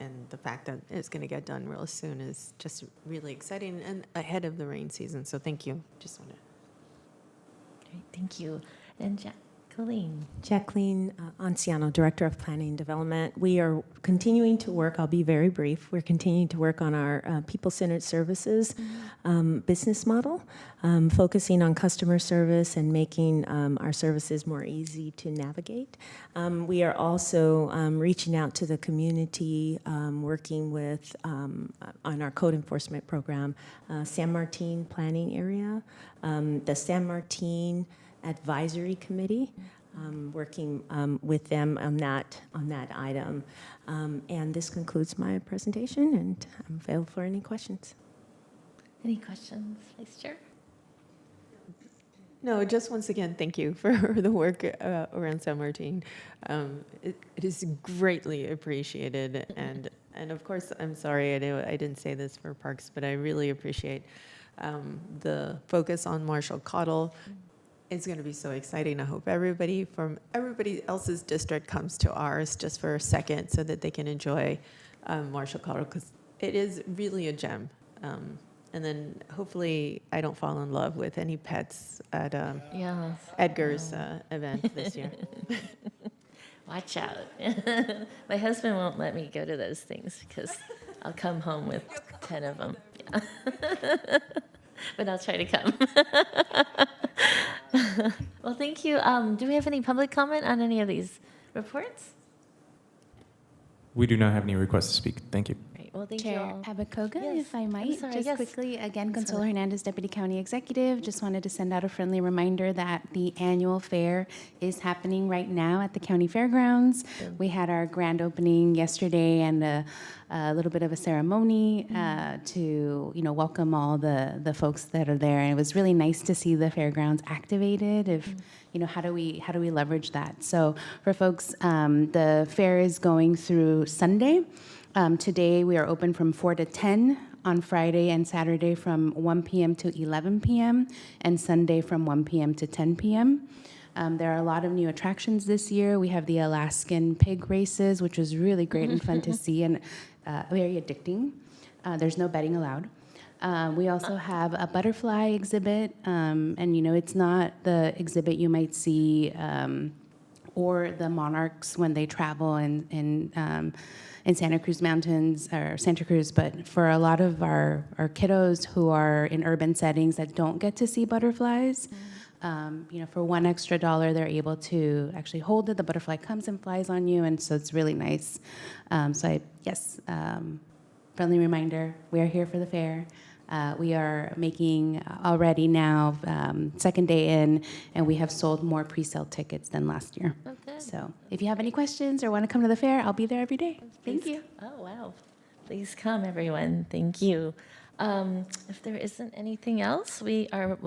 and the fact that it's going to get done real soon is just really exciting and ahead of the rain season. So thank you. Just want to.
Great, thank you. And Jacqueline.
Jacqueline Anciano, Director of Planning and Development. We are continuing to work, I'll be very brief, we're continuing to work on our people-centered services business model, focusing on customer service and making our services more easy to navigate. We are also reaching out to the community, working with, on our code enforcement program, San Martin planning area, the San Martin Advisory Committee, working with them on that item. And this concludes my presentation, and I'm available for any questions.
Any questions, Vice Chair?
No, just once again, thank you for the work around San Martin. It is greatly appreciated, and of course, I'm sorry I didn't say this for Parks, but I really appreciate the focus on Marshall Cottle. It's going to be so exciting. I hope everybody from everybody else's district comes to ours just for a second so that they can enjoy Marshall Cottle, because it is really a gem. And then hopefully I don't fall in love with any pets at Edgar's event this year.
Watch out. My husband won't let me go to those things because I'll come home with 10 of them. Yeah. But I'll try to come. Well, thank you. Do we have any public comment on any of these reports?
We do not have any requests to speak. Thank you.
Great. Well, thank you
Chair
all.
Abacoga,
Yes.
if I
I'm
might,
sorry,
just
yes.
quickly, again,
Thanks,
Consuelo
Heather.
Hernandez, Deputy County Executive, just wanted to send out a friendly reminder that the annual fair is happening right now at the county fairgrounds. We had our grand opening yesterday and a little bit of a ceremony to welcome all the folks that are there. And it was really nice to see the fairgrounds activated. If how do we leverage that? So for folks, the fair is going through Sunday. Today we are open from 4 to 10, on Friday and Saturday from 1 p.m. to 11 p.m., and Sunday from 1 p.m. to 10 p.m. There are a lot of new attractions this year. We have the Alaskan pig races, which was really great and fun to see and very addicting. There's no betting allowed. We also have a butterfly exhibit, and it's not the exhibit you might see or the monarchs when they travel in Santa Cruz Mountains or Santa Cruz, but for a lot of our kiddos who are in urban settings that don't get to see butterflies, for $1 extra, they're able to actually hold it. The butterfly comes and flies on you, and so it's really nice. Friendly reminder, we are here for the fair. We are making already now, second day in, and we have sold more pre-sale tickets than last year.
Oh, good.
So if you have any questions or want to come to the fair, I'll be there every day. Thank you.
Oh, wow. Please come, everyone. Thank you. If there isn't anything else, we are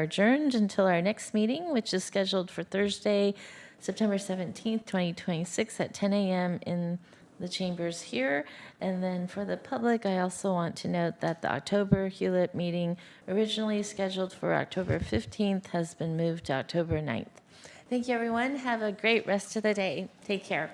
adjourned until our next meeting, which is scheduled for Thursday, September 17th, 2026 at 10 a.m. in the chambers here. And then for the public, I also want to note that the October Hewlett meeting, originally scheduled for October 15th, has been moved to October 9th. Thank you, everyone. Have a great rest of the day. Take care.